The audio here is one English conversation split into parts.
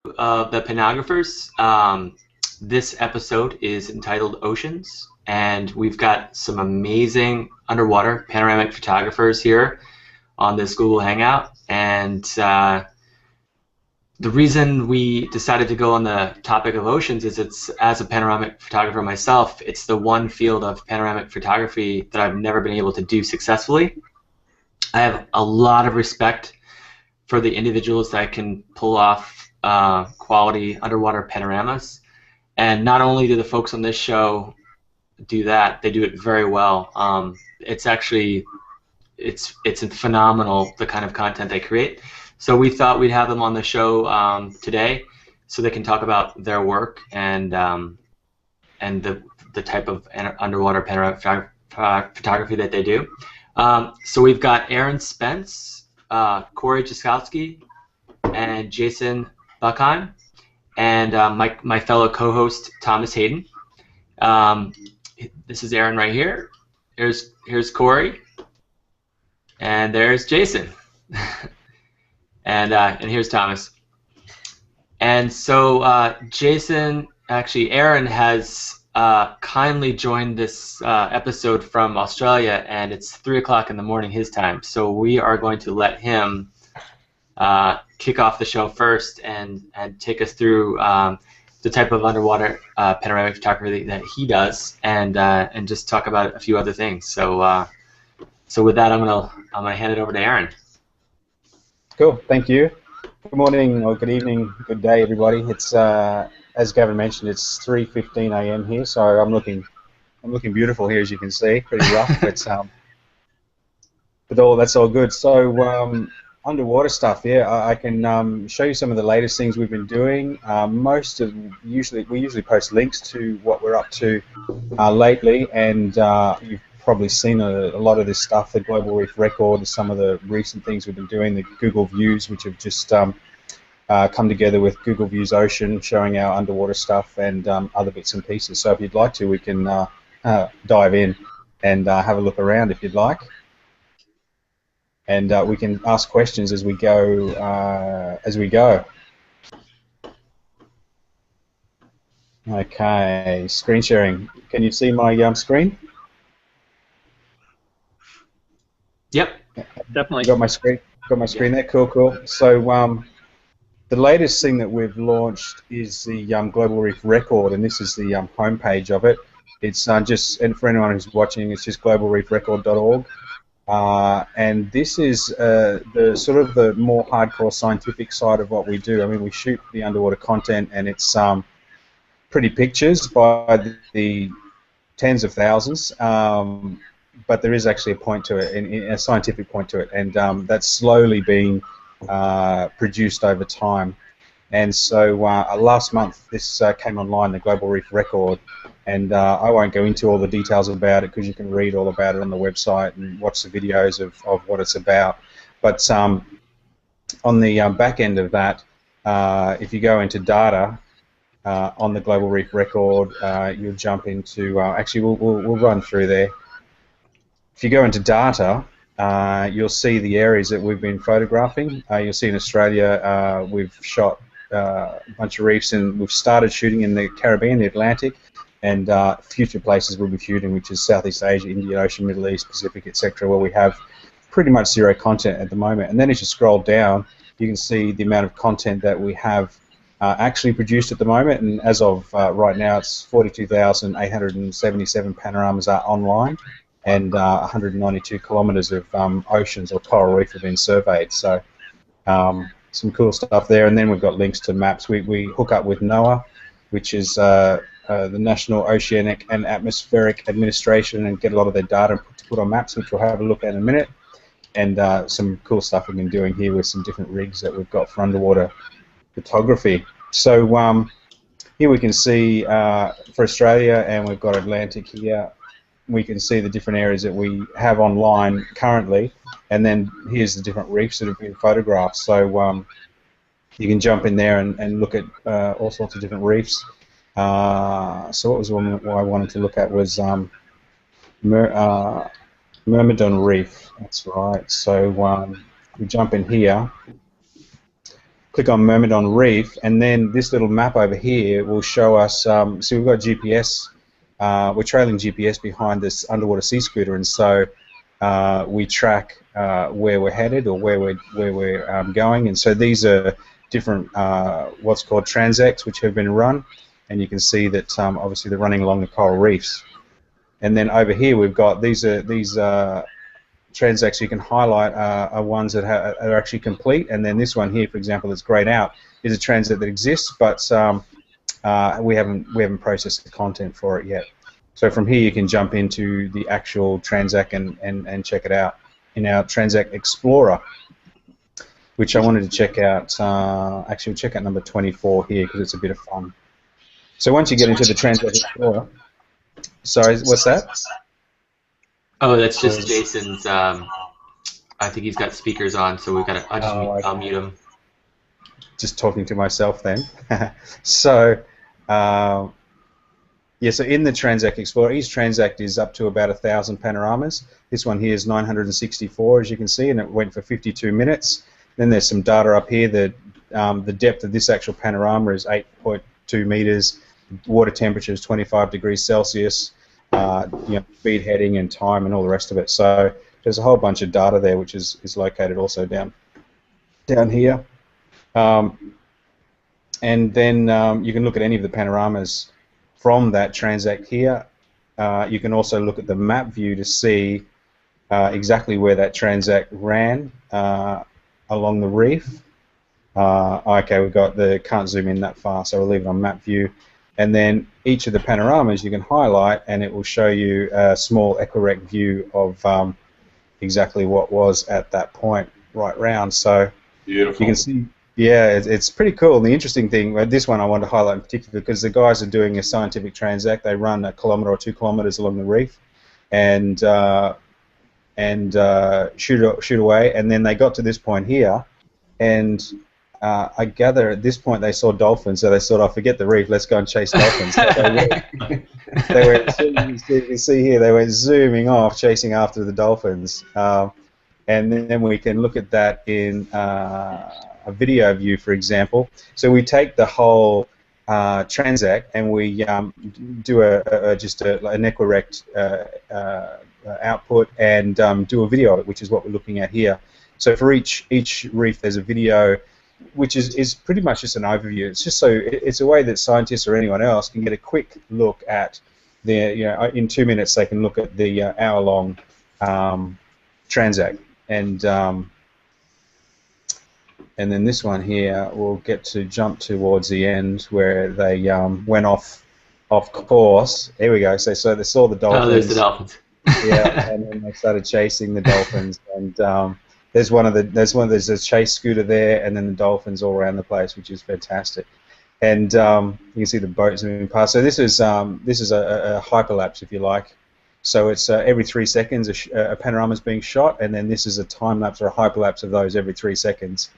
The Panographers. This episode is entitled Oceans, and we've got some amazing underwater panoramic photographers here on this Google Hangout. And the reason we decided to go on the topic of oceans is as a panoramic photographer myself, it's the one field of panoramic photography that I've never been able to do successfully. I have a lot of respect for the individuals that can pull off quality underwater panoramas, and not only do the folks on this show do that, they do it very well. It's phenomenal, the kind of content they create. So we thought we'd have them on the show today, so they can talk about their work and the type of underwater panoramic photography that they do. So we've got Aaron Spence, Corey Jaskowski, and Jason Buckheim, and my fellow co-host Thomas Hayden. This is Aaron right here. Here's Corey, and there's Jason, and here's Thomas. And so Aaron has kindly joined this episode from Australia, and it's 3 o'clock in the morning his time. So we are going to let him kick off the show first and take us through the type of underwater panoramic photography that he does, and just talk about a few other things. So with that, I'm gonna hand it over to Aaron. Cool, thank you. Good morning or good evening, good day, everybody. It's as Gavin mentioned, it's 3:15 a.m. here, so I'm looking beautiful here, as you can see. Pretty rough, but that's all good. So underwater stuff, yeah. I can show you some of the latest things we've been doing. We usually post links to what we're up to lately, and you've probably seen a lot of this stuff. The Global Reef Record is some of the recent things we've been doing. The Google Views, which have just come together with Google Views Ocean, showing our underwater stuff and other bits and pieces. So if you'd like to, we can dive in and have a look around if you'd like. And we can ask questions as we go. Okay, screen sharing. Can you see my screen? Yep, definitely. Got my screen. Got my screen there. Cool. So the latest thing that we've launched is the Global Reef Record, and this is the homepage of it. It's and for anyone who's watching, it's just globalreefrecord.org. And this is the sort of the more hardcore scientific side of what we do. I mean, we shoot the underwater content, and it's pretty pictures by the tens of thousands, but there is actually a point to it, a scientific point to it, and that's slowly being produced over time. And so last month this came online, the Global Reef Record, and I won't go into all the details about it because you can read all about it on the website and watch the videos of what it's about. But on the back end of that, if you go into data on the Global Reef Record, you'll jump into, actually we'll run through there. If you go into data, you'll see the areas that we've been photographing. You'll see in Australia we've shot a bunch of reefs, and we've started shooting in the Caribbean, the Atlantic, and future places we'll be shooting, which is Southeast Asia, Indian Ocean, Middle East, Pacific, etc., where we have pretty much zero content at the moment. And then as you scroll down, you can see the amount of content that we have actually produced at the moment, and as of right now, it's 42,877 panoramas are online, and 192 kilometres of oceans or coral reef have been surveyed. So some cool stuff there. And then we've got links to maps. We hook up with NOAA, which is the National Oceanic and Atmospheric Administration, and get a lot of their data to put on maps, which we'll have a look at in a minute. And some cool stuff we've been doing here with some different rigs that we've got for underwater photography. So here we can see for Australia, and we've got Atlantic here. We can see the different areas that we have online currently, and then here's the different reefs that have been photographed. So you can jump in there and look at all sorts of different reefs. So what was one I wanted to look at was Myrmidon Reef. That's right. So we jump in here. click on Myrmidon Reef, and then this little map over here will show us, so we've got GPS, we're trailing GPS behind this underwater sea scooter, and so we track where we're headed or where we're going, and so these are different what's called transects which have been run, and you can see that obviously they're running along the coral reefs. And then over here we've got these transects you can highlight are ones that are actually complete, and then this one here, for example, that's grayed out, is a transect that exists, but we haven't processed the content for it yet. So from here you can jump into the actual transect and check it out in our Transect Explorer, which I wanted to check out. Actually, we'll check out number 24 here because it's a bit of fun. So once you get into the Transect Explorer, sorry, what's that? Oh, that's just Jason's. I think he's got speakers on, so we've got to. I'll mute him. Just talking to myself then. So. Yeah, so in the Transect Explorer, each transect is up to about 1,000 panoramas. This one here is 964, as you can see, and it went for 52 minutes. Then there's some data up here that the depth of this actual panorama is 8.2 meters. Water temperature is 25 degrees Celsius. Speed heading and time and all the rest of it. So there's a whole bunch of data there, which is located also down here. And then you can look at any of the panoramas from that transect here. You can also look at the map view to see exactly where that transect ran along the reef. Okay, we've got can't zoom in that far, so we'll leave it on map view. And then each of the panoramas you can highlight, and it will show you a small equirect view of exactly what was at that point right round. So beautiful. You can see. Yeah, it's pretty cool. And the interesting thing, this one I want to highlight in particular, because the guys are doing a scientific transect. They run 1 kilometre or 2 kilometres along the reef, and shoot away. And then they got to this point here, and I gather at this point they saw dolphins, so they thought, "Oh, forget the reef, let's go and chase dolphins." They went, you can see here, they went zooming off, chasing after the dolphins. And then we can look at that in a video view, for example. So we take the whole transect and we do an equirect output and do a video of it, which is what we're looking at here. So for each reef there's a video which is pretty much just an overview. It's just it's a way that scientists or anyone else can get a quick look at in 2 minutes they can look at the hour-long transect. And then this one here, we'll get to jump towards the end where they went off course. Here we go. So they saw the dolphins. Oh, there's the dolphins. Yeah, and then they started chasing the dolphins. And there's a chase scooter there, and then the dolphins all around the place, which is fantastic. And you can see the boats moving past. So this is a hyperlapse, if you like. So it's every 3 seconds a panorama is being shot, and then this is a time lapse or a hyperlapse of those every 3 seconds.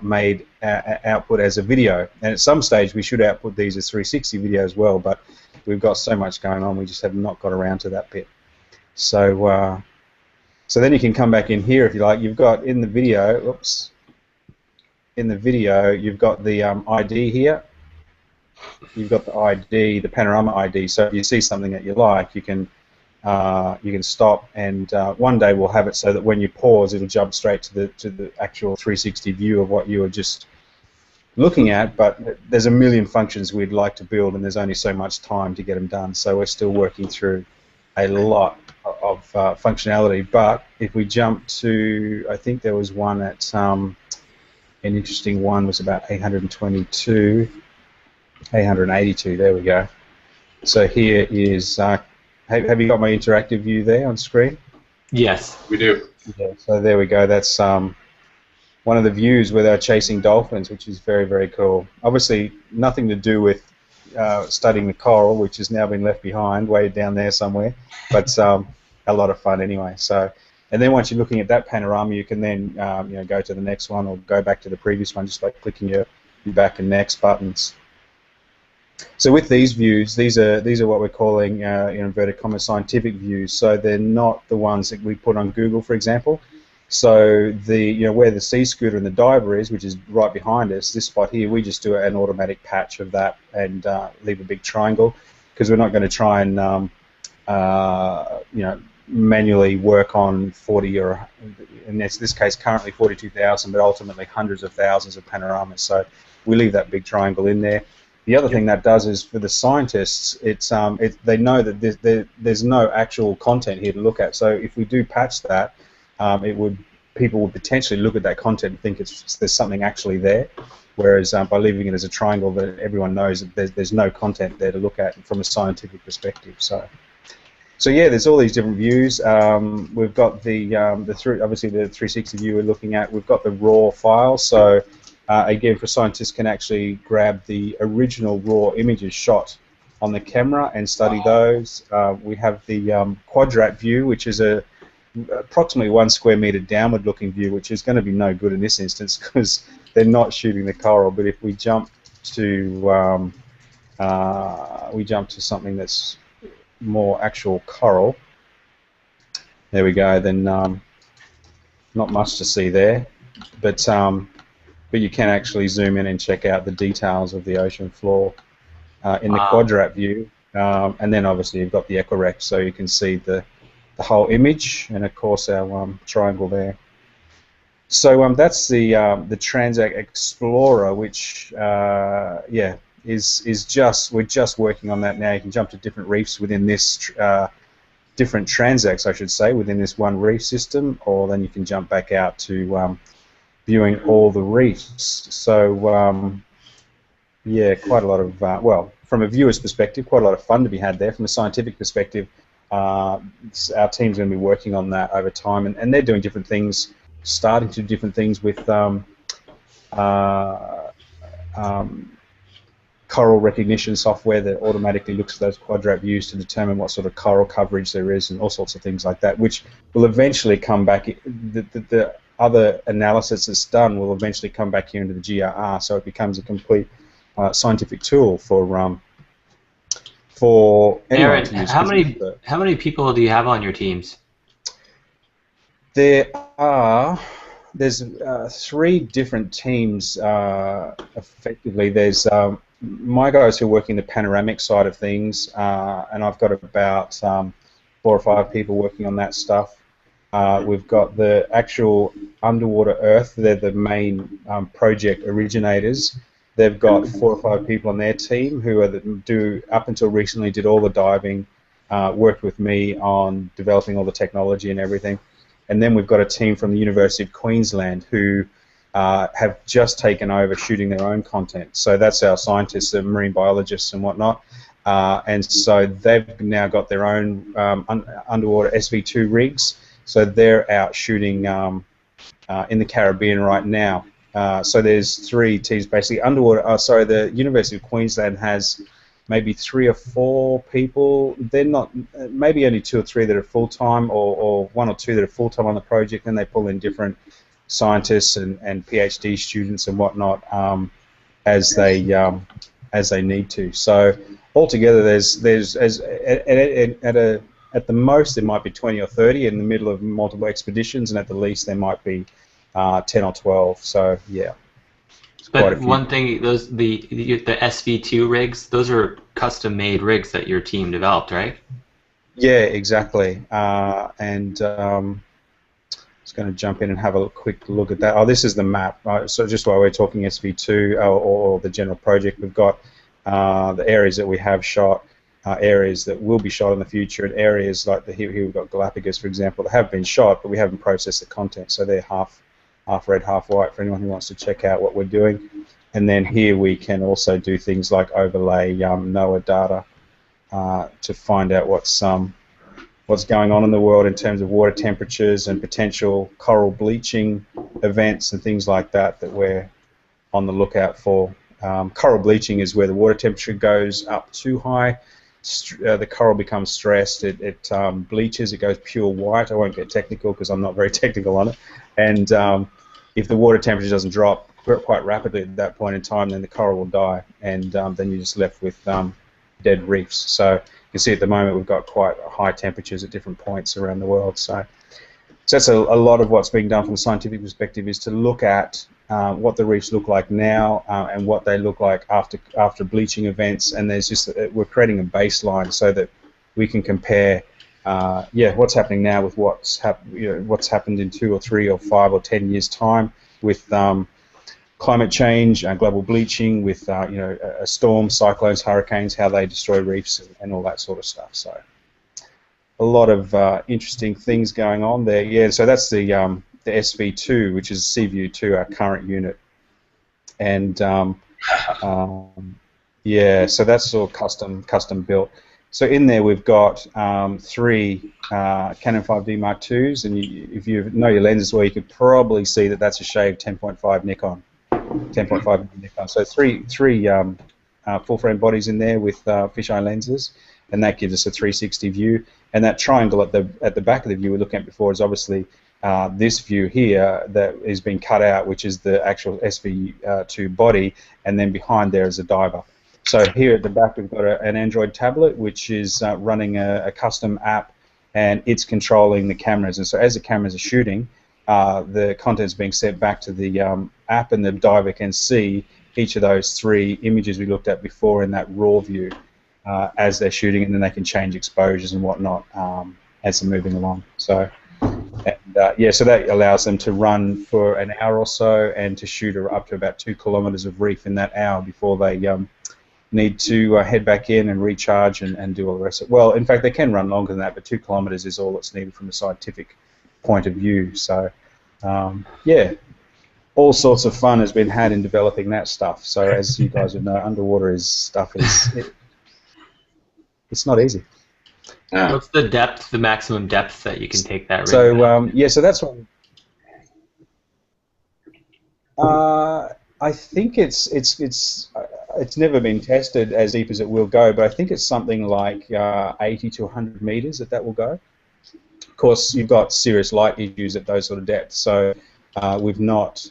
Made output as a video, and at some stage we should output these as 360 video as well, but we've got so much going on we just have not got around to that bit. So so then you can come back in here if you like. You've got in the video, you've got the ID here. You've got the ID, the panorama ID. So if you see something that you like, you can stop, and one day we'll have it so that when you pause, it'll jump straight to the actual 360 view of what you were just looking at. But there's a million functions we'd like to build, and there's only so much time to get them done. So we're still working through a lot of functionality. But if we jump to, I think there was one at an interesting one was about 822, 882. There we go. So here is. Have you got my interactive view there on screen? Yes, we do. Yeah, so there we go. That's one of the views where they're chasing dolphins, which is very, very cool. Obviously, nothing to do with studying the coral, which has now been left behind, way down there somewhere, but a lot of fun anyway. So, and then once you're looking at that panorama, you can then go to the next one or go back to the previous one just by clicking your back and next buttons. So with these views, these are what we're calling, in inverted commas, scientific views. So they're not the ones that we put on Google, for example. So where the sea scooter and the diver is, which is right behind us, this spot here, we just do an automatic patch of that and leave a big triangle, because we're not going to try and manually work on 40 or, in this case, currently 42,000, but ultimately hundreds of thousands of panoramas. So we leave that big triangle in there. The other thing that does is, for the scientists, they know that there's no actual content here to look at. So if we do patch that, people would potentially look at that content and think there's something actually there. Whereas by leaving it as a triangle, that everyone knows that there's no content there to look at from a scientific perspective. So yeah, there's all these different views. We've got obviously the 360 view we're looking at. We've got the raw file. So again, for scientists can actually grab the original raw images shot on the camera and study those. We have the quadrat view, which is approximately 1 square meter downward looking view, which is going to be no good in this instance because they're not shooting the coral. But if we jump to something that's more actual coral, there we go, then not much to see there, but you can actually zoom in and check out the details of the ocean floor in the quadrat view, and then obviously you've got the ecorect, so you can see the whole image, and of course our triangle there. So that's the Transact Explorer, which we're just working on that now. You can jump to different reefs within this different transacts, I should say, within this one reef system, or then you can jump back out to viewing all the reefs. So quite a lot of from a viewer's perspective, quite a lot of fun to be had there. From a scientific perspective, our team's going to be working on that over time, and they're doing different things, starting to do different things with coral recognition software that automatically looks at those quadrat views to determine what sort of coral coverage there is, and all sorts of things like that, which will eventually come back. The other analysis that's done will eventually come back here into the GRR, so it becomes a complete scientific tool for anyone Aaron, to use. how many people do you have on your teams? There's 3 different teams. Effectively, there's my guys who are working the panoramic side of things, and I've got about 4 or 5 people working on that stuff. We've got the actual underwater Earth. They're the main project originators. They've got 4 or 5 people on their team who up until recently did all the diving, worked with me on developing all the technology and everything. And then we've got a team from the University of Queensland who have just taken over shooting their own content. So that's our scientists, the marine biologists and whatnot. And so they've now got their own underwater SV2 rigs. So they're out shooting in the Caribbean right now. So there's 3 teams basically underwater. The University of Queensland has maybe 3 or 4 people. They're not, maybe only 2 or 3 that are full-time, or 1 or 2 that are full-time on the project, and they pull in different scientists and PhD students and whatnot as they need to. So altogether, at the most there might be 20 or 30 in the middle of multiple expeditions, and at the least there might be 10 or 12. So yeah. But one thing, the SV2 rigs, those are custom-made rigs that your team developed, right? Yeah, exactly. And just going to jump in and have a quick look at that. Oh, this is the map. So just while we're talking SV2 or the general project, we've got the areas that we have shot, areas that will be shot in the future, and areas like here we've got Galapagos, for example, that have been shot, but we haven't processed the content. So they're half red, half white for anyone who wants to check out what we're doing. And then here we can also do things like overlay NOAA data to find out what's going on in the world in terms of water temperatures and potential coral bleaching events and things like that we're on the lookout for. Coral bleaching is where the water temperature goes up too high. The coral becomes stressed, it bleaches, it goes pure white. I won't get technical because I'm not very technical on it. And if the water temperature doesn't drop quite rapidly at that point in time, then the coral will die, and then you're just left with dead reefs. So you can see at the moment we've got quite high temperatures at different points around the world. So So that's a lot of what's being done from a scientific perspective, is to look at what the reefs look like now and what they look like after bleaching events, and there's just we're creating a baseline so that we can compare what's happening now with what's happened in 2 or 3 or 5 or 10 years time with climate change, global bleaching, with storms, cyclones, hurricanes, how they destroy reefs and all that sort of stuff. So a lot of interesting things going on there. Yeah, so that's the SV2, which is Seaview 2, our current unit, and yeah, so that's all custom built. So in there we've got 3 Canon 5D Mark IIs, and if you know your lenses well, you could probably see that that's a shaved 10.5 Nikon, 10.5 Nikon. So three full frame bodies in there with fisheye lenses, and that gives us a 360 view. And that triangle at the back of the view we were looking at before is obviously this view here that is being cut out, which is the actual SV2 body, and then behind there is a diver. So here at the back we've got an Android tablet which is running a custom app, and it's controlling the cameras. And so as the cameras are shooting, the content's being sent back to the app, and the diver can see each of those 3 images we looked at before in that raw view as they're shooting, and then they can change exposures and whatnot as they're moving along. So yeah, so that allows them to run for an hour or so and to shoot up to about 2 kilometers of reef in that hour before they need to head back in and recharge and do all the rest of it. Well, in fact, they can run longer than that, but 2 kilometers is all that's needed from a scientific point of view. So yeah, all sorts of fun has been had in developing that stuff. So as you guys would know, underwater it's not easy. What's the depth, the maximum depth that you can take that? So yeah, so that's one. I think it's never been tested as deep as it will go, but I think it's something like 80 to 100 meters that will go. Of course, you've got serious light issues at those sort of depths, so we've not.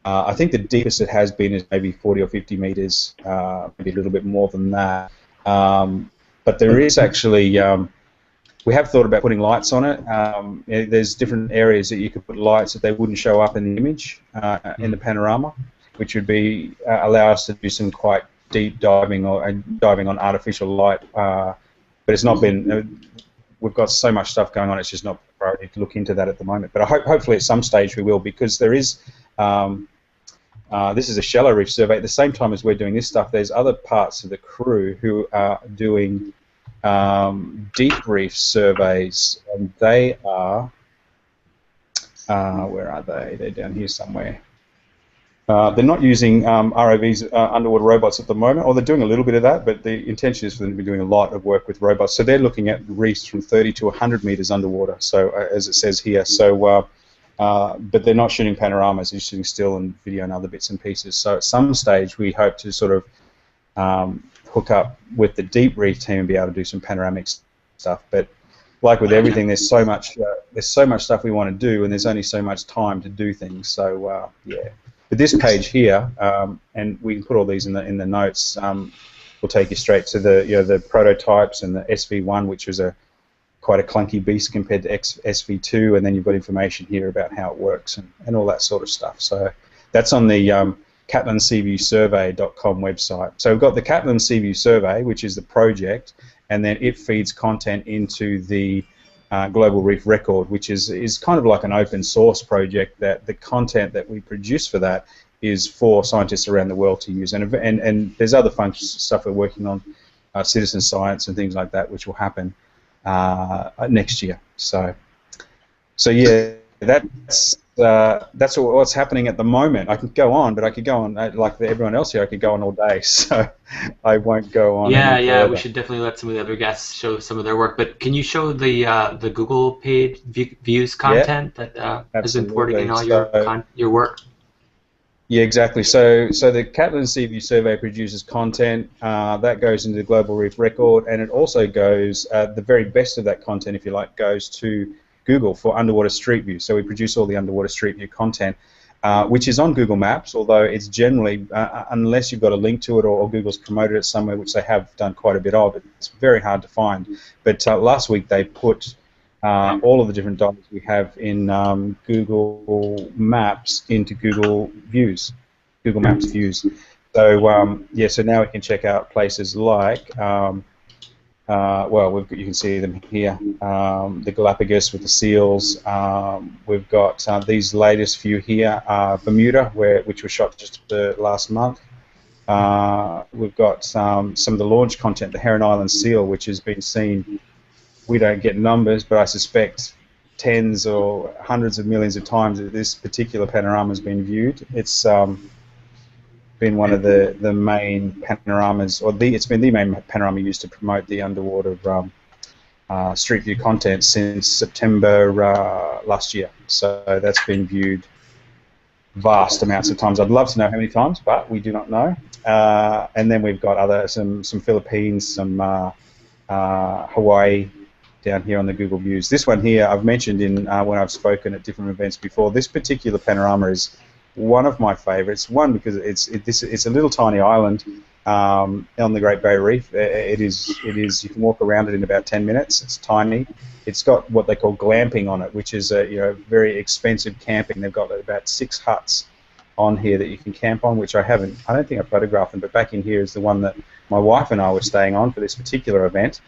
I think the deepest it has been is maybe 40 or 50 meters, maybe a little bit more than that. But there is actually, we have thought about putting lights on it. There's different areas that you could put lights that they wouldn't show up in the image, in the panorama, which would be allow us to do some quite deep diving or diving on artificial light. But it's not been. We've got so much stuff going on. It's just not a priority to look into that at the moment. But hopefully at some stage we will, because there is. This is a shallow reef survey. At the same time as we're doing this stuff, there's other parts of the crew who are doing deep reef surveys, and they are. Where are they? They're down here somewhere. They're not using ROVs, underwater robots at the moment, or they're doing a little bit of that, but the intention is for them to be doing a lot of work with robots. So they're looking at reefs from 30 to 100 meters underwater, so as it says here. So, but they're not shooting panoramas, they're shooting still and video and other bits and pieces. So at some stage we hope to sort of hook up with the deep reef team and be able to do some panoramic stuff. But like with everything, there's so much stuff we want to do, and there's only so much time to do things. So yeah. But this page here, and we can put all these in the notes. Will take you straight to the prototypes and the SV1, which was quite a clunky beast compared to SV2, and then you've got information here about how it works and all that sort of stuff. So that's on the CatlinSeaviewSurvey.com website. So we've got the Catlin Seaview Survey, which is the project, and then it feeds content into the Global Reef Record, which is kind of like an open source project, that the content that we produce for that is for scientists around the world to use. And there's other fun stuff we're working on, citizen science and things like that, which will happen next year. So yeah, that's what's happening at the moment. I could go on, but I could go on like everyone else here. I could go on all day, so I won't go on. Yeah, we should definitely let some of the other guests show some of their work. But can you show the Google page views content that is importing in all your work? Yeah, exactly. So the Catlin Seaview Survey produces content that goes into the Global Reef Record, and it also goes the very best of that content, if you like, goes to Google for underwater street view. So we produce all the underwater street view content, which is on Google Maps, although it's generally, unless you've got a link to it or Google's promoted it somewhere, which they have done quite a bit of, it's very hard to find. But last week they put all of the different dots we have in Google Maps into Google Views, Google Maps Views. So yeah, so now we can check out places like, well, you can see them here, the Galapagos with the seals. We've got these latest few here, Bermuda, which was shot just last month. We've got some of the launch content, the Heron Island seal, which has been seen. We don't get numbers, but I suspect tens or hundreds of millions of times that this particular panorama has been viewed. It's been one of the main panoramas, or it's been the main panorama used to promote the underwater Street View content since September last year. So that's been viewed vast amounts of times. I'd love to know how many times, but we do not know. And then we've got some Philippines, some Hawaii down here on the Google Views. This one here I've mentioned when I've spoken at different events before. This particular panorama is one of my favourites. One, because it's a little tiny island on the Great Barrier Reef. It is. You can walk around it in about 10 minutes. It's tiny. It's got what they call glamping on it, which is very expensive camping. They've got about 6 huts on here that you can camp on, which I don't think I photographed them, but back in here is the one that my wife and I were staying on for this particular event.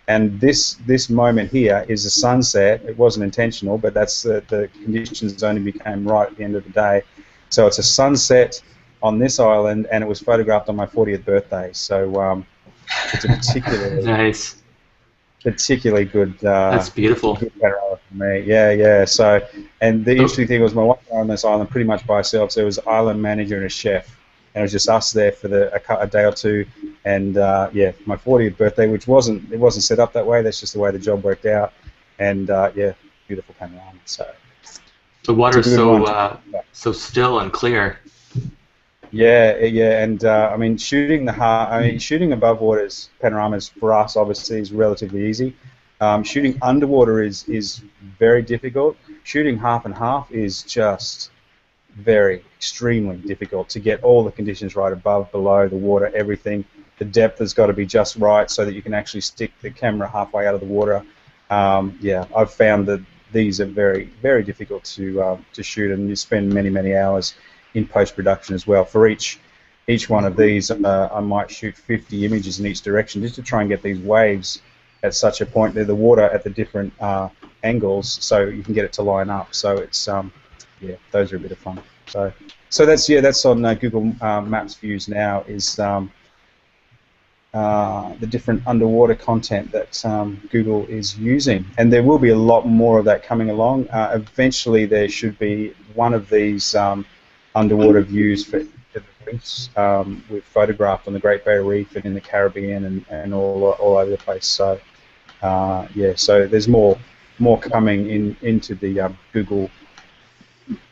And this moment here is a sunset. It wasn't intentional, but that's the conditions only became right at the end of the day. So it's a sunset on this island, and it was photographed on my 40th birthday. So it's a particularly nice, particularly good. That's beautiful. Good panorama for me. Yeah. So, and the interesting thing was my wife was on this island pretty much by herself. So there was an island manager and a chef, and it was just us there for a day or two. And yeah, my 40th birthday, which wasn't set up that way. That's just the way the job worked out. And yeah, beautiful panorama. So the water is so still and clear. Yeah, and I mean, shooting above water panoramas for us obviously is relatively easy. Shooting underwater is very difficult. Shooting half and half is just extremely difficult to get all the conditions right, above, below, the water, everything. The depth has got to be just right so that you can actually stick the camera halfway out of the water. Yeah, I've found that these are very, very difficult to shoot, and you spend many, many hours in post-production as well. For each one of these, I might shoot 50 images in each direction just to try and get these waves at such a point. They're the water at the different angles, so you can get it to line up. So it's yeah, those are a bit of fun. So that's on Google Maps Views now. Is the different underwater content that Google is using, and there will be a lot more of that coming along. Eventually, there should be one of these underwater views for the reefs. We've photographed on the Great Barrier Reef and in the Caribbean and all over the place. So yeah, so there's more coming into the Google,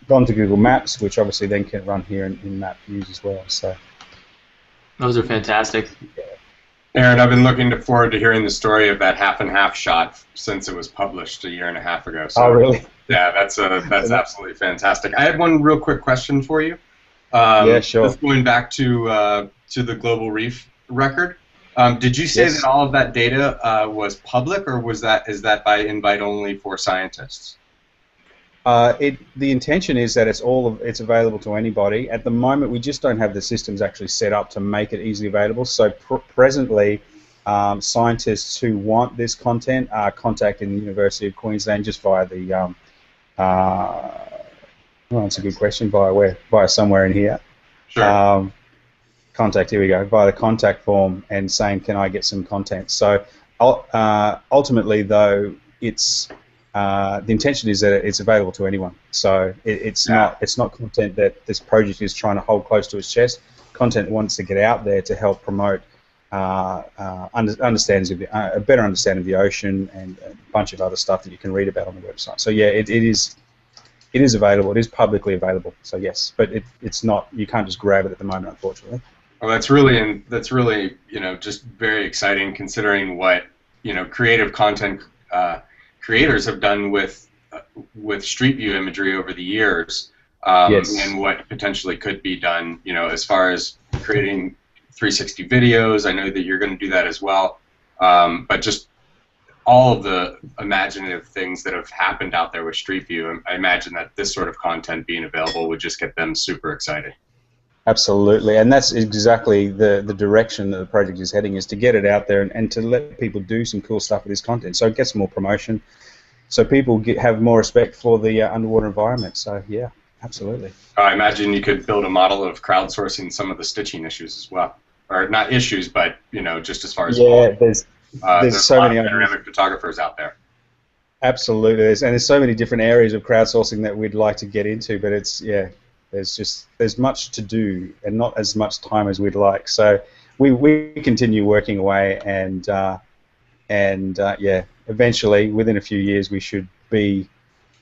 onto Google Maps, which obviously then can run here in Map Views as well. So those are fantastic. Yeah. Aaron, I've been looking forward to hearing the story of that half and half shot since it was published a year and a half ago. So, oh, really? Yeah, that's absolutely fantastic. I had one real quick question for you. Yeah, sure. Just going back to the Global Reef record. Did you say Yes. that all of that data was public, or is that by invite only for scientists? The intention is that it's available to anybody. At the moment, we just don't have the systems actually set up to make it easily available. So presently, scientists who want this content are contacting the University of Queensland just via the well, that's a good question. Via where? Via somewhere in here. Sure. Contact. Here we go. Via the contact form and saying, "Can I get some content?" So ultimately, though, it's the intention is that it's available to anyone. So it's not content that this project is trying to hold close to its chest. Content wants to get out there to help promote a better understanding of the ocean and a bunch of other stuff that you can read about on the website. So yeah, it is available. It is publicly available. So yes, but it's not. You can't just grab it at the moment, unfortunately. Well, that's really just very exciting, considering what creative content creators have done with Street View imagery over the years, Yes. and what potentially could be done, as far as creating 360 videos. I know that you're going to do that as well, but just all of the imaginative things that have happened out there with Street View. I imagine that this sort of content being available would just get them super excited. Absolutely, and that's exactly the direction that the project is heading, is to get it out there and to let people do some cool stuff with this content, so it gets more promotion, so people have more respect for the underwater environment. So yeah, absolutely. I imagine you could build a model of crowdsourcing some of the stitching issues as well, or not issues, but just as far as there's so many panoramic photographers out there. Absolutely, there's so many different areas of crowdsourcing that we'd like to get into, but there's much to do and not as much time as we'd like. So we continue working away, and eventually within a few years we should be,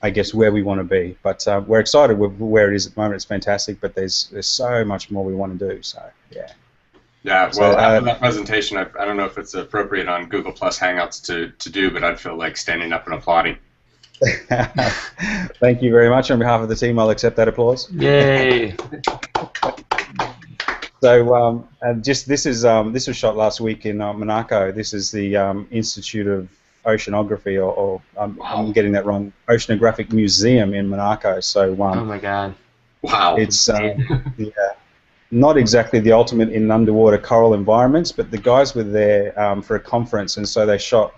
I guess, where we want to be. But we're excited with where it is at the moment. It's fantastic, but there's so much more we want to do. So yeah. Yeah, well, after that presentation, I don't know if it's appropriate on Google Plus Hangouts to do, but I'd feel like standing up and applauding. Thank you very much. On behalf of the team, I'll accept that applause. Yay! So, this was shot last week in Monaco. This is the Institute of Oceanography, or I'm getting that wrong, Oceanographic Museum in Monaco. So, oh my God! Wow! It's not exactly the ultimate in underwater coral environments, but the guys were there for a conference, and so they shot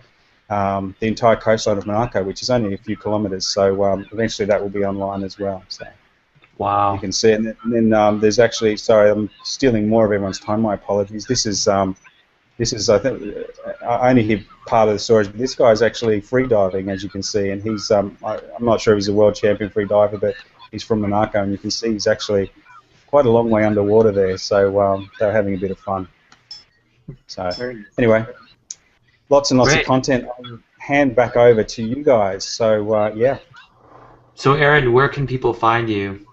the entire coastline of Monaco, which is only a few kilometers. So eventually that will be online as well. So wow, you can see it. And then there's actually, sorry, I'm stealing more of everyone's time. My apologies. This is I think I only hear part of the story, but this guy is actually free diving, as you can see, and he's I'm not sure if he's a world champion free diver, but he's from Monaco, and you can see he's actually quite a long way underwater there, so they're having a bit of fun. So anyway, lots and lots of content. I'll hand back over to you guys. So yeah. So Aaron, where can people find you?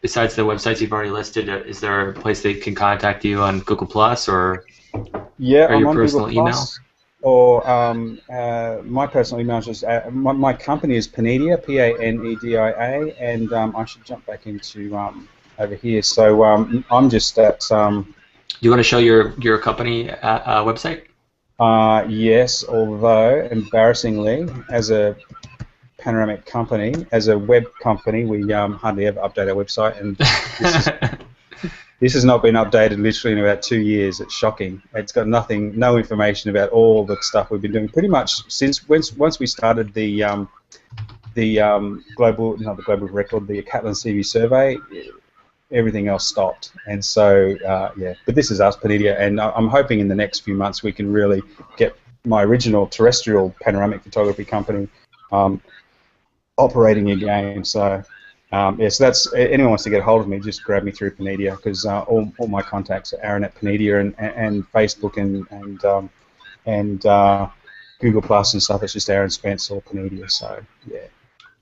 Besides the websites you've already listed, is there a place they can contact you on Google Plus or I'm your on personal Google email? Plus, or my personal email is just my company is Panedia, Panedia, and I should jump back into over here. So I'm just at. Do you want to show your company website? Yes, although embarrassingly, as a panoramic company, as a web company, we hardly ever update our website, and this has not been updated literally in about 2 years. It's shocking. It's got no information about all the stuff we've been doing pretty much since once we started the global record, the Catlin CV survey. Everything else stopped, and so yeah. But this is us, Panedia, and I'm hoping in the next few months we can really get my original terrestrial panoramic photography company operating again. So yes, that's anyone wants to get a hold of me, just grab me through Panedia, because all my contacts are Aaron at Panedia, and Facebook and Google Plus and stuff. It's just Aaron Spence or Panedia. So yeah.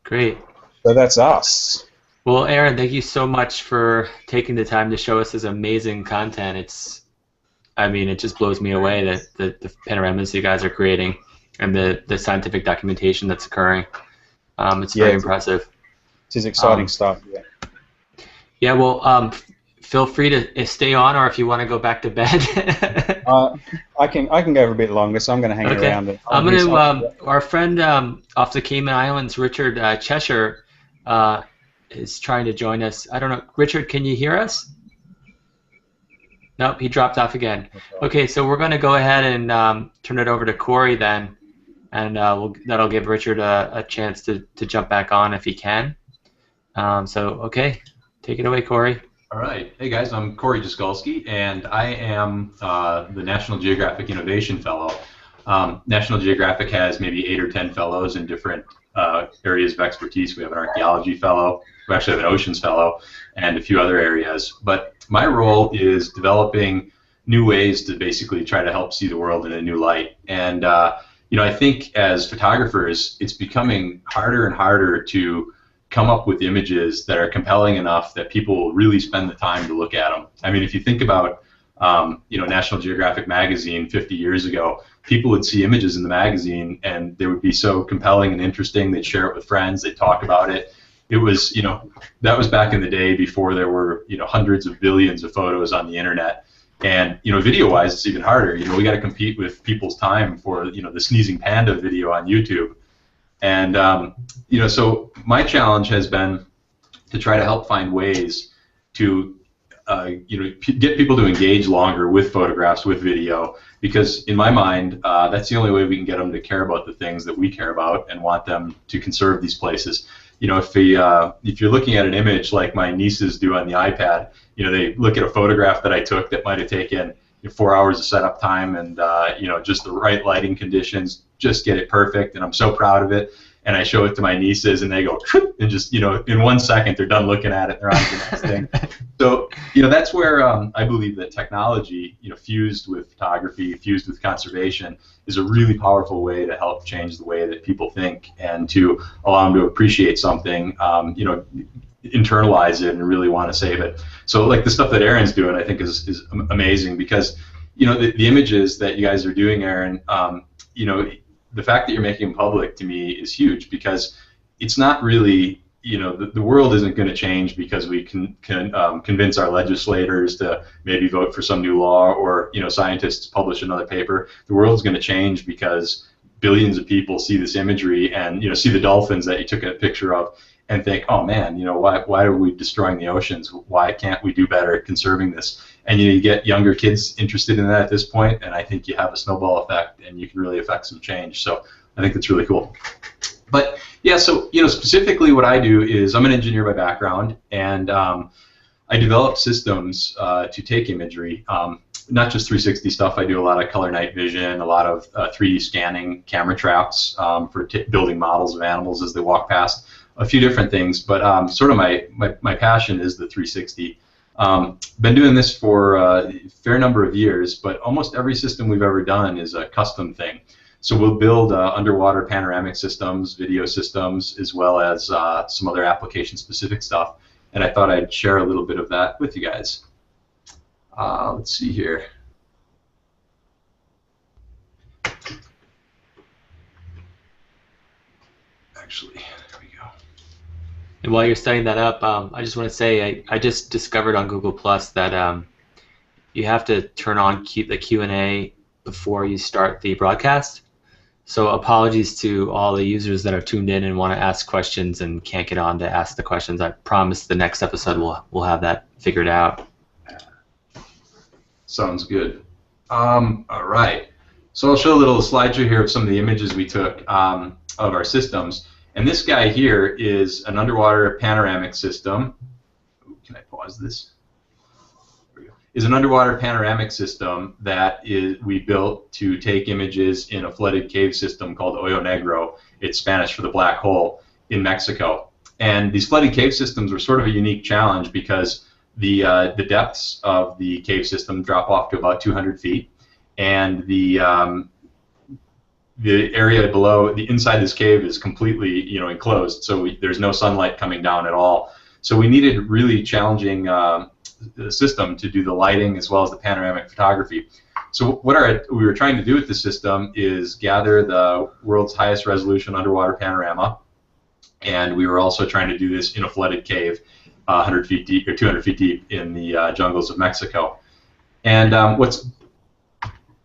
Great. So that's us. Well, Aaron, thank you so much for taking the time to show us this amazing content. It just blows me away that the panoramas you guys are creating and the scientific documentation that's occurring. It's very impressive. It is exciting stuff. Yeah. Yeah. Well, feel free to stay on, or if you want to go back to bed. I can go for a bit longer, so I'm going to hang around. I'm going to. Our friend off the Cayman Islands, Richard Cheshire, is trying to join us. I don't know. Richard, can you hear us? Nope, he dropped off again. Okay, so we're going to go ahead and turn it over to Corey then, and that'll give Richard a chance to jump back on if he can. So, okay, take it away, Corey. All right. Hey, guys, I'm Corey Jaskolski, and I am the National Geographic Innovation Fellow. National Geographic has maybe 8 or 10 fellows in different areas of expertise. We have an archaeology fellow, we actually have an oceans fellow, and a few other areas. But my role is developing new ways to basically try to help see the world in a new light. And I think as photographers, it's becoming harder and harder to come up with images that are compelling enough that people will really spend the time to look at them. I mean, if you think about National Geographic magazine 50 years ago, people would see images in the magazine and they would be so compelling and interesting. They'd share it with friends. They'd talk about it. It was, that was back in the day before there were, hundreds of billions of photos on the internet. And video-wise, it's even harder. We got to compete with people's time for the sneezing panda video on YouTube. And so my challenge has been to try to help find ways to get people to engage longer with photographs, with video, because in my mind, that's the only way we can get them to care about the things that we care about and want them to conserve these places. If you're looking at an image like my nieces do on the iPad, they look at a photograph that I took that might have taken 4 hours of setup time and just the right lighting conditions, just get it perfect, and I'm so proud of it. And I show it to my nieces, and they go, and just in 1 second they're done looking at it, and they're on to the next thing. So that's where I believe that technology, fused with photography, fused with conservation, is a really powerful way to help change the way that people think and to allow them to appreciate something, internalize it, and really want to save it. So like the stuff that Aaron's doing, I think is amazing, because the images that you guys are doing, Aaron, the fact that you're making them public to me is huge, because it's not really, the world isn't going to change because we can convince our legislators to maybe vote for some new law, or scientists publish another paper. The world's going to change because billions of people see this imagery and see the dolphins that you took a picture of and think, oh man, why are we destroying the oceans? Why can't we do better at conserving this? And you get younger kids interested in that at this point, and I think you have a snowball effect, and you can really affect some change. So I think that's really cool. But yeah, so specifically what I do is I'm an engineer by background, and I develop systems to take imagery, not just 360 stuff. I do a lot of color night vision, a lot of 3D scanning, camera traps for building models of animals as they walk past, a few different things. But sort of my passion is the 360. Been doing this for a fair number of years, but almost every system we've ever done is a custom thing. So we'll build underwater panoramic systems, video systems, as well as some other application-specific stuff. And I thought I'd share a little bit of that with you guys. Let's see here. Actually, there we go. And while you're setting that up, I just want to say I just discovered on Google Plus that you have to turn on the Q&A before you start the broadcast. So apologies to all the users that are tuned in and want to ask questions and can't get on to ask the questions. I promise the next episode we'll have that figured out. Sounds good. All right. So I'll show a little slideshow here of some of the images we took of our systems. And this guy here is an underwater panoramic system. Can I pause this? There we go. Is an underwater panoramic system that we built to take images in a flooded cave system called Hoyo Negro. It's Spanish for the black hole in Mexico. And these flooded cave systems were sort of a unique challenge because the depths of the cave system drop off to about 200 feet, and the area below, inside this cave is completely enclosed, so there's no sunlight coming down at all. So we needed a really challenging system to do the lighting as well as the panoramic photography. So what we were trying to do with the system is gather the world's highest resolution underwater panorama, and we were also trying to do this in a flooded cave, 100 feet deep or 200 feet deep in the jungles of Mexico. And what's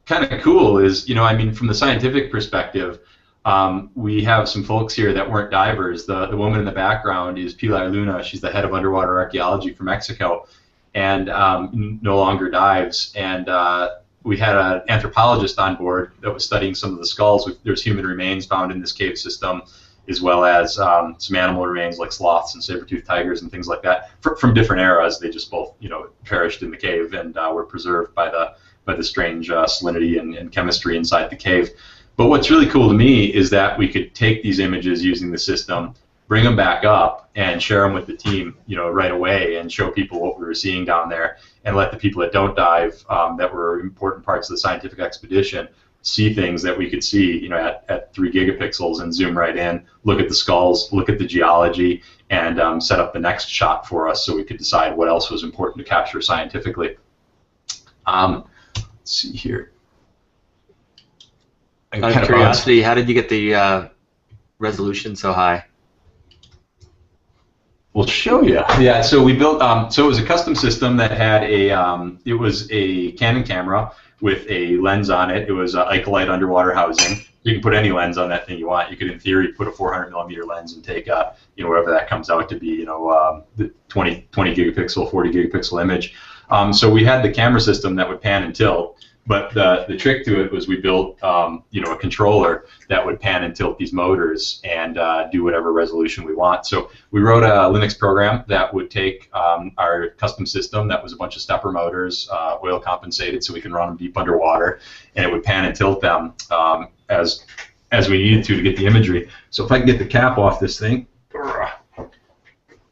kind of cool is, from the scientific perspective, we have some folks here that weren't divers. The woman in the background is Pilar Luna. She's the head of underwater archaeology for Mexico, and no longer dives. And we had an anthropologist on board that was studying some of the skulls. There's human remains found in this cave system, as well as some animal remains like sloths and saber-toothed tigers and things like that from different eras. They just both, perished in the cave and were preserved by the strange salinity and chemistry inside the cave. But what's really cool to me is that we could take these images using the system, bring them back up, and share them with the team, right away, and show people what we were seeing down there, and let the people that don't dive, that were important parts of the scientific expedition, see things that we could see, at 3 gigapixels, and zoom right in, look at the skulls, look at the geology, and set up the next shot for us so we could decide what else was important to capture scientifically. Let's see here. Out of curiosity, how did you get the resolution so high? We'll show you. Yeah, so we built, so it was a custom system that had it was a Canon camera with a lens on it. It was Icolite underwater housing. You can put any lens on that thing you want. You could, in theory, put a 400 millimeter lens and take, whatever that comes out to be, the 20 gigapixel, 40 gigapixel image. So we had the camera system that would pan and tilt. But the trick to it was we built, a controller that would pan and tilt these motors and do whatever resolution we want. So we wrote a Linux program that would take our custom system that was a bunch of stepper motors, oil compensated, so we can run them deep underwater, and it would pan and tilt them as we needed to get the imagery. So if I can get the cap off this thing,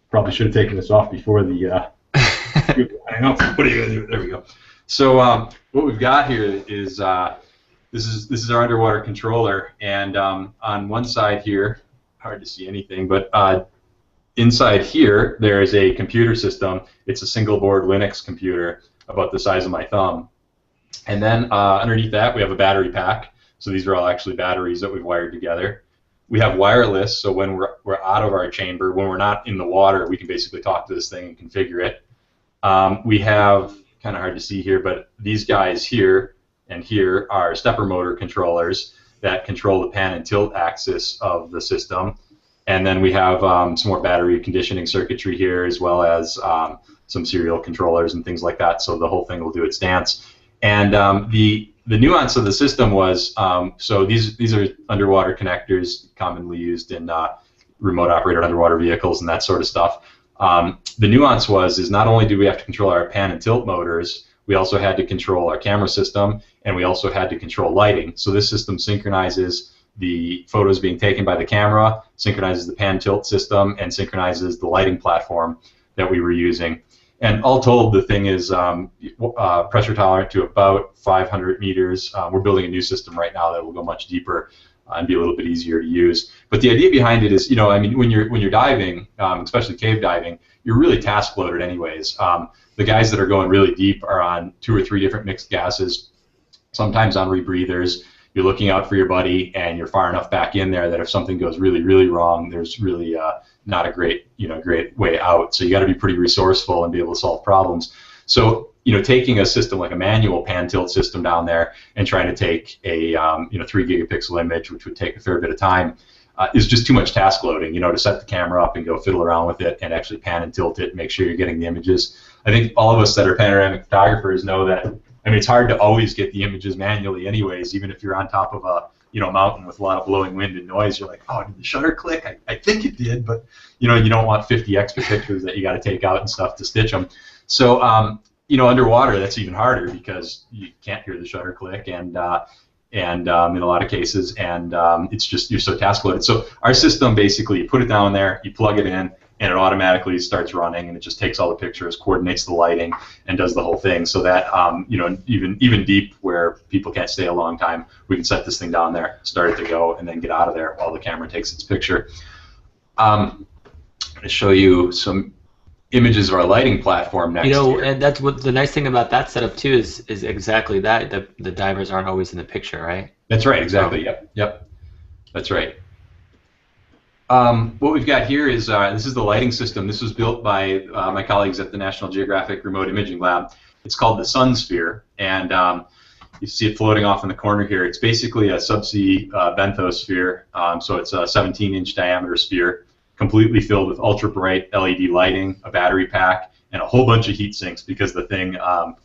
probably should have taken this off before the. I know. What are you gonna do? There we go. So what we've got here is this is our underwater controller, and on one side here, hard to see anything, but inside here there is a computer system. It's a single board Linux computer about the size of my thumb, and then underneath that we have a battery pack. So these are all actually batteries that we've wired together. We have wireless, so when we're out of our chamber, when we're not in the water, we can basically talk to this thing and configure it. We have, kind of hard to see here, but these guys here and here are stepper motor controllers that control the pan and tilt axis of the system. And then we have some more battery conditioning circuitry here, as well as some serial controllers and things like that, so the whole thing will do its dance. And the nuance of the system was, so these are underwater connectors commonly used in remote operated underwater vehicles and that sort of stuff. The nuance is not only do we have to control our pan and tilt motors, we also had to control our camera system, and we also had to control lighting. So this system synchronizes the photos being taken by the camera, synchronizes the pan tilt system, and synchronizes the lighting platform that we were using. And all told, the thing is pressure tolerant to about 500 meters. We're building a new system right now that will go much deeper and be a little bit easier to use. But the idea behind it is, when you're diving, especially cave diving, you're really task loaded anyways. The guys that are going really deep are on 2 or 3 different mixed gases, sometimes on rebreathers. You're looking out for your buddy, and you're far enough back in there that if something goes really, really wrong, there's really not a great way out. So you got to be pretty resourceful and be able to solve problems. So taking a system like a manual pan tilt system down there and trying to take a 3 gigapixel image, which would take a fair bit of time, is just too much task loading. To set the camera up and go fiddle around with it and actually pan and tilt it and make sure you're getting the images. I think all of us that are panoramic photographers know that. It's hard to always get the images manually, anyways. Even if you're on top of a mountain with a lot of blowing wind and noise, you're like, oh, did the shutter click? I think it did, but you don't want 50 extra pictures that you got to take out and stuff to stitch them. So underwater, that's even harder because you can't hear the shutter click, and in a lot of cases, and it's just you're so task loaded. So our system, basically, you put it down there, you plug it in, and it automatically starts running, and it just takes all the pictures, coordinates the lighting, and does the whole thing. So that even deep where people can't stay a long time, we can set this thing down there, start it to go, and then get out of there while the camera takes its picture. I'm going to show you some images of our lighting platform next year. And that's what the nice thing about that setup too is exactly that. The divers aren't always in the picture, right? That's right, exactly. Yep. That's right. What we've got here is this is the lighting system. This was built by my colleagues at the National Geographic Remote Imaging Lab. It's called the Sun Sphere, and you see it floating off in the corner here. It's basically a subsea benthosphere, so it's a 17-inch diameter sphere, completely filled with ultra-bright LED lighting, a battery pack, and a whole bunch of heat sinks because the thing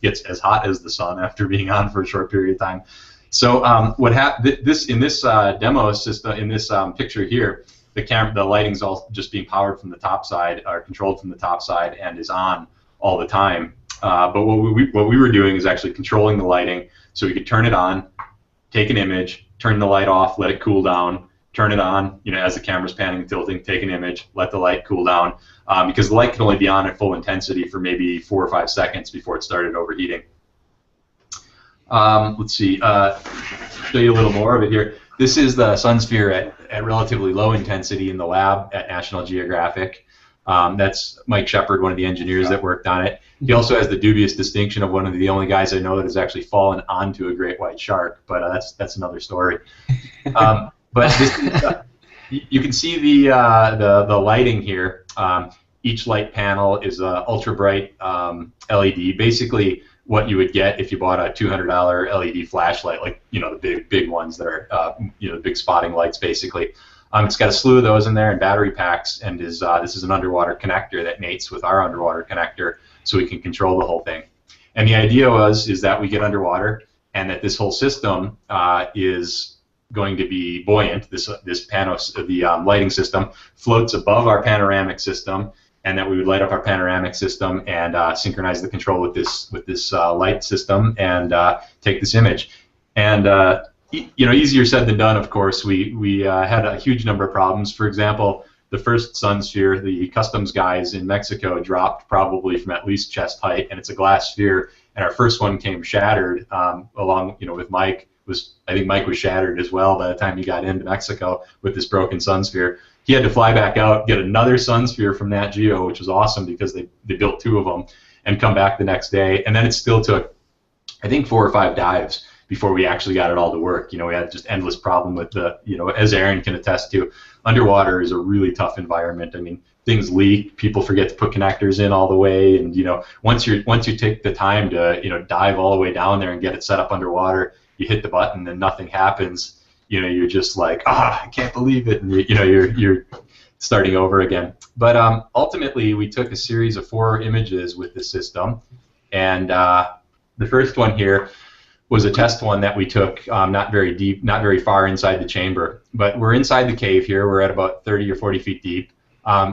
gets as hot as the sun after being on for a short period of time. So what happened? In this demo system, in this picture here, the lighting's all just being powered from the top side, or controlled from the top side, and is on all the time. But what we were doing is actually controlling the lighting, so we could turn it on, take an image, turn the light off, let it cool down, turn it on, as the camera's panning and tilting, take an image, let the light cool down, because the light can only be on at full intensity for maybe 4 or 5 seconds before it started overheating. Let's see, show you a little more of it here. This is the Sun Sphere at relatively low intensity in the lab at National Geographic. That's Mike Shepard, one of the engineers that worked on it. He also has the dubious distinction of one of the only guys I know that has actually fallen onto a great white shark, but that's another story. But this is, you can see the lighting here. Each light panel is a ultra bright LED, basically what you would get if you bought a $200 LED flashlight, like the big ones that are the big spotting lights, basically. It's got a slew of those in there and battery packs, and this is an underwater connector that mates with our underwater connector, so we can control the whole thing. And the idea is that we get underwater, and that this whole system is going to be buoyant. This the lighting system floats above our panoramic system, and that we would light up our panoramic system and synchronize the control with this light system and take this image. And easier said than done, of course. We had a huge number of problems. For example, the first sun sphere, the customs guys in Mexico dropped probably from at least chest height, and it's a glass sphere. And our first one came shattered along, with Mike. I think Mike was shattered as well by the time he got into Mexico with this broken sun sphere. He had to fly back out, get another sun sphere from Nat Geo, which was awesome because they built 2 of them, and come back the next day. And then it still took, I think, 4 or 5 dives before we actually got it all to work. We had just endless problem with the, as Aaron can attest to, underwater is a really tough environment. I mean, things leak, people forget to put connectors in all the way, and once you take the time to dive all the way down there and get it set up underwater, you hit the button and nothing happens. You're just like, I can't believe it, and you're starting over again. But ultimately, we took a series of 4 images with the system, and the first one here was a test one that we took not very deep, not very far inside the chamber. But we're inside the cave here. We're at about 30 or 40 feet deep.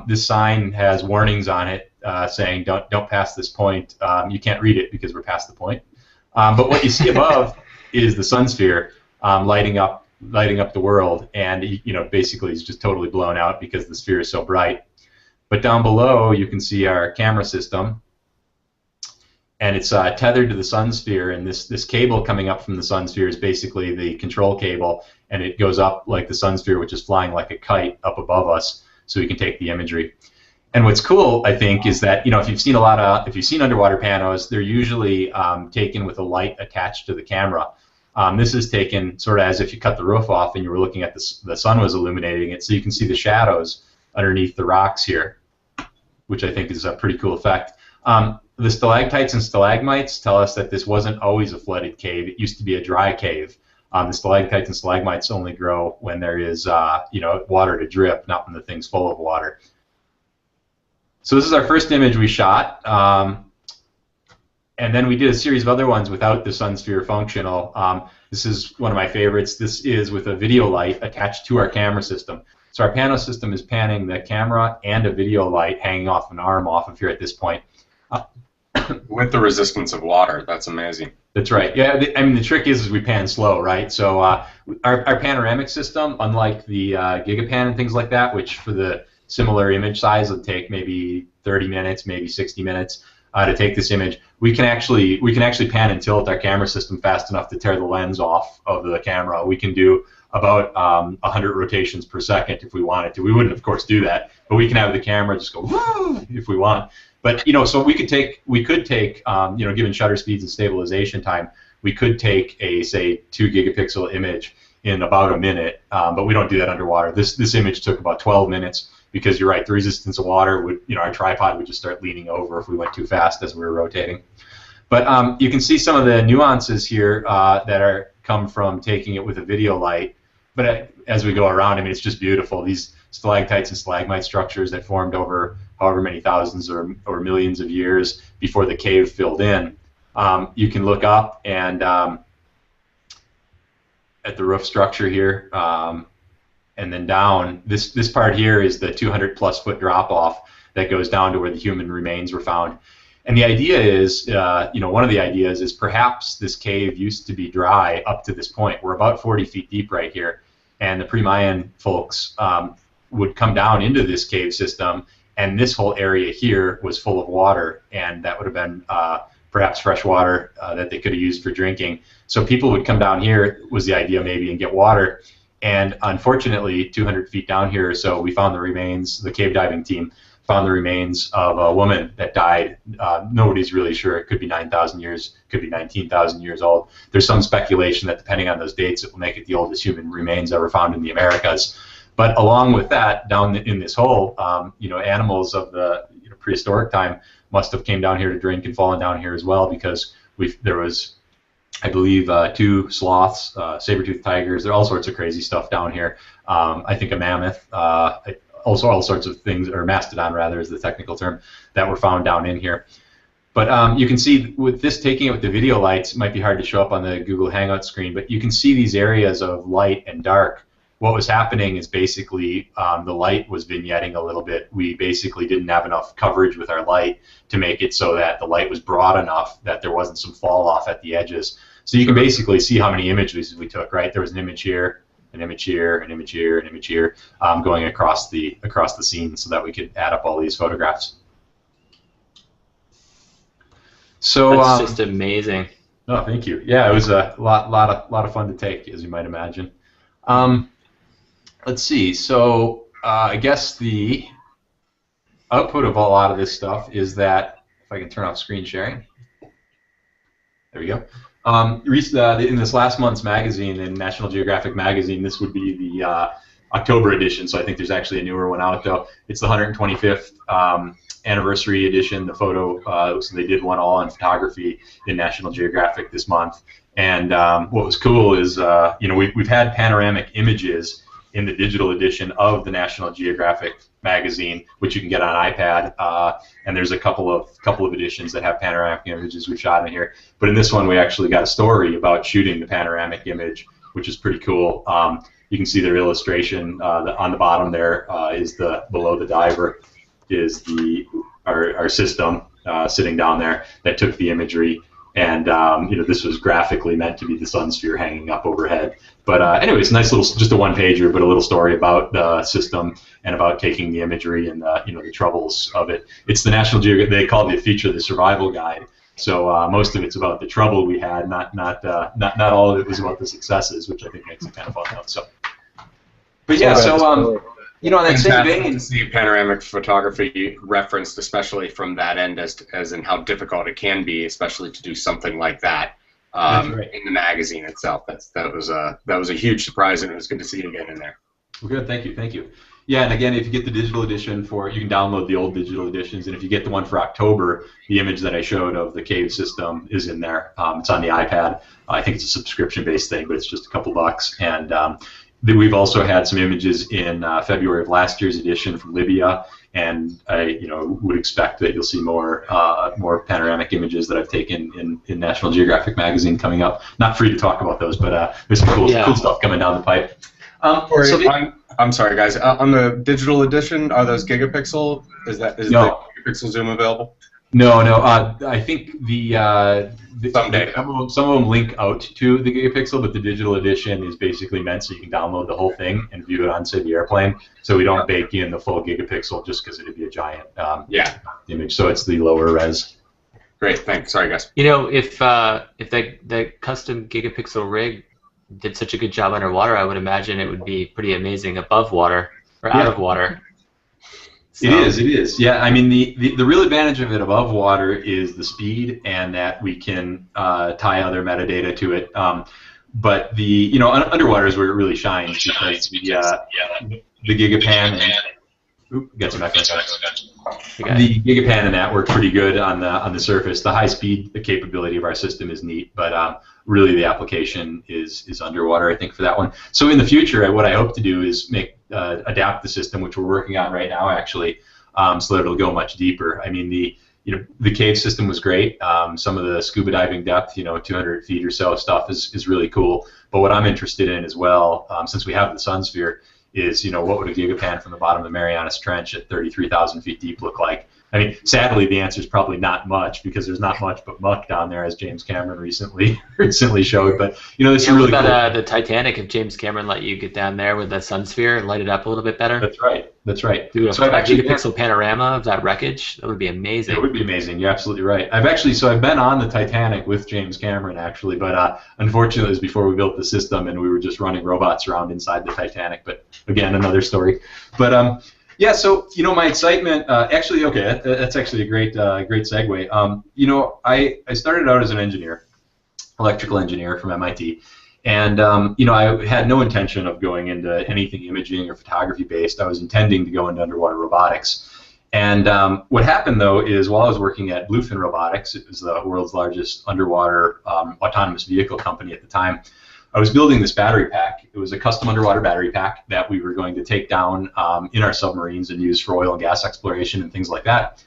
This sign has warnings on it saying, don't pass this point. You can't read it because we're past the point. But what you see above is the sun sphere lighting up the world, and basically it's just totally blown out because the sphere is so bright. But down below you can see our camera system, and it's tethered to the sun sphere, and this cable coming up from the sun sphere is basically the control cable, and it goes up like the sun sphere, which is flying like a kite up above us, so we can take the imagery. And what's cool, I think, is that if you've seen underwater panos, they're usually taken with a light attached to the camera. This is taken sort of as if you cut the roof off and you were looking at the sun was illuminating it, so you can see the shadows underneath the rocks here, which I think is a pretty cool effect. The stalactites and stalagmites tell us that this wasn't always a flooded cave. It used to be a dry cave. The stalactites and stalagmites only grow when there is water to drip, not when the thing's full of water. So this is our first image we shot. And then we did a series of other ones without the sun sphere functional. This is one of my favorites. This is with a video light attached to our camera system. So our pano system is panning the camera and a video light hanging off an arm off of here at this point. With the resistance of water, that's amazing. That's right. Yeah, I mean, the trick is we pan slow, right? So our panoramic system, unlike the Gigapan and things like that, which for the similar image size would take maybe 30 minutes, maybe 60 minutes to take this image, we can actually pan and tilt our camera system fast enough to tear the lens off of the camera. We can do about 100 rotations per second if we wanted to. We wouldn't, of course, do that, but we can have the camera just go woo if we want. But so we could take given shutter speeds and stabilization time, we could take a say 2 gigapixel image in about a minute, but we don't do that underwater. This image took about 12 minutes because you're right, the resistance of water would, our tripod would just start leaning over if we went too fast as we were rotating. But you can see some of the nuances here that come from taking it with a video light. But as we go around, I mean, it's just beautiful. These stalactites and stalagmite structures that formed over however many thousands or millions of years before the cave filled in. You can look up and at the roof structure here, and then down. This part here is the 200+ foot drop off that goes down to where the human remains were found. And the idea is, one of the ideas is perhaps this cave used to be dry up to this point. We're about 40 feet deep right here, and the pre-Mayan folks would come down into this cave system, and this whole area here was full of water, and that would have been perhaps fresh water that they could have used for drinking. So people would come down here, was the idea maybe, and get water. And unfortunately, 200 feet down here or so, we found the remains, the cave diving team found the remains of a woman that died. Nobody's really sure. It could be 9,000 years, could be 19,000 years old. There's some speculation that depending on those dates, it will make it the oldest human remains ever found in the Americas. But along with that, down in this hole, animals of the prehistoric time must have came down here to drink and fallen down here as well, because there was, I believe, 2 sloths, saber-toothed tigers. There are all sorts of crazy stuff down here. I think a mammoth, also all sorts of things, or mastodon rather is the technical term, that were found down in here. But you can see with this, taking it with the video lights, it might be hard to show up on the Google Hangout screen, but you can see these areas of light and dark. What was happening is basically the light was vignetting a little bit. We basically didn't have enough coverage with our light to make it so that the light was broad enough that there wasn't some fall off at the edges. So you can basically see how many images we took, right? There was an image here, an image here, an image here, an image here, going across the scene so that we could add up all these photographs. So that's just amazing. Oh, thank you. Yeah, it was a lot of fun to take, as you might imagine. Let's see. So I guess the output of a lot of this stuff is that, if I can turn off screen sharing. There we go. In this last month's magazine, in National Geographic magazine, this would be the October edition, so I think there's actually a newer one out, though. It's the 125th anniversary edition, the photo, so they did one all on photography in National Geographic this month. And what was cool is, you know, we've had panoramic images in the digital edition of the National Geographic magazine, which you can get on iPad, and there's a couple of editions that have panoramic images we've shot in here. But in this one, we actually got a story about shooting the panoramic image, which is pretty cool. You can see their illustration on the bottom there is below the diver is our system sitting down there that took the imagery. And you know, this was graphically meant to be the sun sphere hanging up overhead. But anyways, nice little, just a one-pager, but a little story about the system and about taking the imagery and you know, the troubles of it. It's the National Geographic. They call the feature the survival guide. So most of it's about the trouble we had, not all of it was about the successes, which I think makes it kind of fun though. So, but yeah, so you know, on that same vein, to see panoramic photography referenced, especially from that end, as in how difficult it can be, especially to do something like that in the magazine itself. That was a huge surprise, and it was good to see it again in there. Well, good, thank you. Yeah, and again, if you get the digital edition you can download the old digital editions, and if you get the one for October, the image that I showed of the cave system is in there. It's on the iPad. I think it's a subscription-based thing, but it's just a couple bucks. And we've also had some images in February of last year's edition from Libya, and I, would expect that you'll see more panoramic images that I've taken in National Geographic magazine coming up. Not free to talk about those, but there's some cool stuff coming down the pipe. I'm sorry, guys. On the digital edition, are those gigapixel? Is the gigapixel zoom available? No. I think someday some of them link out to the gigapixel, but the digital edition is basically meant so you can download the whole thing and view it on, say, the airplane. So we don't bake in the full gigapixel just because it'd be a giant image. So it's the lower res. Great, thanks. Sorry, guys. You know, if that custom gigapixel rig did such a good job underwater, I would imagine it would be pretty amazing above water or out of water. So. It is. Yeah, I mean, the real advantage of it above water is the speed and that we can tie other metadata to it. But underwater is where it really shines because the Gigapan got some echo. The Gigapan and that work pretty good on the surface. The high speed capability of our system is neat, but really the application is underwater, I think, for that one. So in the future, what I hope to do is adapt the system, which we're working on right now, actually, so that it'll go much deeper. I mean, the cave system was great. Some of the scuba diving depth, 200 feet or so stuff is really cool. But what I'm interested in as well, since we have the sun sphere, is what would a gigapan from the bottom of the Marianas Trench at 33,000 feet deep look like? I mean, sadly, the answer is probably not much because there's not much but muck down there, as James Cameron recently showed. But this is really cool. The Titanic, if James Cameron let you get down there with the sun sphere and light it up a little bit better. That's right. Do a gigapixel panorama of that wreckage. That would be amazing. It would be amazing. You're absolutely right. I've been on the Titanic with James Cameron actually, but unfortunately it was before we built the system and we were just running robots around inside the Titanic. But again, another story. But yeah, so my excitement. Actually, okay, that's actually a great segue. I started out as an engineer, electrical engineer from MIT, and I had no intention of going into anything imaging or photography based. I was intending to go into underwater robotics, And what happened, though, is while I was working at Bluefin Robotics, it was the world's largest underwater autonomous vehicle company at the time, I was building this battery pack. It was a custom underwater battery pack that we were going to take down in our submarines and use for oil and gas exploration and things like that.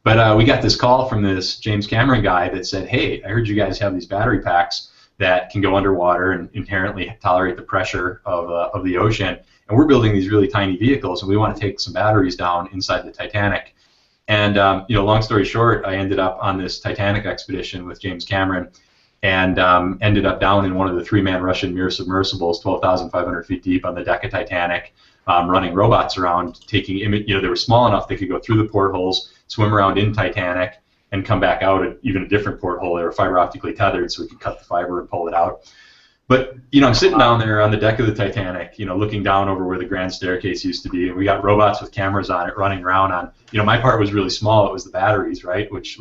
But we got this call from this James Cameron guy that said, hey, I heard you guys have these battery packs that can go underwater and inherently tolerate the pressure of the ocean. And we're building these really tiny vehicles, and we want to take some batteries down inside the Titanic. And long story short, I ended up on this Titanic expedition with James Cameron, and ended up down in one of the 3-man Russian Mir submersibles, 12,500 feet deep on the deck of Titanic, running robots around, taking image. They were small enough they could go through the portholes, swim around in Titanic, and come back out at even a different porthole. They were fiber optically tethered, so we could cut the fiber and pull it out. But I'm sitting down there on the deck of the Titanic, looking down over where the grand staircase used to be, and we got robots with cameras on it running around on. My part was really small. It was the batteries, right, which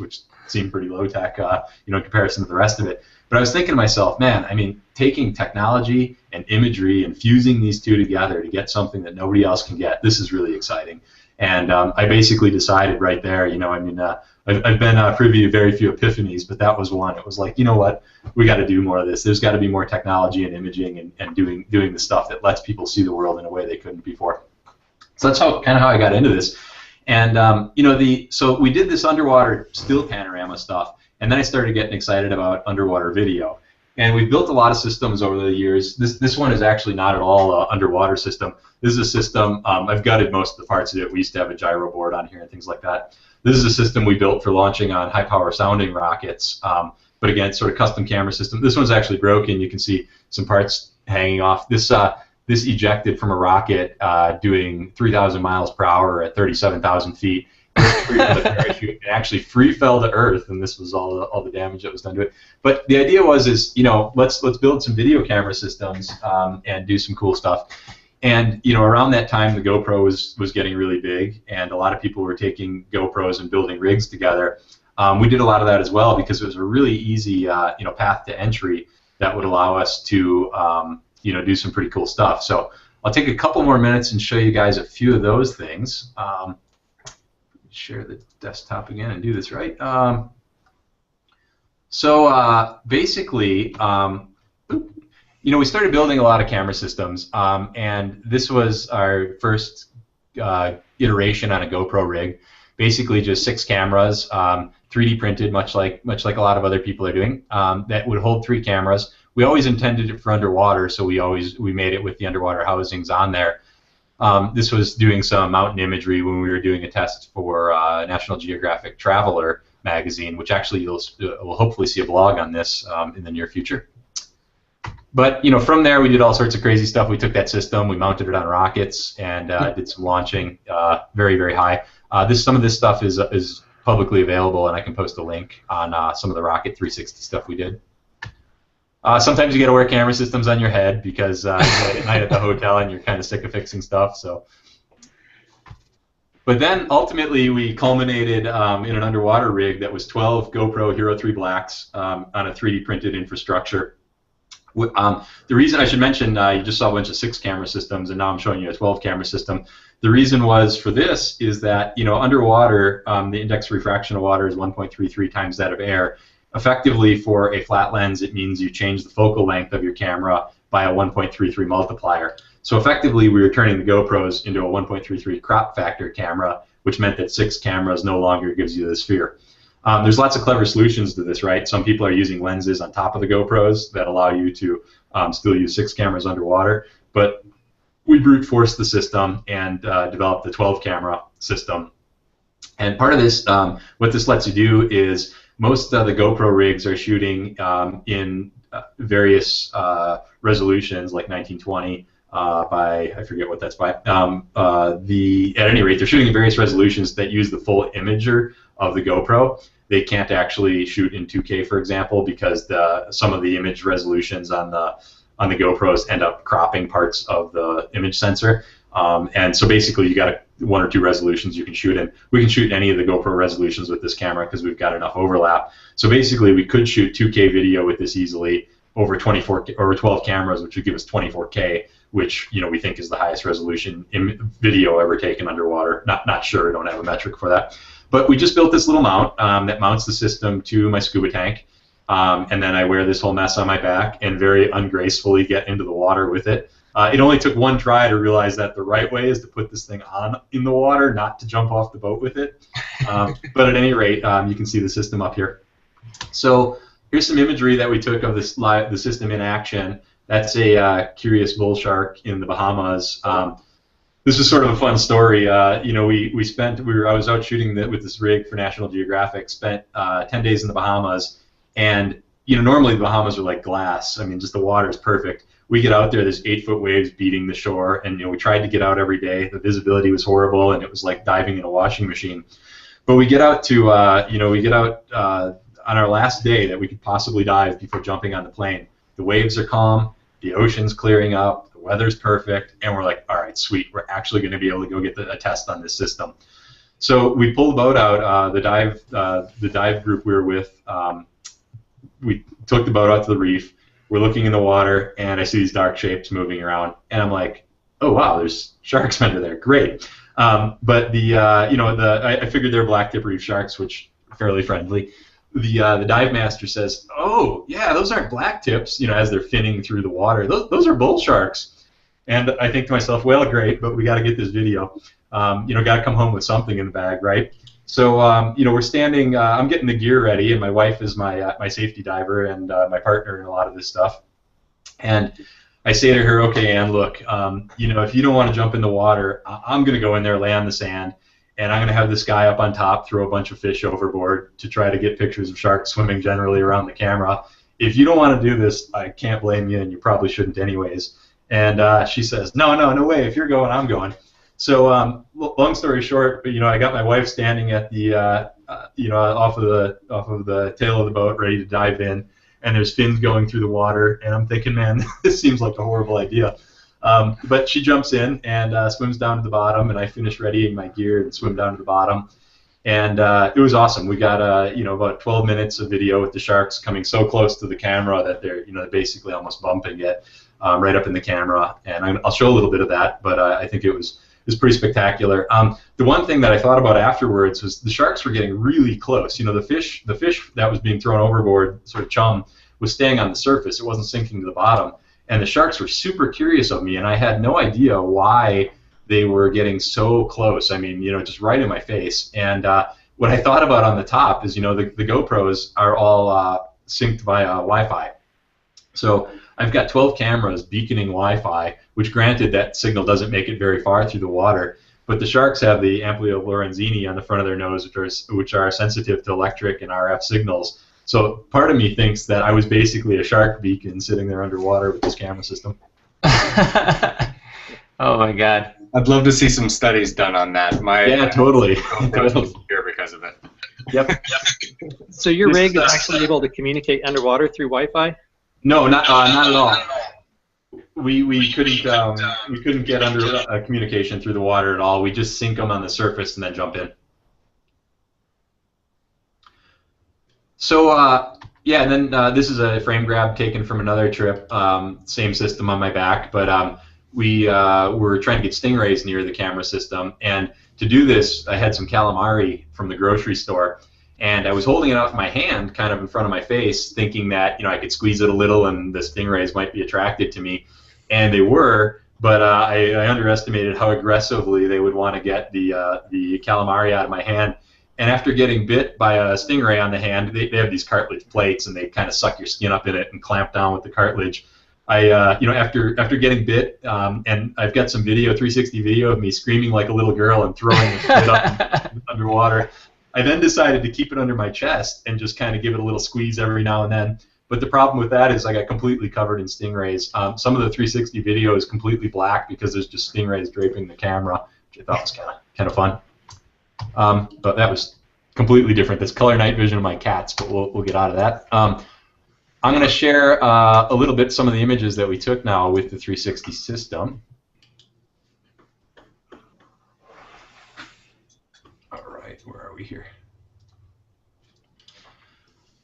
seemed pretty low tech, in comparison to the rest of it. But I was thinking to myself, man, taking technology and imagery and fusing these two together to get something that nobody else can get, this is really exciting. And I basically decided right there, I've been privy to very few epiphanies, but that was one. It was like, you know what, we got to do more of this. There's got to be more technology and imaging and doing the stuff that lets people see the world in a way they couldn't before. So that's kind of how I got into this. And so we did this underwater still panorama stuff, and then I started getting excited about underwater video. And we've built a lot of systems over the years. This one is actually not at all an underwater system. This is a system, I've gutted most of the parts of it. We used to have a gyro board on here and things like that. This is a system we built for launching on high-power sounding rockets. But again, it's sort of custom camera system. This one's actually broken. You can see some parts hanging off. This ejected from a rocket doing 3,000 miles per hour at 37,000 feet. It actually free fell to Earth, and this was all the damage that was done to it. But the idea was let's build some video camera systems and do some cool stuff. And around that time, the GoPro was getting really big, and a lot of people were taking GoPros and building rigs together. We did a lot of that as well because it was a really easy path to entry that would allow us to do some pretty cool stuff. So I'll take a couple more minutes and show you guys a few of those things. Share the desktop again and do this right. Basically, we started building a lot of camera systems, and this was our first iteration on a GoPro rig. Basically, just 6 cameras, 3D printed, much like a lot of other people are doing. That would hold 3 cameras. We always intended it for underwater, so we made it with the underwater housings on there. This was doing some mountain imagery when we were doing a test for National Geographic Traveler magazine, which actually we'll hopefully see a blog on this in the near future. But from there we did all sorts of crazy stuff. We took that system, we mounted it on rockets, and did some launching very, very high. Some of this stuff is publicly available, and I can post a link on some of the Rocket 360 stuff we did. Sometimes you got to wear camera systems on your head because you're at night at the hotel and you're kind of sick of fixing stuff. But then ultimately we culminated in an underwater rig that was 12 GoPro Hero 3 Blacks on a 3D printed infrastructure. The reason I should mention, you just saw a bunch of 6 camera systems, and now I'm showing you a 12 camera system. The reason was for this is that underwater the index refraction of water is 1.33 times that of air. Effectively, for a flat lens, it means you change the focal length of your camera by a 1.33 multiplier. So effectively, we were turning the GoPros into a 1.33 crop factor camera, which meant that 6 cameras no longer gives you this sphere. There's lots of clever solutions to this, right? Some people are using lenses on top of the GoPros that allow you to still use 6 cameras underwater. But we brute forced the system and developed the 12 camera system. And part of this, what this lets you do is most of the GoPro rigs are shooting in various resolutions, like 1920 by, I forget what that's by. At any rate, they're shooting in various resolutions that use the full imager of the GoPro. They can't actually shoot in 2K, for example, because some of the image resolutions on the GoPros end up cropping parts of the image sensor. And so basically, you got 1 or 2 resolutions you can shoot in. We can shoot any of the GoPro resolutions with this camera because we've got enough overlap. So basically, we could shoot 2K video with this easily over 12 cameras, which would give us 24K. which we think is the highest resolution video ever taken underwater. Not sure, don't have a metric for that. But we just built this little mount that mounts the system to my scuba tank, and then I wear this whole mess on my back and very ungracefully get into the water with it. It only took one try to realize that the right way is to put this thing on in the water, not to jump off the boat with it. But at any rate, you can see the system up here. So here's some imagery that we took of the system in action. That's a curious bull shark in the Bahamas. This is sort of a fun story. I was out shooting with this rig for National Geographic. Spent 10 days in the Bahamas, and normally the Bahamas are like glass. I mean, just the water is perfect. We get out there, there's 8-foot waves beating the shore, and we tried to get out every day. The visibility was horrible, and it was like diving in a washing machine. But we get out to on our last day that we could possibly dive before jumping on the plane. The waves are calm, the ocean's clearing up, the weather's perfect, and we're like, all right, sweet, we're actually going to be able to go get a test on this system. So we pull the boat out. The dive group we were with, we took the boat out to the reef. We're looking in the water, and I see these dark shapes moving around, and I'm like, oh wow, there's sharks under there, great. But I figured they're black tip reef sharks, which are fairly friendly. The dive master says, oh yeah, those aren't black tips, as they're finning through the water. Those are bull sharks. And I think to myself, well, great, but we got to get this video. Got to come home with something in the bag, right? So we're standing. I'm getting the gear ready, and my wife is my safety diver and my partner in a lot of this stuff. And I say to her, okay, Ann, look, if you don't want to jump in the water, I'm going to go in there, lay on the sand, and I'm going to have this guy up on top throw a bunch of fish overboard to try to get pictures of sharks swimming generally around the camera. If you don't want to do this, I can't blame you, and you probably shouldn't anyways. And she says, no way. If you're going, I'm going. So long story short, I got my wife standing at the off of the tail of the boat, ready to dive in, and there's fins going through the water, and I'm thinking, man, this seems like a horrible idea. But she jumps in and swims down to the bottom, and I finish readying my gear and swim down to the bottom, and it was awesome. We got about 12 minutes of video with the sharks coming so close to the camera that they're basically almost bumping it right up in the camera, and I'll show a little bit of that, but I think it was pretty spectacular. The one thing that I thought about afterwards was the sharks were getting really close. The fish that was being thrown overboard, sort of chum, was staying on the surface. It wasn't sinking to the bottom. And the sharks were super curious of me, and I had no idea why they were getting so close. I mean, just right in my face. And what I thought about on the top is, the GoPros are all synced via Wi-Fi. So I've got 12 cameras beaconing Wi-Fi, which granted that signal doesn't make it very far through the water, but the sharks have the Amplio Lorenzini on the front of their nose, which are sensitive to electric and RF signals. So part of me thinks that I was basically a shark beacon sitting there underwater with this camera system. Oh my God. I'd love to see some studies done on that. Yeah, totally. Totally. Here because of it. Yep. So your rig is actually able to communicate underwater through Wi-Fi? No, not at all. We couldn't get under communication through the water at all. We just sync them on the surface and then jump in. So yeah, and then this is a frame grab taken from another trip. Same system on my back, but we were trying to get stingrays near the camera system, and to do this, I had some calamari from the grocery store, and I was holding it out in my hand, kind of in front of my face, thinking that I could squeeze it a little and the stingrays might be attracted to me, and they were. But I underestimated how aggressively they would want to get the calamari out of my hand. And after getting bit by a stingray on the hand, they have these cartilage plates, and they kind of suck your skin up in it and clamp down with the cartilage. After getting bit, and I've got some video, 360 video of me screaming like a little girl and throwing the shit up underwater. I then decided to keep it under my chest and just kind of give it a little squeeze every now and then. But the problem with that is I got completely covered in stingrays. Some of the 360 video is completely black because there's just stingrays draping the camera, which I thought was kind of fun. But that was completely different. That's color night vision of my cats, but we'll get out of that. I'm going to share a little bit some of the images that we took now with the 360 system. All right, where are we here?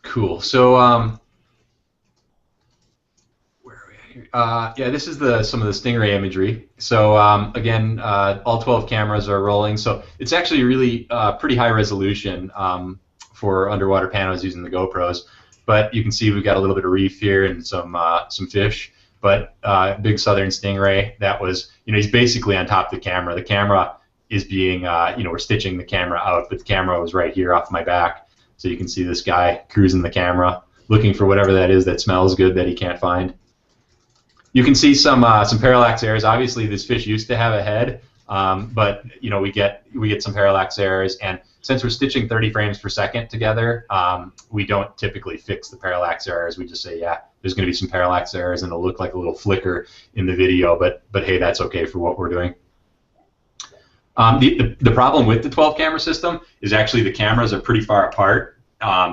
Cool. So where are we at Yeah, this is some of the stingray imagery. So again, all 12 cameras are rolling. So it's actually really pretty high resolution for underwater panos using the GoPros. But you can see we've got a little bit of reef here and some fish. But big southern stingray, that was, he's basically on top of the camera. The camera is being, we're stitching the camera out, but the camera was right here off my back. So you can see this guy cruising the camera, looking for whatever that is that smells good that he can't find. You can see some parallax errors. Obviously, this fish used to have a head, but we get some parallax errors. And since we're stitching 30 frames per second together, we don't typically fix the parallax errors. We just say, yeah, there's going to be some parallax errors, and it'll look like a little flicker in the video. But hey, that's okay for what we're doing. The problem with the 12 camera system is actually the cameras are pretty far apart.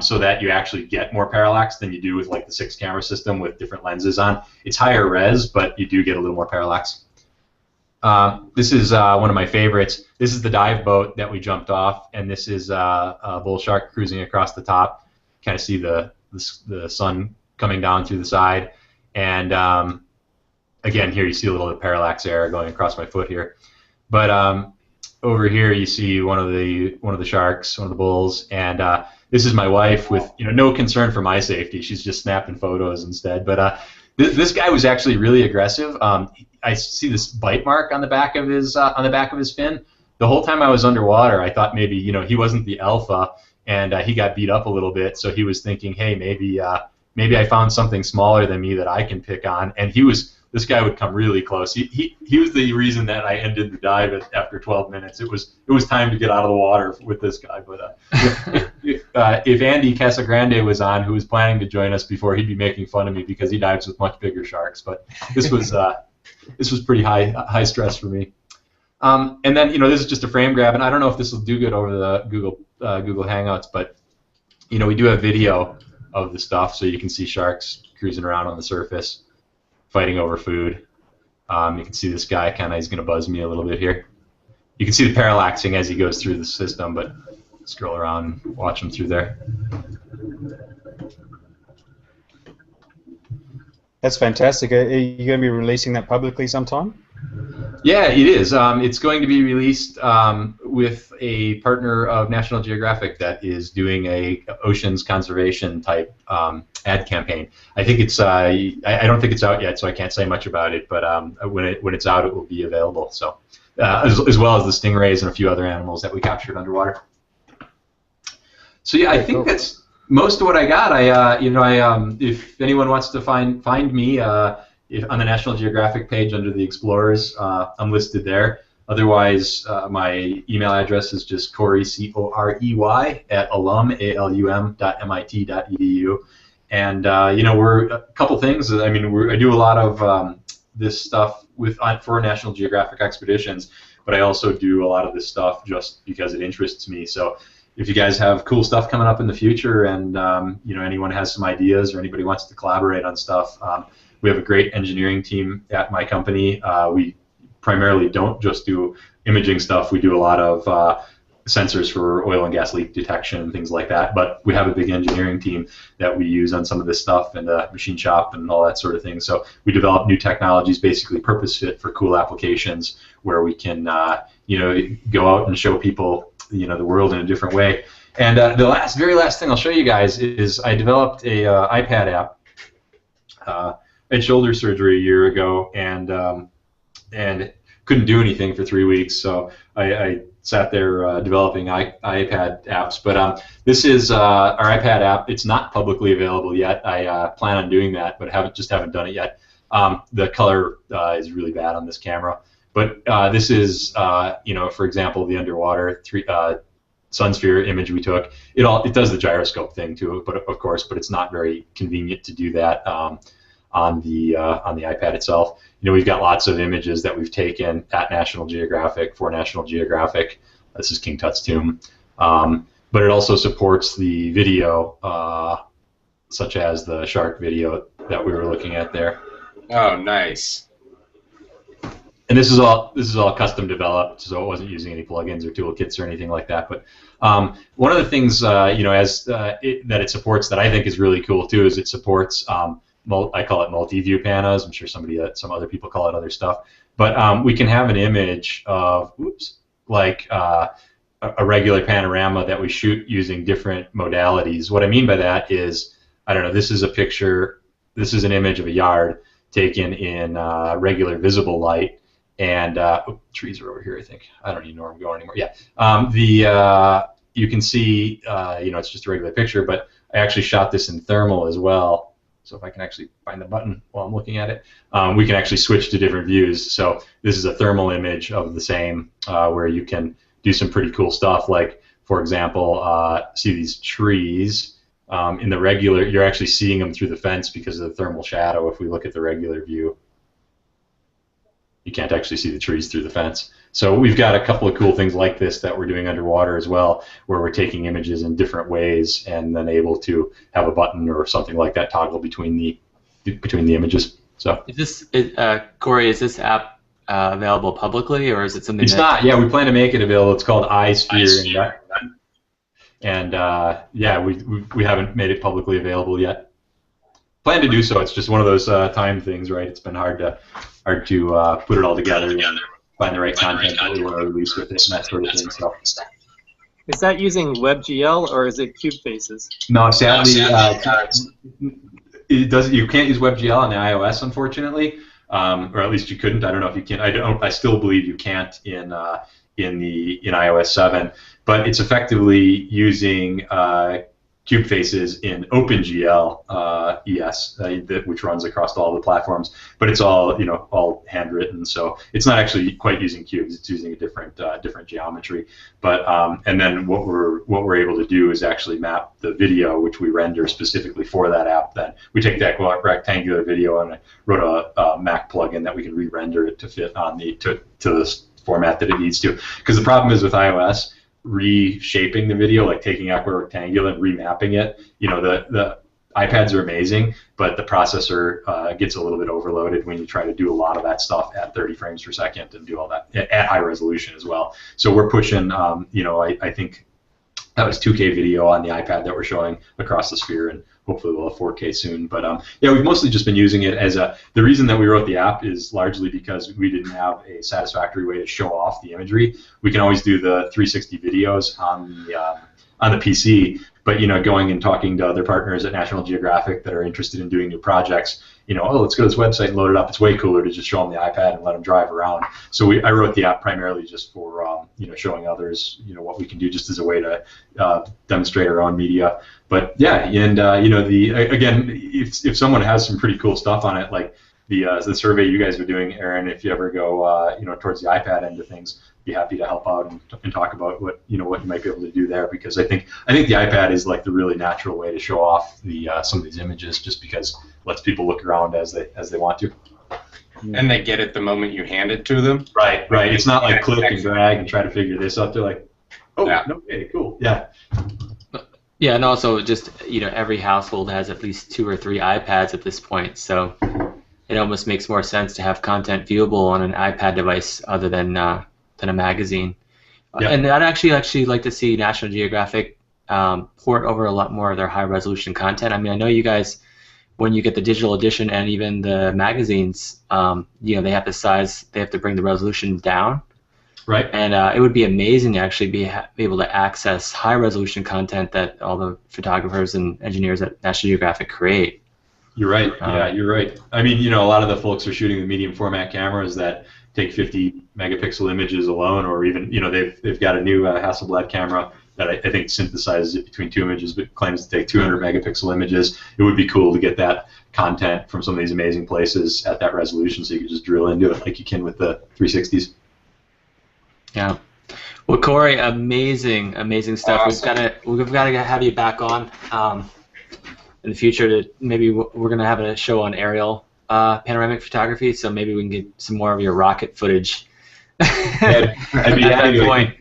So that you actually get more parallax than you do with like the 6 camera system with different lenses on. It's higher res, but you do get a little more parallax. This is one of my favorites. This is the dive boat that we jumped off, and this is a bull shark cruising across the top. Kind of see the sun coming down through the side, and again here you see a little bit of parallax error going across my foot here. But over here you see one of the sharks, one of the bulls, and this is my wife with no concern for my safety. She's just snapping photos instead. But this guy was actually really aggressive. I see this bite mark on the back of his fin. The whole time I was underwater, I thought maybe he wasn't the alpha, and he got beat up a little bit. So he was thinking, hey, maybe I found something smaller than me that I can pick on. And this guy would come really close. He was the reason that I ended the dive after 12 minutes. It was time to get out of the water with this guy. But if Andy Casagrande was on, who was planning to join us before, he'd be making fun of me because he dives with much bigger sharks. But this was pretty high stress for me. And then this is just a frame grab, and I don't know if this will do good over the Google Hangouts, but we do have video of the stuff, so you can see sharks cruising around on the surface, fighting over food. You can see this guy he's going to buzz me a little bit here. You can see the parallaxing as he goes through the system, but scroll around and watch him through there. That's fantastic. Are you going to be releasing that publicly sometime? Yeah, it is. It's going to be released with a partner of National Geographic that is doing a oceans conservation type ad campaign. I think it's. I don't think it's out yet, so I can't say much about it. But when it's out, it will be available. So as well as the stingrays and a few other animals that we captured underwater. So yeah, I think that's most of what I got. If anyone wants to find me. On the National Geographic page under the Explorers, I'm listed there. Otherwise, my email address is just Corey, C-O-R-E-Y, @alum, alum.mit.edu. And, we're a couple things. I do a lot of this stuff for National Geographic expeditions, but I also do a lot of this stuff just because it interests me. So if you guys have cool stuff coming up in the future and, anyone has some ideas or anybody wants to collaborate on stuff, we have a great engineering team at my company. We primarily don't just do imaging stuff. We do a lot of sensors for oil and gas leak detection and things like that. But we have a big engineering team that we use on some of this stuff and machine shop and all that sort of thing. So we develop new technologies, basically purpose fit for cool applications where we can, go out and show people, the world in a different way. And the very last thing I'll show you guys is I developed a iPad app. I had shoulder surgery a year ago and couldn't do anything for 3 weeks, so I sat there developing iPad apps. But this is our iPad app. It's not publicly available yet. I plan on doing that, but haven't done it yet. The color is really bad on this camera. But this is, for example, the underwater Sunsphere image we took. It does the gyroscope thing too, but of course, but it's not very convenient to do that. On the iPad itself. We've got lots of images that we've taken at National Geographic for National Geographic. This is King Tut's tomb. But it also supports the video, such as the shark video that we were looking at there. Oh, nice. And this is all custom developed, so it wasn't using any plugins or toolkits or anything like that. But one of the things that it supports that I think is really cool too is it supports I call it multi-view panos. I'm sure some other people call it other stuff. But we can have an image of, like a regular panorama that we shoot using different modalities. What I mean by that is, I don't know, this is a picture, this is an image of a yard taken in regular visible light, and trees are over here, I think. I don't even know where I'm going anymore. Yeah, you can see, it's just a regular picture, but I actually shot this in thermal as well. So if I can actually find the button while I'm looking at it, we can actually switch to different views. So this is a thermal image of the same, where you can do some pretty cool stuff. Like, for example, see these trees in the regular, you're actually seeing them through the fence because of the thermal shadow. If we look at the regular view, you can't actually see the trees through the fence. So we've got a couple of cool things like this that we're doing underwater as well, where we're taking images in different ways and then able to have a button or something like that toggle between the images. So is this Corey? Is this app available publicly, or is it something? It's not. Yeah, we plan to make it available. It's called iSphere, and yeah, we haven't made it publicly available yet. Plan to do so. It's just one of those time things, right? It's been hard to put it all together. Find the right content that we want to release with it and that sort of thing. So. Is that using WebGL or is it Cube Faces? No, sadly, it does. You can't use WebGL on the iOS, unfortunately, or at least you couldn't. I don't know if you can. I still believe you can't in iOS 7, but it's effectively using Cube Faces in OpenGL ES, which runs across all the platforms, but it's all all handwritten, so it's not actually quite using cubes. It's using a different geometry. But and then what we're able to do is actually map the video, which we render specifically for that app. Then we take that rectangular video, and I wrote a Mac plugin that we can re-render it to fit on to the format that it needs to. Because the problem is with iOS, reshaping the video, like taking rectangular and remapping it, the iPads are amazing, but the processor gets a little bit overloaded when you try to do a lot of that stuff at 30 frames per second and do all that at high resolution as well. So we're pushing, I think that was 2K video on the iPad that we're showing across the sphere, and hopefully we'll have 4K soon. But yeah, we've mostly just been using it as the reason that we wrote the app is largely because we didn't have a satisfactory way to show off the imagery. We can always do the 360 videos on the PC, but going and talking to other partners at National Geographic that are interested in doing new projects, oh, let's go to this website and load it up. It's way cooler to just show them the iPad and let them drive around. So I wrote the app primarily just for showing others what we can do, just as a way to demonstrate our own media. But yeah, and again, if someone has some pretty cool stuff on it, like the survey you guys are doing, Aaron, if you ever go towards the iPad end of things, be happy to help out and talk about what you might be able to do there, because I think the iPad is like the really natural way to show off some of these images, just because it lets people look around as they want to. And they get it the moment you hand it to them. Right. It's not like click and drag and try to figure this out. They're like, oh, yeah. Okay, cool, yeah. Yeah, and also just every household has at least 2 or 3 iPads at this point, so it almost makes more sense to have content viewable on an iPad device other than a magazine. Yeah. And I'd actually like to see National Geographic port over a lot more of their high-resolution content. I mean, I know you guys, when you get the digital edition and even the magazines, they have the size, they have to bring the resolution down. Right. And it would be amazing to actually be able to access high-resolution content that all the photographers and engineers at National Geographic create. You're right. Yeah, you're right. I mean, a lot of the folks are shooting the medium format cameras that take 50 megapixel images alone, or even, they've got a new Hasselblad camera that I think synthesizes it between 2 images, but claims to take 200 megapixel images. It would be cool to get that content from some of these amazing places at that resolution, so you can just drill into it like you can with the 360s. Yeah. Well, Corey, amazing stuff. Awesome. We've got to have you back on in the future. To maybe we're gonna have a show on aerial panoramic photography, so maybe we can get some more of your rocket footage. I'd be happy to point.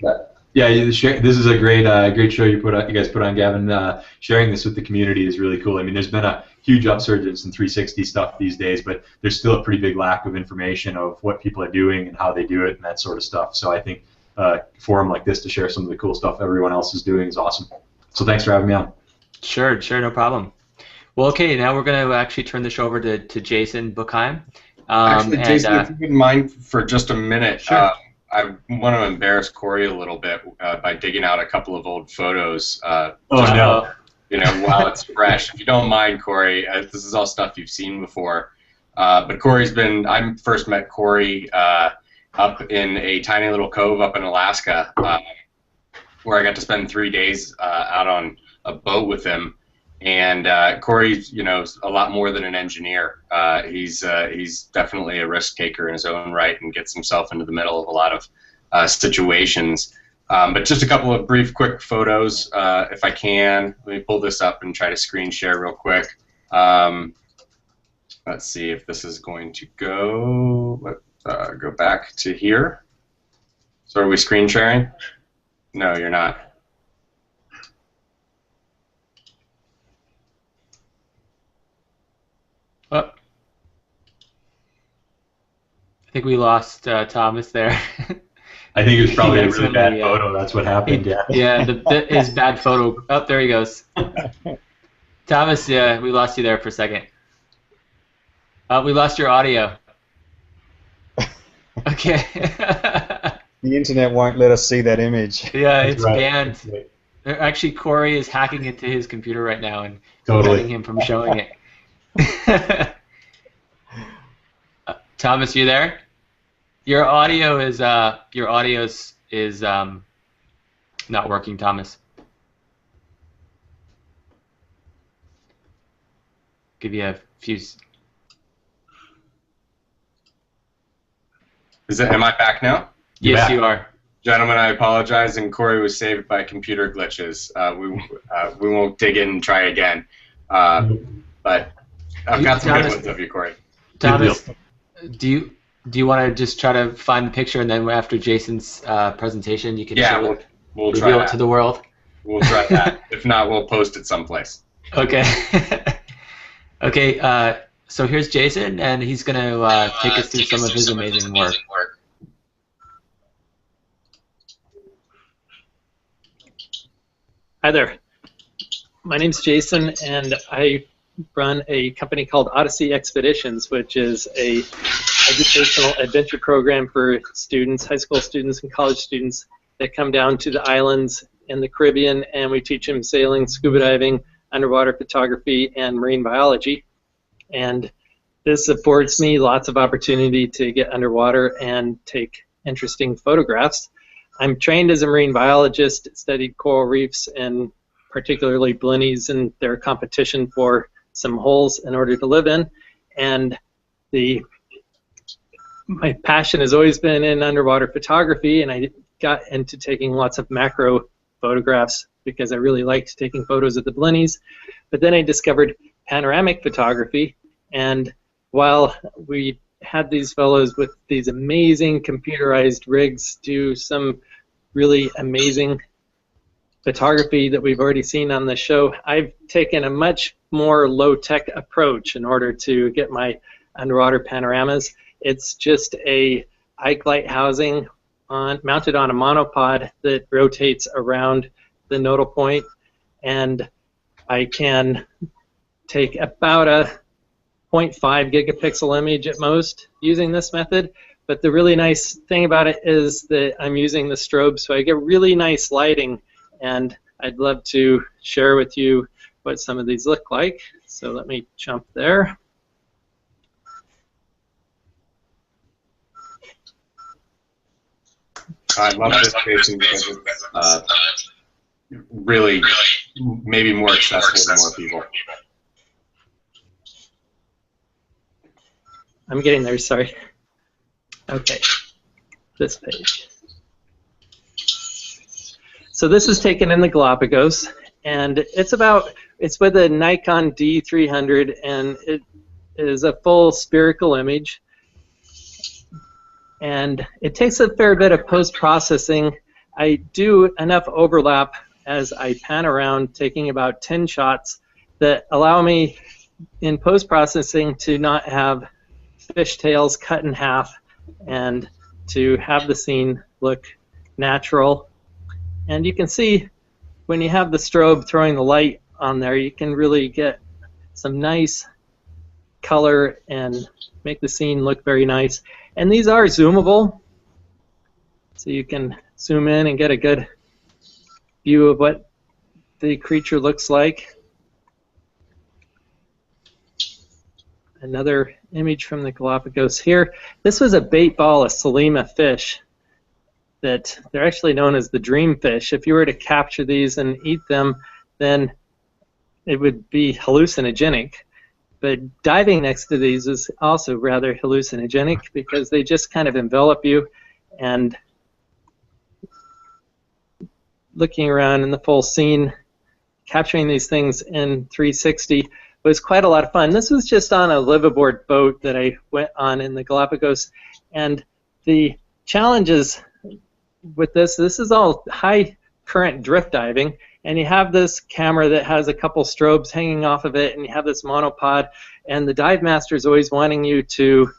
Yeah, this is a great show you guys put on, Gavin. Sharing this with the community is really cool. I mean, there's been a huge upsurgence in 360 stuff these days, but there's still a pretty big lack of information of what people are doing and how they do it and that sort of stuff. So I think a forum like this to share some of the cool stuff everyone else is doing is awesome. So thanks for having me on. Sure, no problem. Well, okay, now we're going to actually turn the show over to Jason Buchheim. Actually, Jason, if you wouldn't mind for just a minute, sure. I want to embarrass Corey a little bit by digging out a couple of old photos. No. While it's fresh. If you don't mind, Corey, this is all stuff you've seen before. But I first met Corey up in a tiny little cove up in Alaska, where I got to spend 3 days out on a boat with him. And Corey's, a lot more than an engineer. He's definitely a risk taker in his own right and gets himself into the middle of a lot of situations. But just a couple of brief, quick photos, if I can. Let me pull this up and try to screen share real quick. Let's see if this is going to go. Let's go back to here. So are we screen sharing? No, you're not. Oh. I think we lost Thomas there. I think it was probably a really bad photo. That's what happened. Yeah, his bad photo. Oh, there he goes. Thomas, yeah, we lost you there for a second. We lost your audio. Okay. The internet won't let us see that image. Yeah, it's banned. Actually, Corey is hacking into his computer right now and preventing him from showing it. Thomas, you there? Your audio is not working, Thomas. Give you a few. Am I back now? Yes, you are. Gentlemen, I apologize, and Corey was saved by computer glitches. We won't dig in and try again. But I've got some good ones of you, Corey. Thomas, do you want to just try to find the picture, and then after Jason's presentation, you can show it, we'll reveal try it to the world? We'll try that. If not, we'll post it someplace. Okay. Okay. So here's Jason, and he's going to take us through some of his amazing work. Hi there. My name's Jason, and I run a company called Odyssey Expeditions, which is a educational adventure program for students, high school students and college students that come down to the islands in the Caribbean, and we teach them sailing, scuba diving, underwater photography, and marine biology. And this affords me lots of opportunity to get underwater and take interesting photographs. I'm trained as a marine biologist, studied coral reefs and particularly blennies and their competition for some holes in order to live in. And my passion has always been in underwater photography, and I got into taking lots of macro photographs because I really liked taking photos of the blennies. But then I discovered panoramic photography, and while we had these fellows with these amazing computerized rigs do some really amazing photography that we've already seen on the show, I've taken a much more low-tech approach in order to get my underwater panoramas. It's just a Ike light housing mounted on a monopod that rotates around the nodal point, and I can take about a 0.5 gigapixel image at most using this method. But the really nice thing about it is that I'm using the strobe, so I get really nice lighting, and I'd love to share with you what some of these look like. So let me jump there. I love this station because it's really maybe more accessible to more people. I'm getting there, sorry. Okay, this page. So this is taken in the Galapagos, and it's with a Nikon D300, and it is a full spherical image. And it takes a fair bit of post-processing. I do enough overlap as I pan around, taking about 10 shots that allow me in post-processing to not have fishtails cut in half and to have the scene look natural. And you can see when you have the strobe throwing the light on there, you can really get some nice color and make the scene look very nice. And these are zoomable, so you can zoom in and get a good view of what the creature looks like. Another image from the Galapagos here. This was a bait ball, a Salima fish, that they're actually known as the dream fish. If you were to capture these and eat them, then it would be hallucinogenic. But diving next to these is also rather hallucinogenic because they just kind of envelop you, and looking around in the full scene, capturing these things in 360 was quite a lot of fun. This was just on a liveaboard boat that I went on in the Galapagos, and the challenges with this is all high current drift diving, and you have this camera that has a couple strobes hanging off of it, and you have this monopod, and the dive master is always wanting you to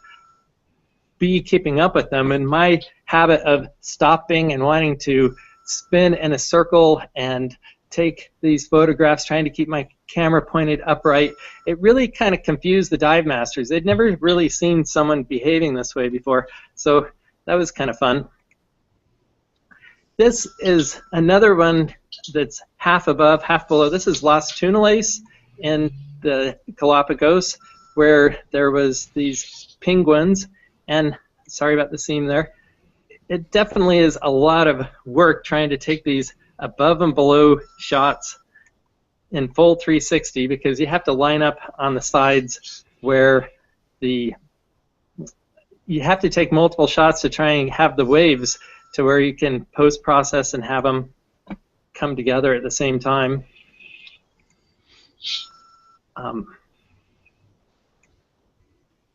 be keeping up with them. And my habit of stopping and wanting to spin in a circle and take these photographs, trying to keep my camera pointed upright, it really kind of confused the dive masters. They'd never really seen someone behaving this way before, so that was kind of fun. This is another one that's half above, half below. This is Las Tunales in the Galapagos, where there was these penguins, and sorry about the seam there. It definitely is a lot of work trying to take these above and below shots in full 360, because you have to line up on the sides where you have to take multiple shots to try and have the waves to where you can post-process and have them come together at the same time.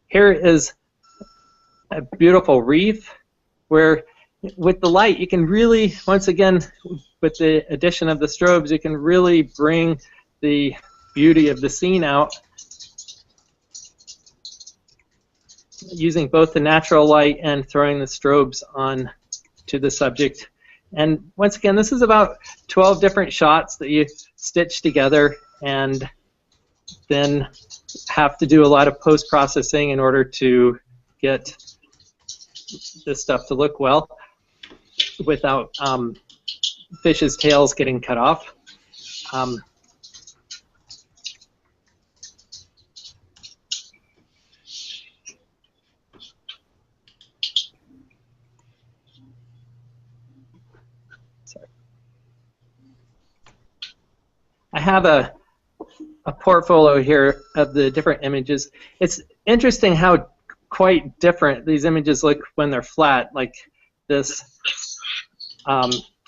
Here is a beautiful reef where with the light you can really, once again, with the addition of the strobes, you can really bring the beauty of the scene out using both the natural light and throwing the strobes on to the subject. And once again, this is about 12 different shots that you stitch together and then have to do a lot of post-processing in order to get this stuff to look well without fish's tails getting cut off. I have a portfolio here of the different images. It's interesting how quite different these images look when they're flat, like this.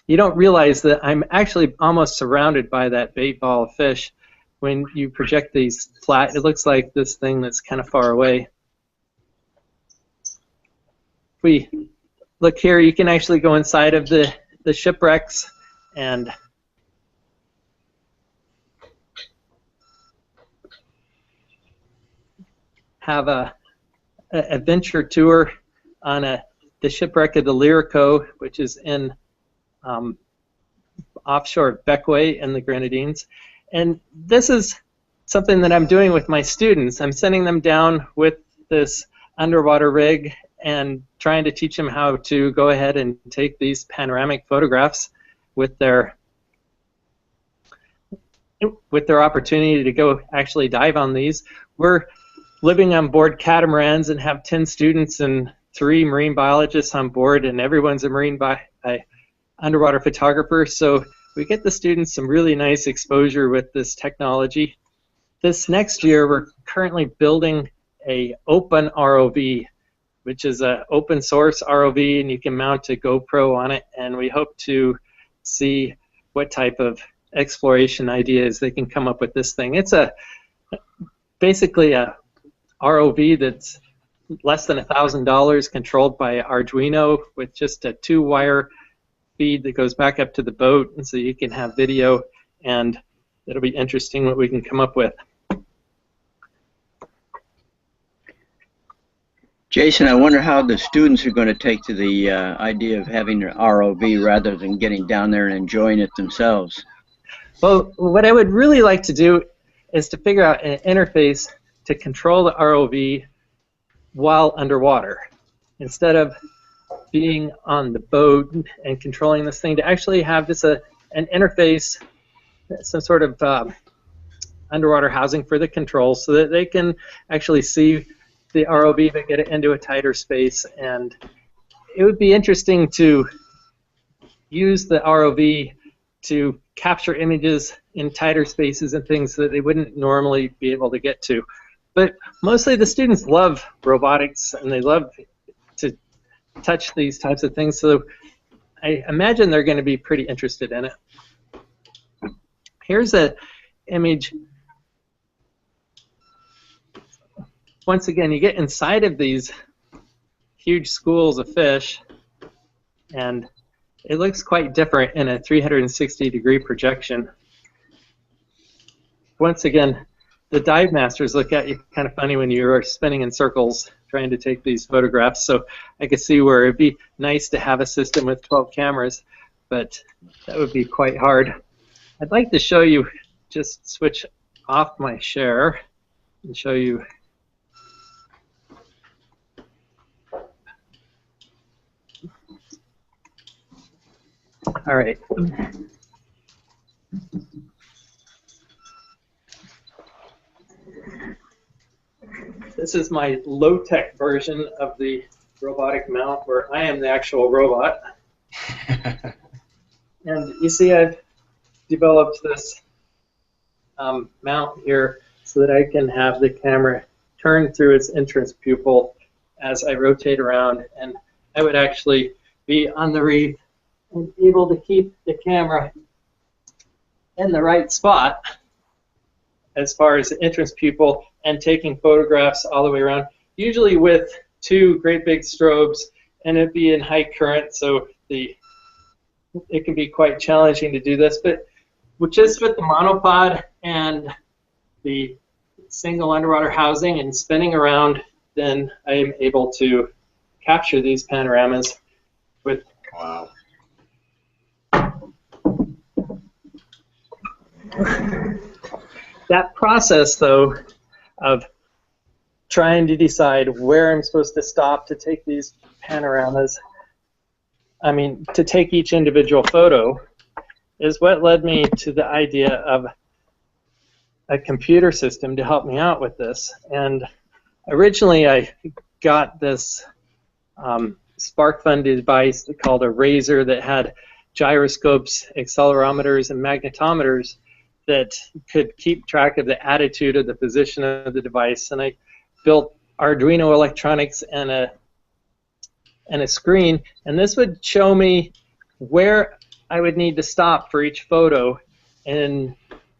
You don't realize that I'm actually almost surrounded by that bait ball of fish. When you project these flat, it looks like this thing that's kind of far away. If we look here, you can actually go inside of the shipwrecks and have a adventure tour on the shipwreck of the Lyrico, which is in offshore of Beckway in the Grenadines. And this is something that I'm doing with my students. I'm sending them down with this underwater rig and trying to teach them how to go ahead and take these panoramic photographs with their opportunity to go actually dive on these. We're living on board catamarans and have 10 students and 3 marine biologists on board, and everyone's a marine underwater photographer, so we get the students some really nice exposure with this technology. This next year we're currently building a open ROV, which is an open source ROV, and you can mount a GoPro on it, and we hope to see what type of exploration ideas they can come up with this thing. It's basically a ROV that's less than $1,000, controlled by Arduino with just a 2-wire feed that goes back up to the boat, and so you can have video, and it'll be interesting what we can come up with. Jason, I wonder how the students are going to take to the idea of having an ROV rather than getting down there and enjoying it themselves. Well, what I would really like to do is to figure out an interface to control the ROV while underwater. Instead of being on the boat and controlling this thing, to actually have this an interface, some sort of underwater housing for the controls, so that they can actually see the ROV but get it into a tighter space. And it would be interesting to use the ROV to capture images in tighter spaces and things that they wouldn't normally be able to get to. But mostly the students love robotics and they love to touch these types of things, so I imagine they're going to be pretty interested in it. Here's an image. Once again, you get inside of these huge schools of fish, and it looks quite different in a 360-degree projection. Once again, the dive masters look at you kind of funny when you are spinning in circles trying to take these photographs, so I could see where it'd be nice to have a system with 12 cameras, but that would be quite hard. I'd like to show you, just switch off my share and show you. All right. This is my low-tech version of the robotic mount where I am the actual robot. And you see I've developed this mount here so that I can have the camera turn through its entrance pupil as I rotate around, and I would actually be on the reef and able to keep the camera in the right spot as far as the entrance pupil and taking photographs all the way around, usually with two great big strobes, and it'd be in high current, so it can be quite challenging to do this. But just with the monopod and the single underwater housing and spinning around, then I am able to capture these panoramas with. Wow. That process, though, of trying to decide where I'm supposed to stop to take these panoramas, to take each individual photo, is what led me to the idea of a computer system to help me out with this. And originally I got this spark-funded device called a Razor that had gyroscopes, accelerometers, and magnetometers that could keep track of the attitude of the position of the device. And I built Arduino electronics and a screen, and this would show me where I would need to stop for each photo in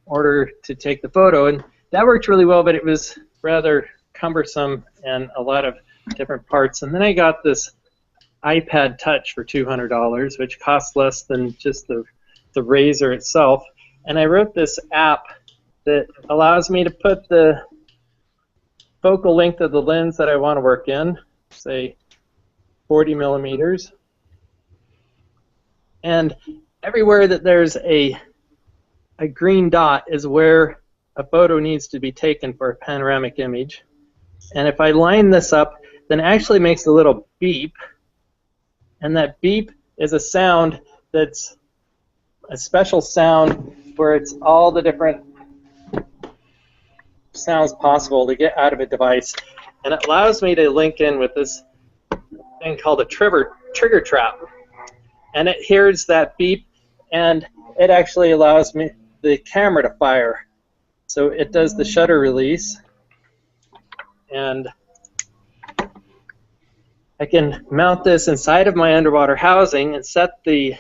order to take the photo. And that worked really well, but it was rather cumbersome and a lot of different parts. And then I got this iPad Touch for $200, which costs less than just the Razor itself. And I wrote this app that allows me to put the focal length of the lens that I want to work in, say 40 millimeters. And everywhere that there's a green dot is where a photo needs to be taken for a panoramic image. And if I line this up, then it actually makes a little beep. And that beep is a sound that's a special sound where it's all the different sounds possible to get out of a device. And it allows me to link in with this thing called a trigger trap. And it hears that beep, and it actually allows me the camera to fire. So it does the shutter release, and I can mount this inside of my underwater housing and set the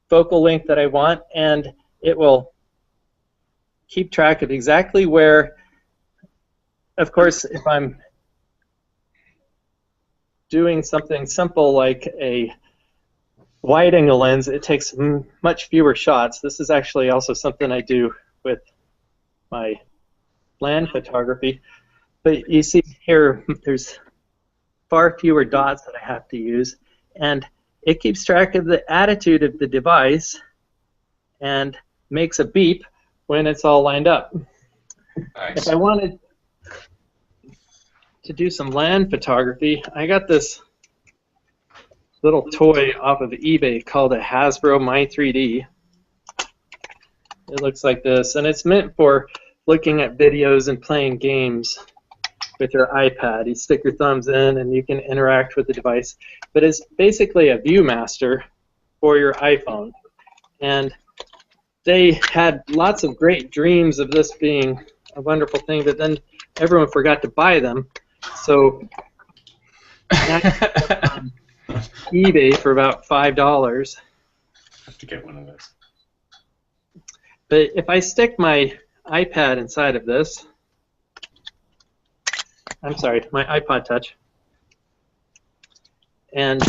focal length that I want, and it will keep track of exactly where. Of course, if I'm doing something simple like a wide-angle lens, it takes much fewer shots. This is actually also something I do with my land photography. But you see here, there's far fewer dots that I have to use, and it keeps track of the attitude of the device and makes a beep when it's all lined up. Nice. If I wanted to do some land photography, I got this little toy off of eBay called a Hasbro My 3D. It looks like this, and it's meant for looking at videos and playing games with your iPad. You stick your thumbs in and you can interact with the device, but it's basically a ViewMaster for your iPhone. And they had lots of great dreams of this being a wonderful thing, but then everyone forgot to buy them. So on eBay for about $5. I have to get one of those. But if I stick my iPad inside of this, I'm sorry, my iPod Touch, and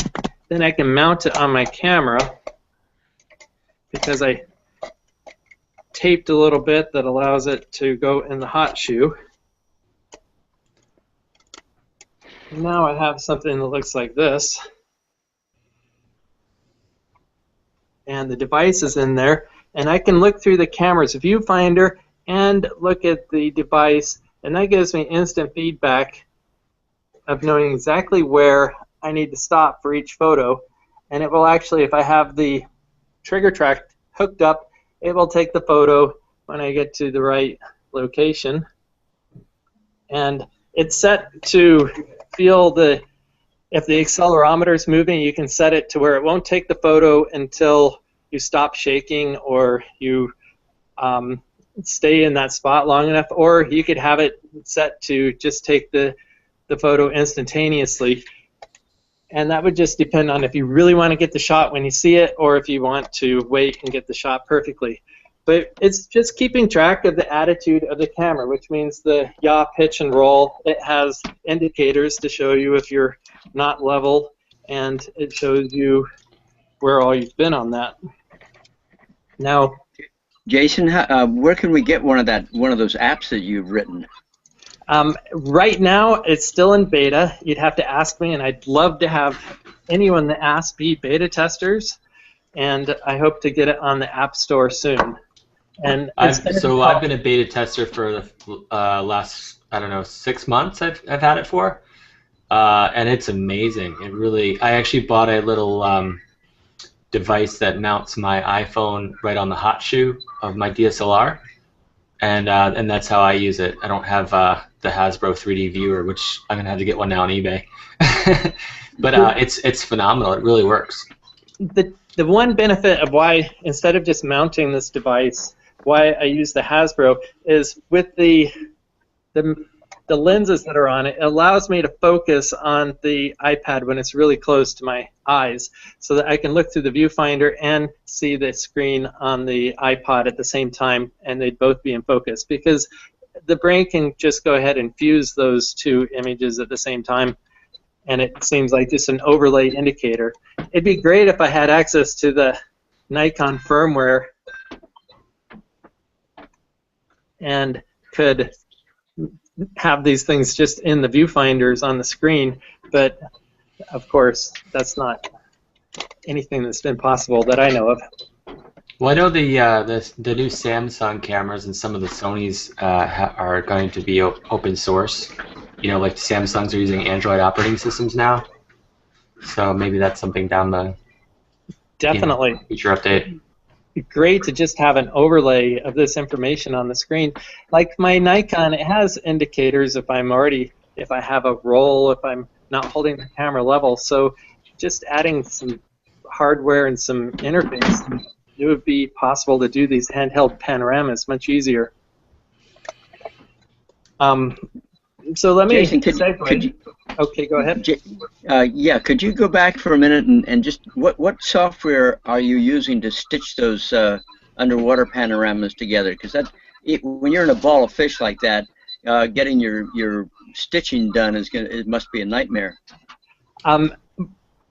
then I can mount it on my camera because I taped a little bit that allows it to go in the hot shoe. Now I have something that looks like this, and the device is in there, and I can look through the camera's viewfinder and look at the device, and that gives me instant feedback of knowing exactly where I need to stop for each photo. And it will actually, if I have the trigger track hooked up, it will take the photo when I get to the right location. And it's set to feel if the accelerometer is moving, you can set it to where it won't take the photo until you stop shaking or you stay in that spot long enough, or you could have it set to just take the photo instantaneously. And that would just depend on if you really want to get the shot when you see it or if you want to wait and get the shot perfectly. But it's just keeping track of the attitude of the camera, which means the yaw, pitch, and roll. It has indicators to show you if you're not level, and it shows you where all you've been on that. Now, Jason, where can we get one of those apps that you've written? Right now, it's still in beta. You'd have to ask me, and I'd love to have anyone that asks be beta testers, and I hope to get it on the App Store soon. And I've been a beta tester for the last, I don't know, 6 months. I've had it for, and it's amazing. It really. I actually bought a little device that mounts my iPhone right on the hot shoe of my DSLR, and that's how I use it. I don't have the Hasbro 3D viewer, which I'm gonna have to get one now on eBay. But it's phenomenal. It really works. The one benefit of why, instead of just mounting this device, why I use the Hasbro is with the lenses that are on it, it allows me to focus on the iPad when it's really close to my eyes, so that I can look through the viewfinder and see the screen on the iPod at the same time, and they'd both be in focus, because the brain can just go ahead and fuse those two images at the same time, and it seems like just an overlay indicator. It'd be great if I had access to the Nikon firmware and could have these things just in the viewfinders on the screen, but of course that's not anything that's been possible that I know of. Well, I know the new Samsung cameras and some of the Sonys are going to be open source. You know, like Samsungs are using Android operating systems now, so maybe that's something down the definitely future update. Great to just have an overlay of this information on the screen. Like my Nikon, it has indicators if I have a roll, if I'm not holding the camera level. So just adding some hardware and some interface, it would be possible to do these handheld panoramas much easier. So let me. Jason, could you? Okay, go ahead. Yeah, could you go back for a minute and just what software are you using to stitch those underwater panoramas together? Because when you're in a ball of fish like that, getting your stitching done it must be a nightmare.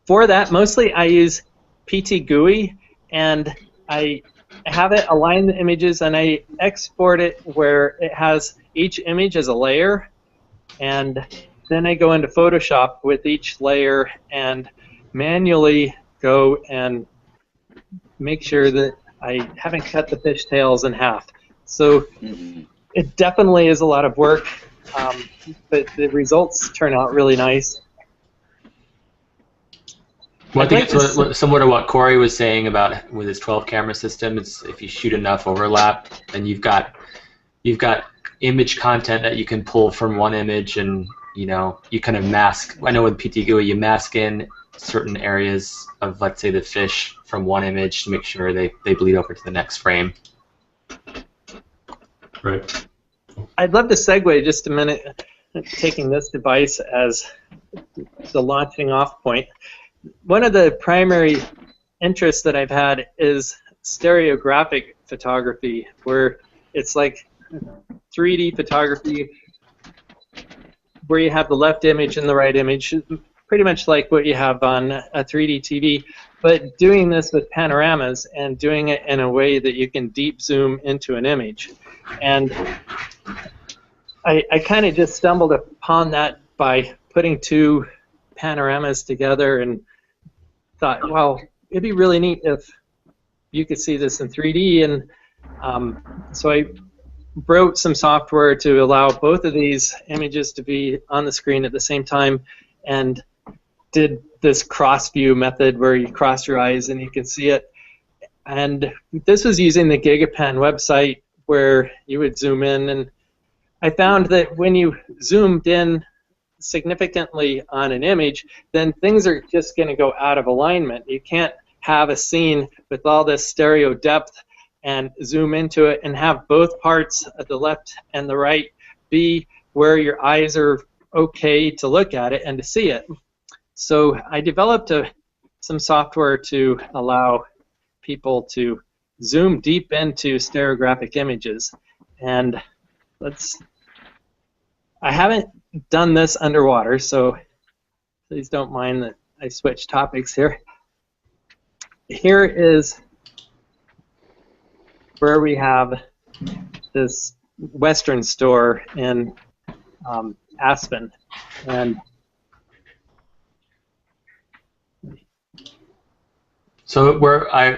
For that, mostly I use PT GUI, and I have it align the images, and I export it where it has each image as a layer, and then I go into Photoshop with each layer and manually go and make sure that I haven't cut the fish tails in half. So It definitely is a lot of work, but the results turn out really nice. Well, I think it's similar to what Corey was saying about with his 12 camera system. It's if you shoot enough overlap, then you've got image content that you can pull from one image, and you kind of mask. I know with PT GUI you mask in certain areas of, let's say, the fish from one image to make sure they bleed over to the next frame. Right. I'd love to segue just a minute, taking this device as the launching off point. One of the primary interests that I've had is stereographic photography, where it's like 3D photography, where you have the left image and the right image, pretty much like what you have on a 3D TV, but doing this with panoramas and doing it in a way that you can deep zoom into an image. And I kind of just stumbled upon that by putting two panoramas together and thought, well, it'd be really neat if you could see this in 3D. And so I wrote some software to allow both of these images to be on the screen at the same time, and did this cross view method where you cross your eyes and you can see it. And this was using the GigaPen website, where you would zoom in, and I found that when you zoomed in significantly on an image, then things are just going to go out of alignment. You can't have a scene with all this stereo depth and zoom into it and have both parts of the left and the right be where your eyes are okay to look at it and to see it. So I developed some software to allow people to zoom deep into stereographic images. And I haven't done this underwater, so please don't mind that I switch topics here. Here is where we have this Western store in Aspen, and so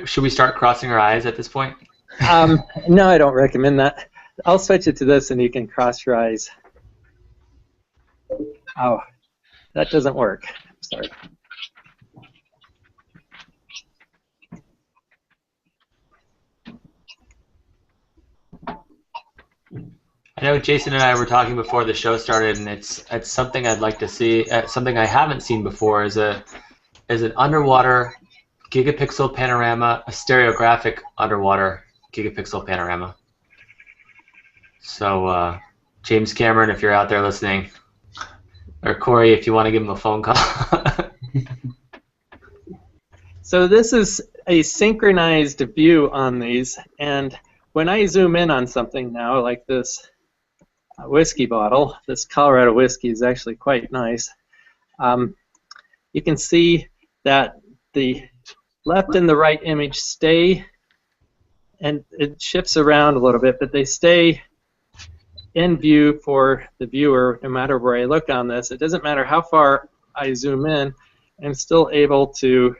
should we start crossing our eyes at this point? No, I don't recommend that. I'll switch it to this, and you can cross your eyes. Oh, that doesn't work. Sorry. I know Jason and I were talking before the show started, and it's something I'd like to see. Something I haven't seen before is an underwater gigapixel panorama, a stereographic underwater gigapixel panorama. So James Cameron, if you're out there listening, or Corey, if you want to give him a phone call. So this is a synchronized view on these, and when I zoom in on something now, like this whiskey bottle, this Colorado whiskey is actually quite nice. You can see that the left and the right image stay, and it shifts around a little bit, but they stay in view for the viewer no matter where I look on this. It doesn't matter how far I zoom in, I'm still able to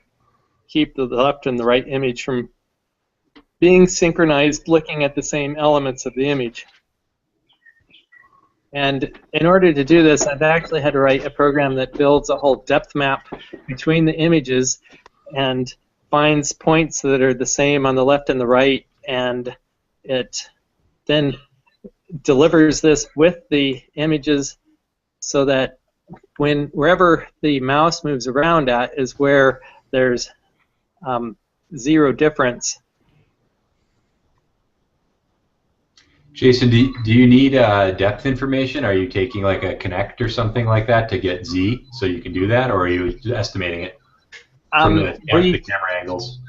keep the left and the right image from being synchronized, looking at the same elements of the image. And in order to do this, I've actually had to write a program that builds a whole depth map between the images and finds points that are the same on the left and the right, and it then delivers this with the images so that wherever the mouse moves around at is where there's zero difference. Jason, do you need depth information? Are you taking like a Connect or something like that to get Z so you can do that, or are you estimating it from the camera angles?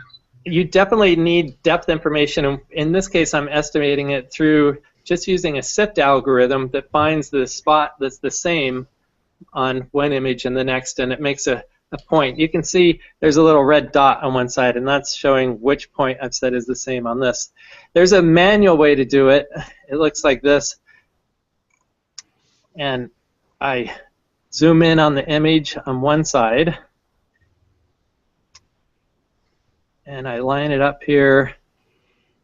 You definitely need depth information. In this case, I'm estimating it through just using a SIFT algorithm that finds the spot that's the same on one image and the next, and it makes a point. You can see there's a little red dot on one side, and that's showing which point I've said is the same on this. There's a manual way to do it. It looks like this, and I zoom in on the image on one side, and I line it up here,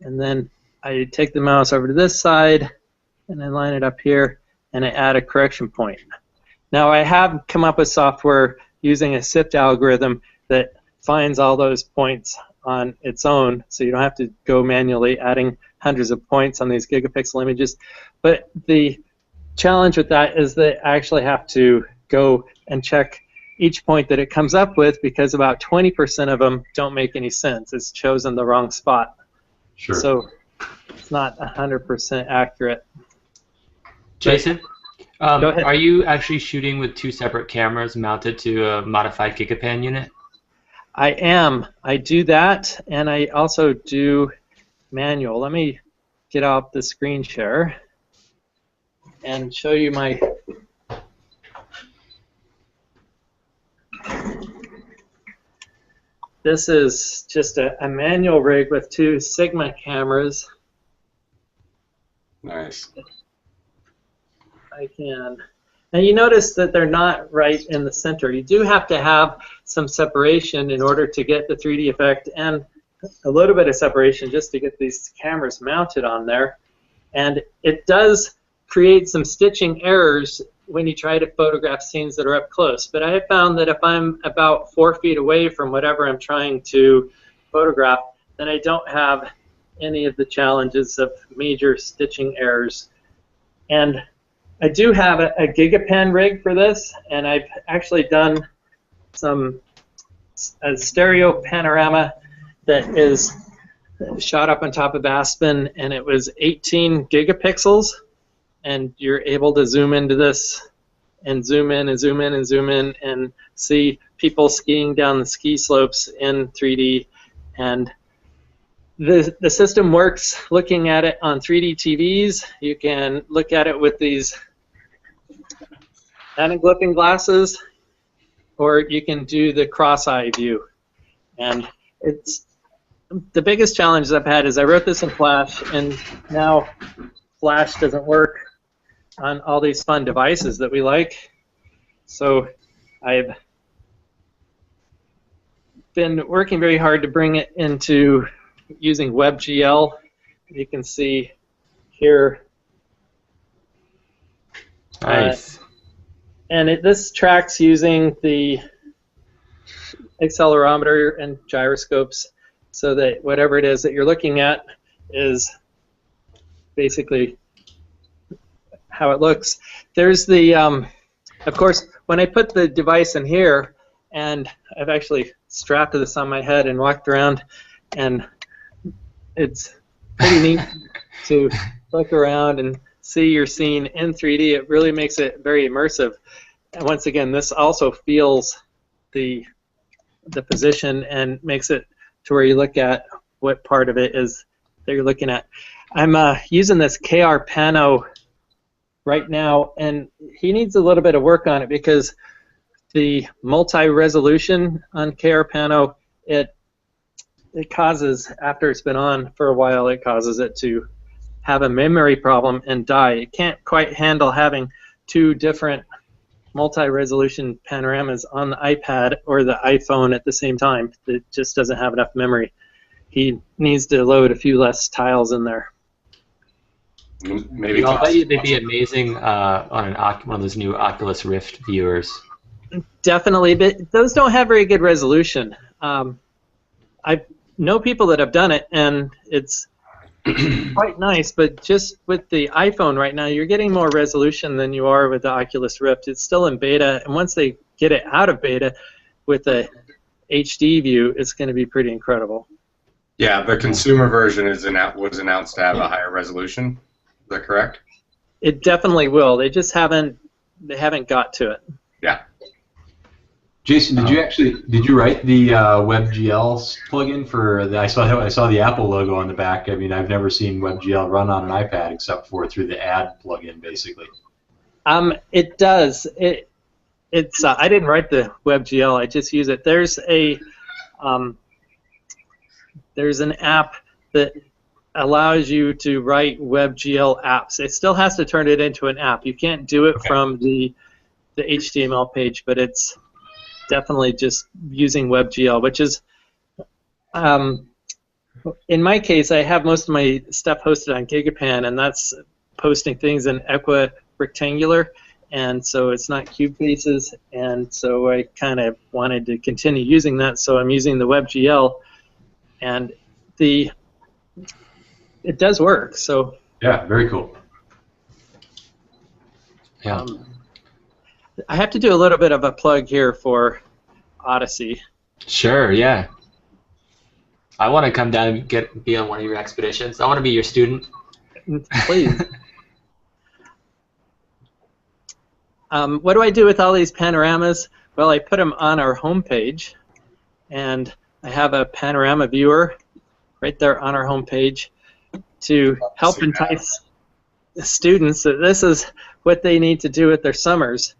and then I take the mouse over to this side, and I line it up here, and I add a correction point. Now I have come up with software using a SIFT algorithm that finds all those points on its own, so you don't have to go manually adding hundreds of points on these gigapixel images. But the challenge with that is that I actually have to go and check each point that it comes up with, because about 20% of them don't make any sense. It's chosen the wrong spot. Sure. So it's not 100% accurate. Jason, Go ahead. are you actually shooting with 2 separate cameras mounted to a modified gigapan unit? I am. I do that, and I also do manual. Let me get out the screen share and show you my... This is just a manual rig with 2 Sigma cameras. Nice. I can. Now you notice that they're not right in the center. You do have to have some separation in order to get the 3D effect, and a little bit of separation just to get these cameras mounted on there. And it does create some stitching errors when you try to photograph scenes that are up close. But I have found that if I'm about 4 feet away from whatever I'm trying to photograph, then I don't have any of the challenges of major stitching errors. And I do have a gigapan rig for this, and I've actually done a stereo panorama that is shot up on top of Aspen, and it was 18 gigapixels, and you're able to zoom into this and zoom in and zoom in and zoom in and see people skiing down the ski slopes in 3D. And the system works looking at it on 3D TVs. You can look at it with these anaglyphing glasses, or you can do the cross-eye view. And it's the biggest challenge I've had is I wrote this in Flash, and now Flash doesn't work on all these fun devices that we like. So I've been working very hard to bring it into using WebGL. You can see here. Nice. And this tracks using the accelerometer and gyroscopes, so that whatever it is that you're looking at is basically how it looks. There's the, of course, when I put the device in here, and I've actually strapped this on my head and walked around, and it's pretty neat to look around and see your scene in 3D. It really makes it very immersive. And once again, this also feels the position and makes it to where you look at what part of it is that you're looking at. I'm using this KR Pano right now, and he needs a little bit of work on it because the multi-resolution on KR Pano, it causes, after it's been on for a while, it causes it to have a memory problem and die. It can't quite handle having 2 different multi-resolution panoramas on the iPad or the iPhone at the same time. It just doesn't have enough memory. He needs to load a few less tiles in there. Maybe I'll bet you they'd be amazing on one of those new Oculus Rift viewers. Definitely, but those don't have very good resolution. I know people that have done it, and it's quite nice, but just with the iPhone right now, you're getting more resolution than you are with the Oculus Rift. It's still in beta, and once they get it out of beta with a HD view, it's going to be pretty incredible. Yeah, the consumer version was announced to have a higher resolution. Is that correct? It definitely will. They just haven't got to it. Yeah. Jason, did you write the WebGL plugin for the? I saw the Apple logo on the back. I mean, I've never seen WebGL run on an iPad except for through the ad plugin, basically. It does. It's I didn't write the WebGL. I just use it. There's an app that allows you to write WebGL apps. It still has to turn it into an app. You can't do it from the HTML page, but it's definitely just using WebGL, which is, in my case, I have most of my stuff hosted on Gigapan, and that's posting things in equi-rectangular, and so it's not cube faces, and so I kind of wanted to continue using that, so I'm using the WebGL, and it does work. So yeah, very cool. Yeah. I have to do a little bit of a plug here for Odyssey. Sure, yeah. I want to come down and be on one of your expeditions. I want to be your student. Please. What do I do with all these panoramas? Well, I put them on our homepage, and I have a panorama viewer right there on our homepage to help entice the students that this is what they need to do with their summers.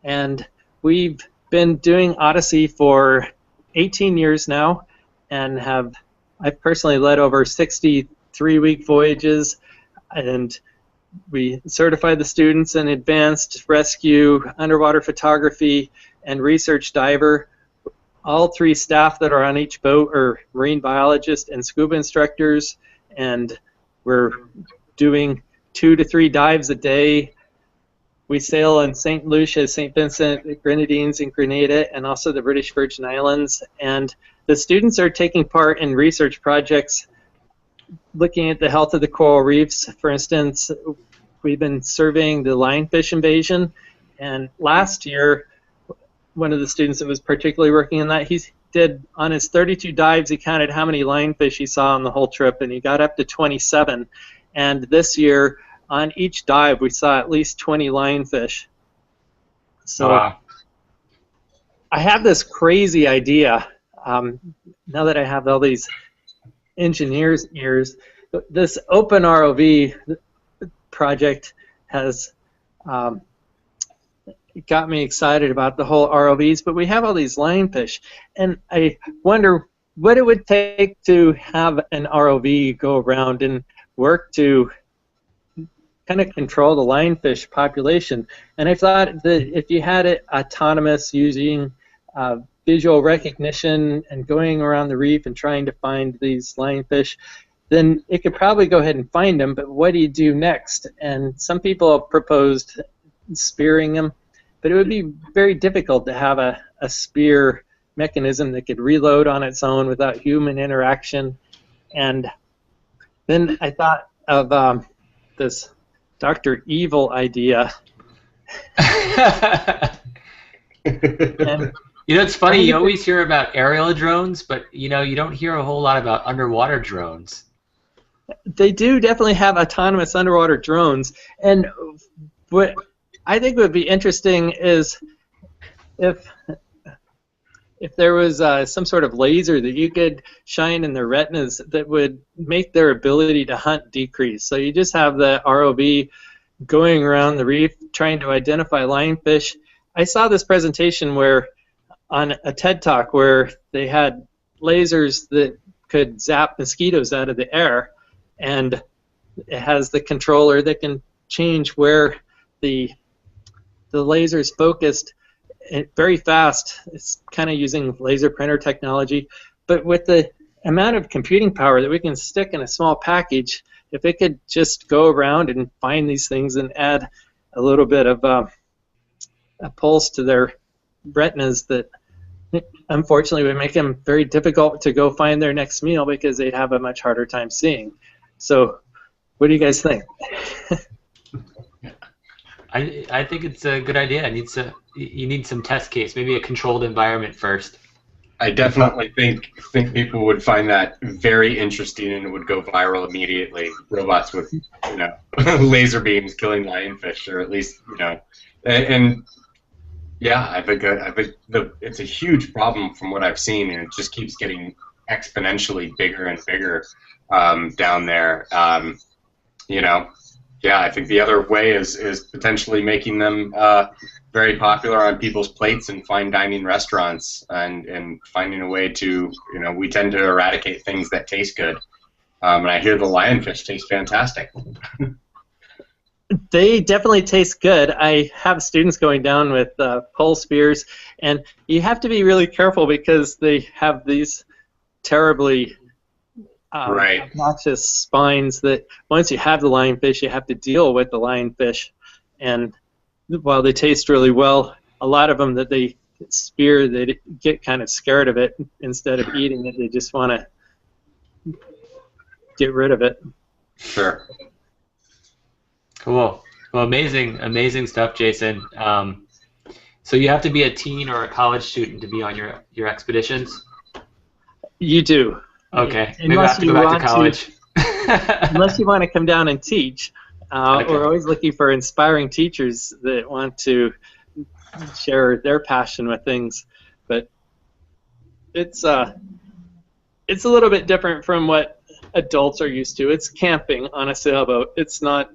And we've been doing Odyssey for 18 years now, and I've personally led over 63-week voyages, and we certify the students in advanced rescue, underwater photography, and research diver. All 3 staff that are on each boat are marine biologists and scuba instructors, and we're doing 2 to 3 dives a day. We sail in St. Lucia, St. Vincent, Grenadines, and Grenada, and also the British Virgin Islands. And the students are taking part in research projects looking at the health of the coral reefs. For instance, we've been surveying the lionfish invasion, and last year, one of the students that was particularly working on that, he did, on his 32 dives, he counted how many lionfish he saw on the whole trip, and he got up to 27. And this year, on each dive, we saw at least 20 lionfish. So wow. I have this crazy idea, now that I have all these engineers' ears. This Open ROV project has got me excited about the whole ROVs, but we have all these lionfish, and I wonder what it would take to have an ROV go around and work to kind of control the lionfish population. And I thought that if you had it autonomous, using visual recognition and going around the reef and trying to find these lionfish, then it could probably go ahead and find them, but what do you do next? And some people have proposed spearing them, but it would be very difficult to have a spear mechanism that could reload on its own without human interaction. And then I thought of this Dr. Evil idea. And you know, it's funny, you always hear about aerial drones, but you know, you don't hear a whole lot about underwater drones. They do definitely have autonomous underwater drones, and what I think would be interesting is if there was some sort of laser that you could shine in their retinas that would make their ability to hunt decrease. So you just have the ROV going around the reef trying to identify lionfish. I saw this presentation where on a TED Talk where they had lasers that could zap mosquitoes out of the air, and it has the controller that can change where the laser is focused very fast. It's kind of using laser printer technology, but with the amount of computing power that we can stick in a small package, if it could just go around and find these things and add a little bit of a pulse to their retinas, that unfortunately would make them very difficult to go find their next meal because they'd have a much harder time seeing. So what do you guys think? I think it's a good idea. You need some test case, maybe a controlled environment first. I definitely think people would find that very interesting, and it would go viral immediately. Robots with, laser beams killing lionfish, or at least, and yeah, I think it's a huge problem from what I've seen, and it just keeps getting exponentially bigger and bigger down there. Yeah, I think the other way is potentially making them very popular on people's plates in fine dining restaurants, and finding a way to, we tend to eradicate things that taste good. And I hear the lionfish taste fantastic. They definitely taste good. I have students going down with pole spears, and you have to be really careful because they have these terribly Right. obnoxious spines that once you have the lionfish, you have to deal with the lionfish. And while they taste really well, a lot of them that they spear, they get kind of scared of it. Instead of eating it, they just want to get rid of it. Sure. Cool. Well, amazing stuff, Jason. So you have to be a teen or a college student to be on your expeditions? You do. Okay. Maybe I have to go back to college. Unless you want to come down and teach. Okay. We're always looking for inspiring teachers that want to share their passion with things. But it's a little bit different from what adults are used to. It's camping on a sailboat. It's not...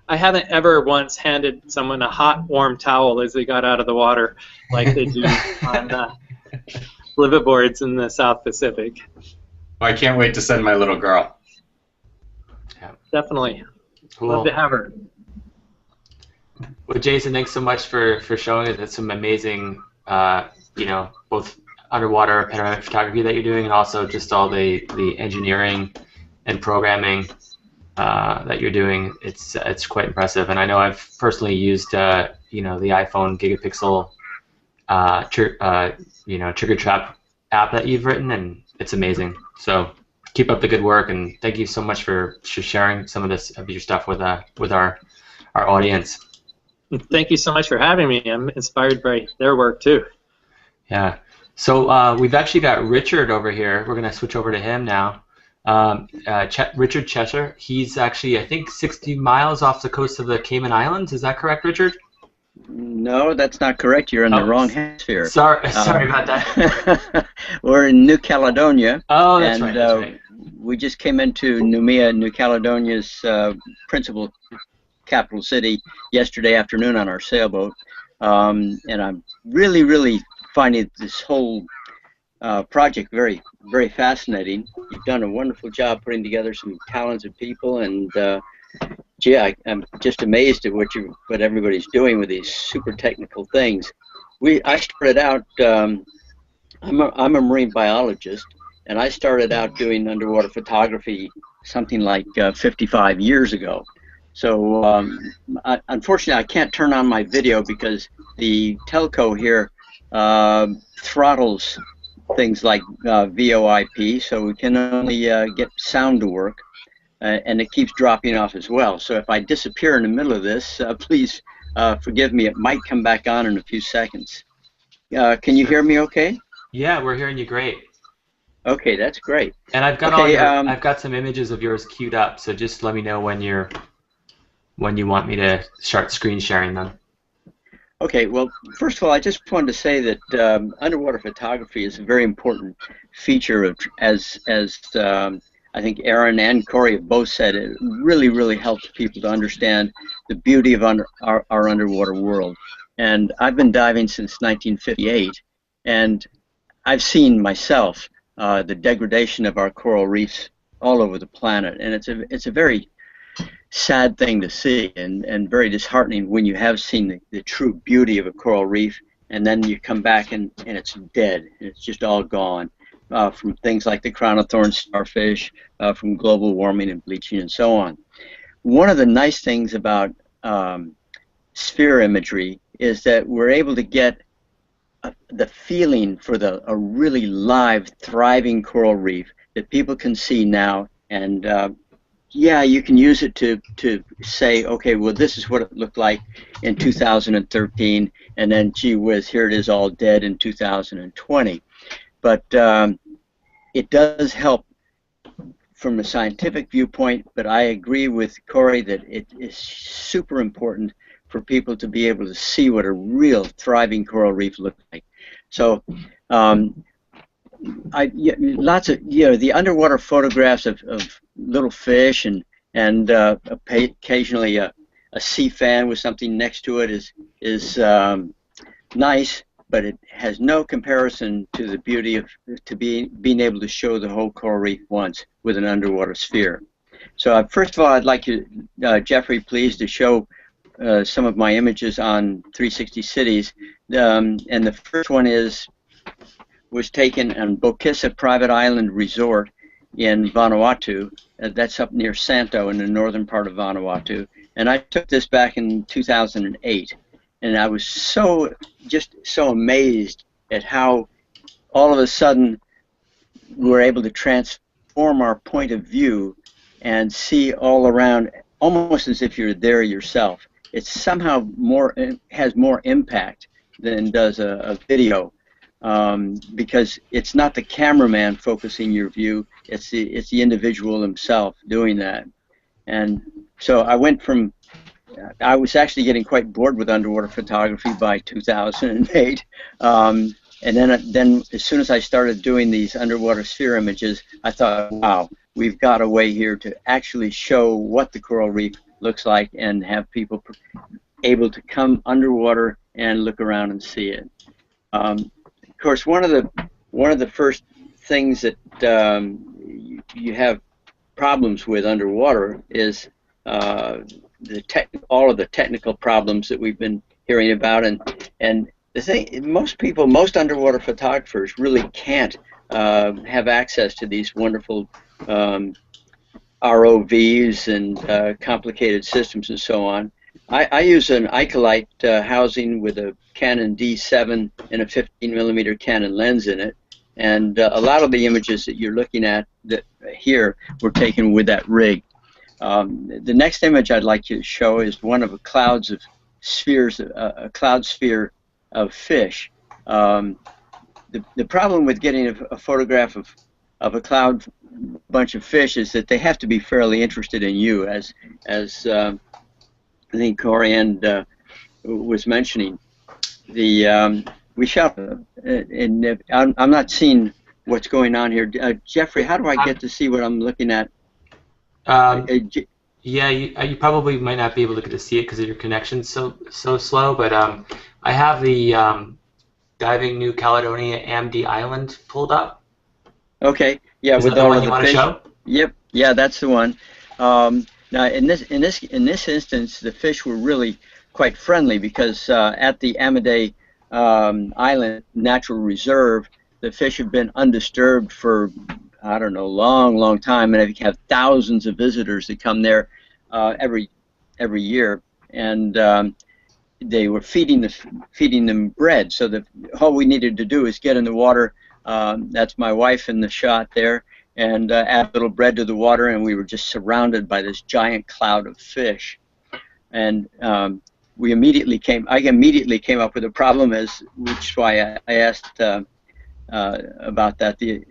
I haven't ever once handed someone a hot, warm towel as they got out of the water like they do on liveaboards in the South Pacific. Well, I can't wait to send my little girl. Definitely. Cool. Love to have her. Well, Jason, thanks so much for showing us some amazing, both underwater panoramic photography that you're doing, and also just all the engineering and programming that you're doing. It's quite impressive, and I know I've personally used the iPhone gigapixel trigger trap app that you've written, and it's amazing. So keep up the good work, and thank you so much for sharing some of your stuff with our audience. Thank you so much for having me. I'm inspired by their work too. Yeah. So we've actually got Richard over here. We're gonna switch over to him now. Richard Cheshire. He's actually, I think, 60 miles off the coast of the Cayman Islands. Is that correct, Richard? No, that's not correct. You're in the wrong hemisphere. Sorry about that. We're in New Caledonia. Oh, that's right. That's right. We just came into Noumea, New Caledonia's principal capital city, yesterday afternoon on our sailboat, and I'm really finding this whole project very, very fascinating. You've done a wonderful job putting together some talented people, and gee, I'm just amazed at what everybody's doing with these super technical things. I started out. I'm a marine biologist, and I started out doing underwater photography something like 55 years ago. So unfortunately, I can't turn on my video because the telco here throttles things like VoIP, so we can only get sound to work, and it keeps dropping off as well. So if I disappear in the middle of this, please forgive me. It might come back on in a few seconds. Can you hear me okay? Yeah, we're hearing you great. Okay, that's great. And I've got I've got some images of yours queued up, so just let me know when you want me to start screen sharing them. Okay, well, first of all, I just wanted to say that underwater photography is a very important feature of, as I think Aaron and Corey have both said, it really helps people to understand the beauty of our underwater world. And I've been diving since 1958, and I've seen myself the degradation of our coral reefs all over the planet, and it's a very sad thing to see, and very disheartening when you have seen the true beauty of a coral reef, and then you come back and it's dead, and it's just all gone, from things like the crown of thorns starfish, from global warming and bleaching and so on. One of the nice things about sphere imagery is that we're able to get the feeling for a really live, thriving coral reef that people can see now, and yeah, you can use it to say, okay, well, this is what it looked like in 2013, and then, gee whiz, here it is all dead in 2020. But it does help from a scientific viewpoint, but I agree with Corey that it is super important for people to be able to see what a real thriving coral reef looks like. So lots of, the underwater photographs of little fish and occasionally a sea fan with something next to it is nice, but it has no comparison to the beauty of being able to show the whole coral reef once with an underwater sphere. So first of all, I'd like you, Jeffrey, please, to show some of my images on 360 Cities, and the first one was taken on Bokissa Private Island Resort in Vanuatu. That's up near Santo in the northern part of Vanuatu. And I took this back in 2008. And I was just so amazed at how all of a sudden we were able to transform our point of view and see all around almost as if you're there yourself. It somehow has more impact than does a video, because it's not the cameraman focusing your view, it's the individual himself doing that. And so I was actually getting quite bored with underwater photography by 2008. And then as soon as I started doing these underwater sphere images, I thought, wow, we've got a way here to actually show what the coral reef looks like and have people able to come underwater and look around and see it. Of course, one of the first things that you have problems with underwater is all of the technical problems that we've been hearing about, and the thing, most underwater photographers really can't have access to these wonderful ROVs and complicated systems and so on. I use an Icolite housing with a Canon D7 and a 15mm Canon lens in it, and a lot of the images that you're looking at here were taken with that rig. The next image I'd like to show is one of a cloud sphere of fish. The problem with getting a photograph of a cloud bunch of fish is that they have to be fairly interested in you, as I think Corey was mentioning. We shot, and I'm not seeing what's going on here. Jeffrey, how do I get to see what I'm looking at? Yeah, you probably might not be able to get to see it because your connection's so slow. But I have the Diving New Caledonia Amity Island pulled up. Okay. Yeah, Is with that the all one of you the want to fish. show? Yep. Yeah, that's the one. Now, in this instance, the fish were really quite friendly because at the Amity Island Natural Reserve, the fish have been undisturbed for, I don't know, long time, and you have thousands of visitors that come there every year, and they were feeding them bread. So all we needed to do is get in the water. That's my wife in the shot there, and add a little bread to the water, and we were just surrounded by this giant cloud of fish. And I immediately came up with a problem, which is why I asked about that. The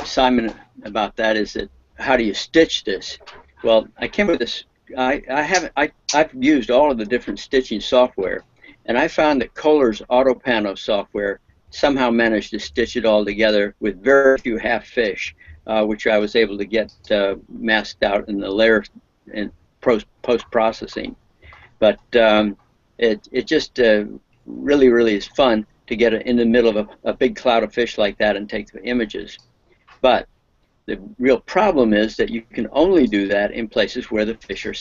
Simon about that is that how do you stitch this? Well, I came with this. I've used all of the different stitching software, and I found that Kohler's AutoPano software somehow managed to stitch it all together with very few half fish, which I was able to get masked out in the layer in post-processing. But it just really is fun to get in the middle of a big cloud of fish like that and take the images. But the real problem is that you can only do that in places where the fish are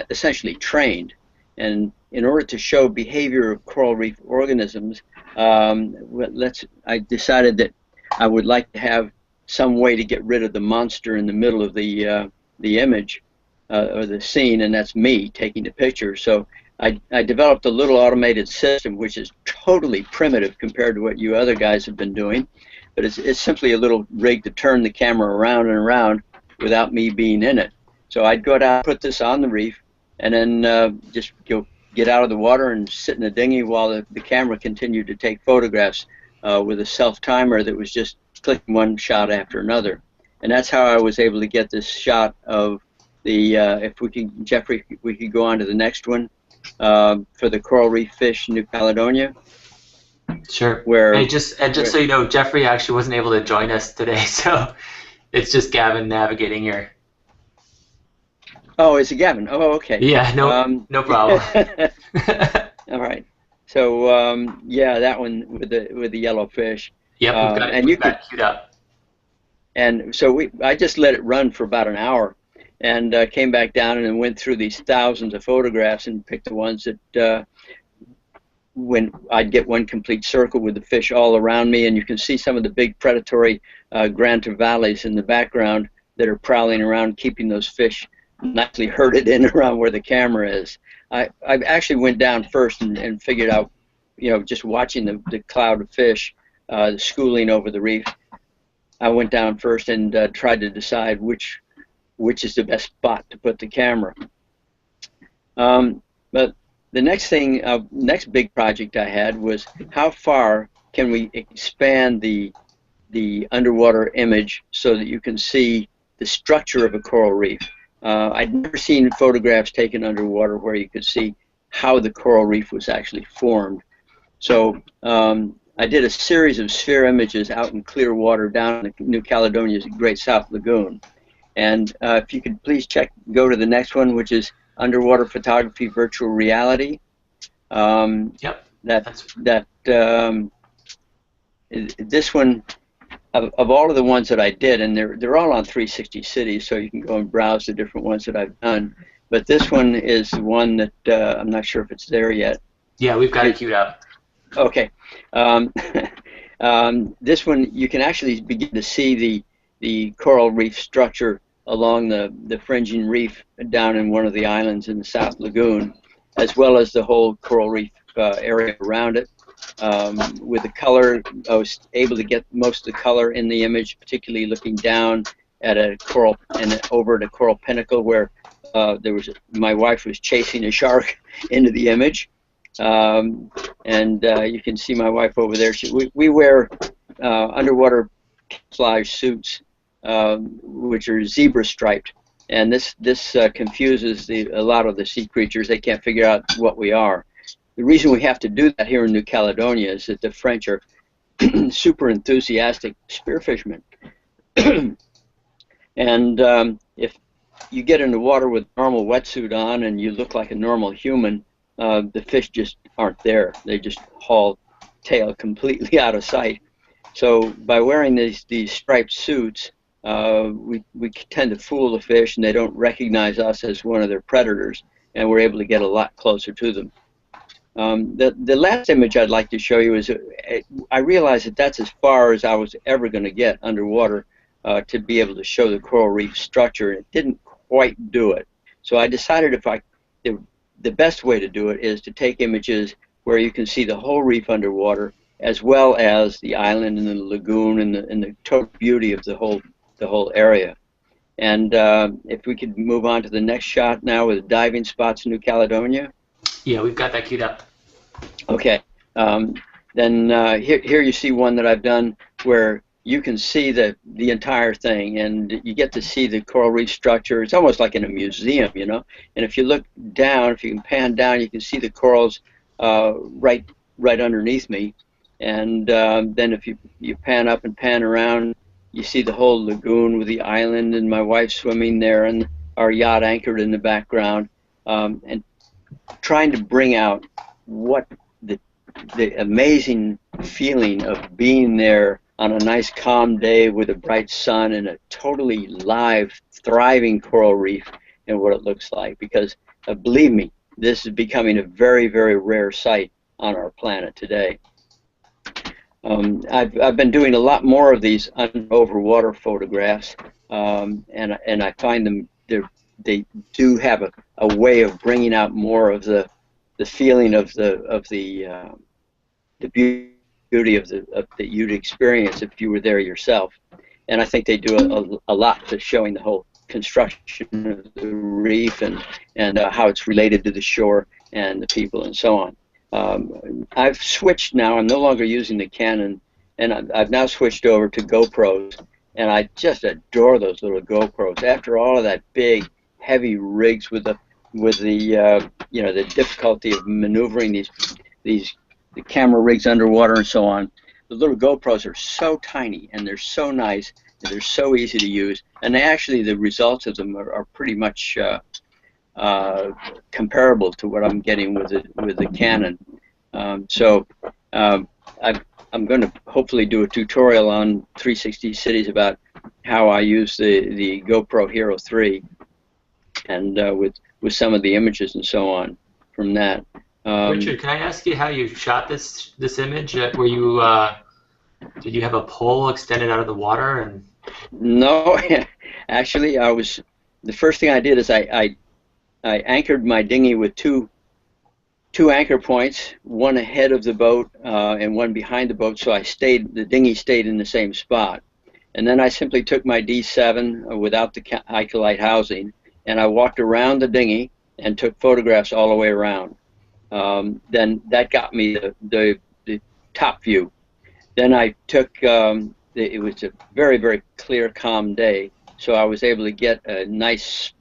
essentially trained. And in order to show behavior of coral reef organisms, I decided that I would like to have some way to get rid of the monster in the middle of the image or the scene, and that's me taking the picture. So I developed a little automated system which is totally primitive compared to what you other guys have been doing, but it's simply a little rig to turn the camera around and around without me being in it. So I'd go down, put this on the reef, and then just get out of the water and sit in the dinghy while the camera continued to take photographs with a self-timer that was just clicking one shot after another. And that's how I was able to get this shot of the, if we can, Jeffrey, we could go on to the next one, for the coral reef fish in New Caledonia. Sure. Where, and just so you know, Jeffrey actually wasn't able to join us today, so it's just Gavin navigating here. Oh, it's a Gavin. Oh, okay. Yeah, no problem. All right. So yeah, that one with the yellow fish. Yep, we've got it queued up. And so I just let it run for about an hour, and came back down and went through these thousands of photographs and picked the ones that when I'd get one complete circle with the fish all around me, and you can see some of the big predatory grand trevallies in the background that are prowling around, keeping those fish nicely herded in around where the camera is. I actually went down first and figured out, just watching the cloud of fish schooling over the reef. I went down first and tried to decide which is the best spot to put the camera. But the next big project I had was how far can we expand the underwater image so that you can see the structure of a coral reef. I'd never seen photographs taken underwater where you could see how the coral reef was actually formed. So I did a series of sphere images out in clear water down in New Caledonia's Great South Lagoon. And if you could please go to the next one, which is underwater photography virtual reality. Yep. This one, of all of the ones that I did, and they're all on 360 cities, so you can go and browse the different ones that I've done. But this one is the one that I'm not sure if it's there yet. Yeah, we've got it queued up. Okay. This one, you can actually begin to see the coral reef structure along the fringing reef down in one of the islands in the South Lagoon, as well as the whole coral reef area around it. With the color, I was able to get most of the color in the image, particularly looking down at a coral and over at a coral pinnacle where my wife was chasing a shark into the image. And you can see my wife over there. We wear underwater camouflage suits, which are zebra striped, and this confuses a lot of the sea creatures. They can't figure out what we are. The reason we have to do that here in New Caledonia is that the French are super enthusiastic spearfishermen. And if you get in the water with a normal wetsuit on and you look like a normal human, the fish just aren't there. They just haul tail completely out of sight. So by wearing these striped suits, we tend to fool the fish, and they don't recognize us as one of their predators, and we're able to get a lot closer to them. The last image I'd like to show you is, I realized that that's as far as I was ever going to get underwater to be able to show the coral reef structure, and it didn't quite do it. So I decided the best way to do it is to take images where you can see the whole reef underwater, as well as the island and the lagoon and the total beauty of the whole area. And if we could move on to the next shot now with diving spots in New Caledonia. Yeah, we've got that queued up. Okay. Then here you see one that I've done where you can see the entire thing, and you get to see the coral reef structure. It's almost like in a museum, you know. And if you look down, if you can pan down, you can see the corals right underneath me. And then if you pan up and pan around, you see the whole lagoon with the island and my wife swimming there and our yacht anchored in the background, and trying to bring out what the amazing feeling of being there on a nice calm day with a bright sun and a totally live, thriving coral reef and what it looks like. Because believe me, this is becoming a very, very rare sight on our planet today. I've been doing a lot more of these over water photographs, and I find them they do have a way of bringing out more of the feeling of the beauty of that you'd experience if you were there yourself. And I think they do a lot to showing the whole construction of the reef and how it's related to the shore and the people and so on. I've switched now. I'm no longer using the Canon, and I've now switched over to GoPros, and I just adore those little GoPros. After all of that big, heavy rigs with the difficulty of maneuvering the camera rigs underwater and so on, the little GoPros are so tiny and they're so nice and they're so easy to use, and the results of them are pretty much comparable to what I'm getting with the Canon. So I'm going to hopefully do a tutorial on 360 Cities about how I use the GoPro Hero 3 and with some of the images and so on from that. Richard, can I ask you how you shot this image? Were you did you have a pole extended out of the water and? No, actually, the first thing I did is I anchored my dinghy with two anchor points, one ahead of the boat and one behind the boat, so the dinghy stayed in the same spot. And then I simply took my D7 without the Icolite housing, and I walked around the dinghy and took photographs all the way around. Then that got me the top view. Then I took, it was a very, very clear, calm day, so I was able to get a nice,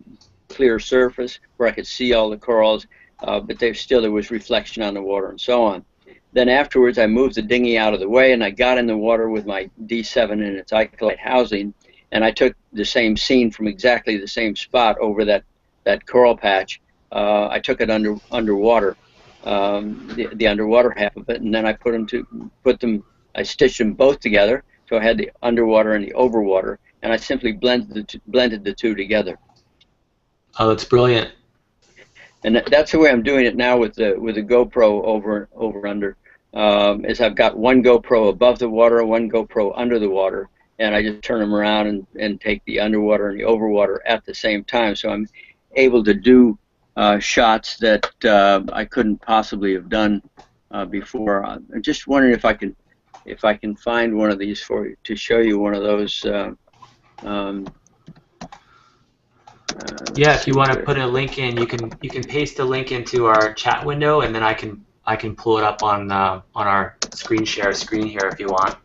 clear surface where I could see all the corals, but there was reflection on the water and so on. Then afterwards, I moved the dinghy out of the way, and I got in the water with my D7 in its Icolite housing, and I took the same scene from exactly the same spot over that coral patch. I took it underwater, the underwater half of it, and then I I stitched them both together, so I had the underwater and the overwater, and I simply blended the two together. Oh, that's brilliant. And that's the way I'm doing it now with the GoPro over under. Is I've got one GoPro above the water, one GoPro under the water, and I just turn them around and take the underwater and the overwater at the same time. So I'm able to do shots that I couldn't possibly have done before. I'm just wondering if I can find one of these for you to show you one of those. Yeah, if you want to put a link in, you can paste a link into our chat window, and then I can pull it up on our screen share screen here if you want.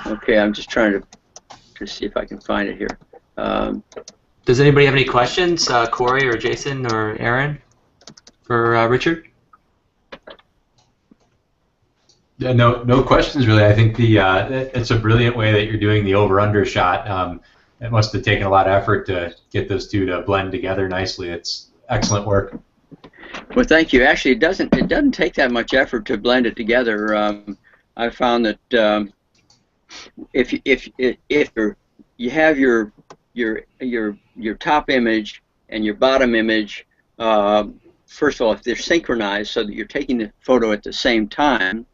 Okay, I'm just trying to see if I can find it here. Does anybody have any questions, Corey or Jason or Aaron, for Richard? Yeah, no questions really. I think it's a brilliant way that you're doing the over/under shot. It must have taken a lot of effort to get those two to blend together nicely. It's excellent work. Well, thank you. Actually, it doesn't take that much effort to blend it together. I found that if you have your top image and your bottom image, first of all, if they're synchronized so that you're taking the photo at the same time,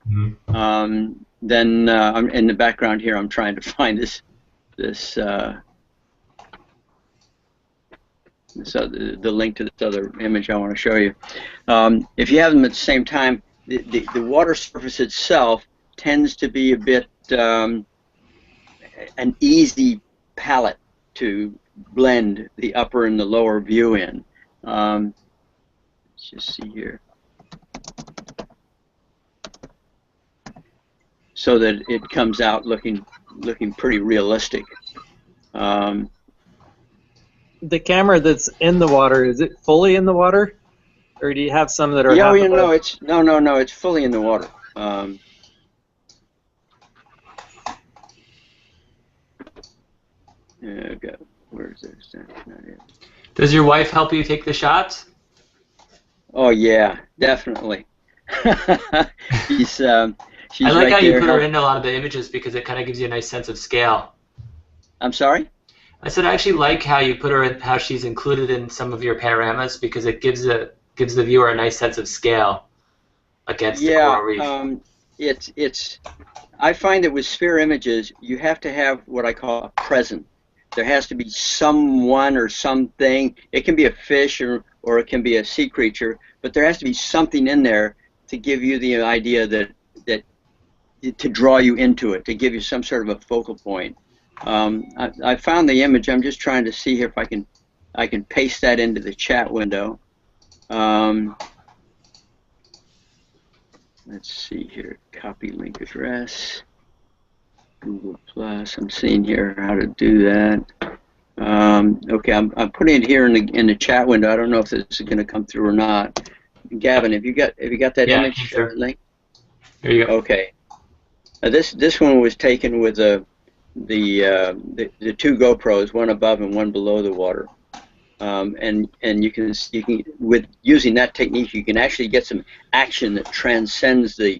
then in the background here, I'm trying to find the link to this other image I want to show you. If you have them at the same time, the water surface itself tends to be a bit an easy palette to blend the upper and the lower view in. Let's just see here. So that it comes out looking pretty realistic. The camera that's in the water, is it fully in the water, or do you have some that are? Yeah, no, it's fully in the water. Where is this? That's not it. Does your wife help you take the shots? Oh yeah, definitely. She's I like how you put her into a lot of the images because it kind of gives you a nice sense of scale. I'm sorry? I said I actually like how you put her in, how she's included in some of your panoramas because it gives the viewer a nice sense of scale against the coral reef. I find that with sphere images you have to have what I call a present. There has to be someone or something. It can be a fish or it can be a sea creature, but there has to be something in there to give you the idea that to draw you into it, to give you some sort of a focal point. I found the image. I'm just trying to see here if I can paste that into the chat window. Let's see here. Copy link address. Google Plus. I'm seeing here how to do that. Okay, I'm putting it here in the chat window. I don't know if this is going to come through or not. Gavin, have you got that image? Sure. Link? There you go. Okay. This one was taken with the two GoPros, one above and one below the water, and you can with using that technique you can actually get some action that transcends the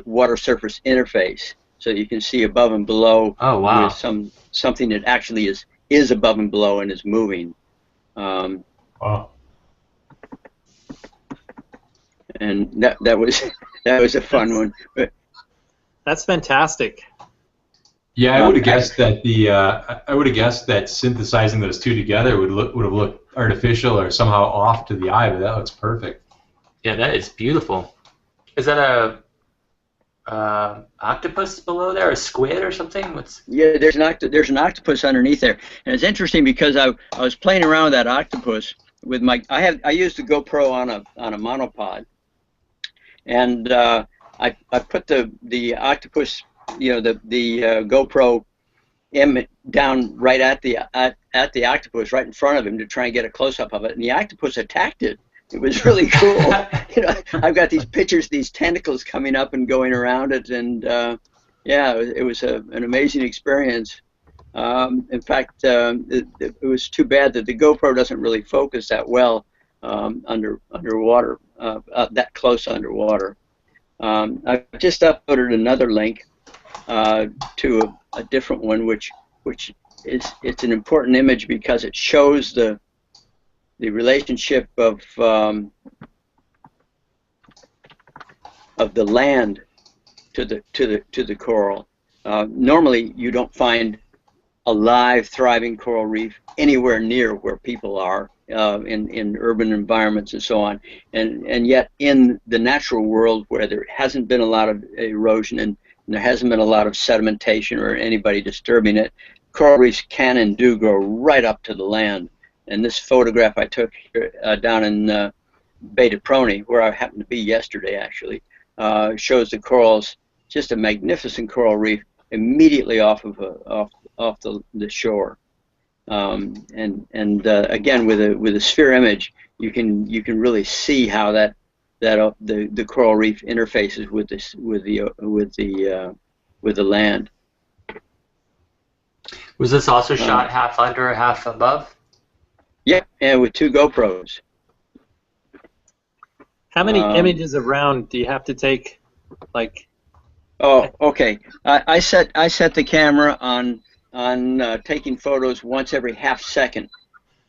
water surface interface, so you can see above and below. Oh wow! With something that actually is above and below and is moving. Wow. and that was a fun one. But that's fantastic. Yeah, I would have guessed that synthesizing those two together would have looked artificial or somehow off to the eye, but that looks perfect. Yeah, that is beautiful. Is that a octopus below there, a squid or something? Yeah, there's an octopus underneath there, and it's interesting because I was playing around with that octopus with I used the GoPro on a monopod, and I put the octopus, the GoPro down right at the octopus, right in front of him, to try and get a close up of it, and the octopus attacked it. It was really cool. I've got these pictures, these tentacles coming up and going around it, and yeah, it was an amazing experience. In fact, it was too bad that the GoPro doesn't really focus that well underwater, that close underwater. I just uploaded another link to a different one, which it's an important image because it shows the relationship of the land to the coral. Normally, you don't find a live, thriving coral reef anywhere near where people are in urban environments and so on. And yet, in the natural world, where there hasn't been a lot of erosion and there hasn't been a lot of sedimentation or anybody disturbing it, coral reefs can and do grow right up to the land. And this photograph I took here, down in Bay de Prony, where I happened to be yesterday, actually, shows the corals, just a magnificent coral reef immediately off the shore. And again, with a sphere image, you can really see how the coral reef interfaces with the land. Was this also shot half under, half above? Yeah, and with two GoPros. How many images around do you have to take? Like. Oh, okay. I set the camera on taking photos once every half second,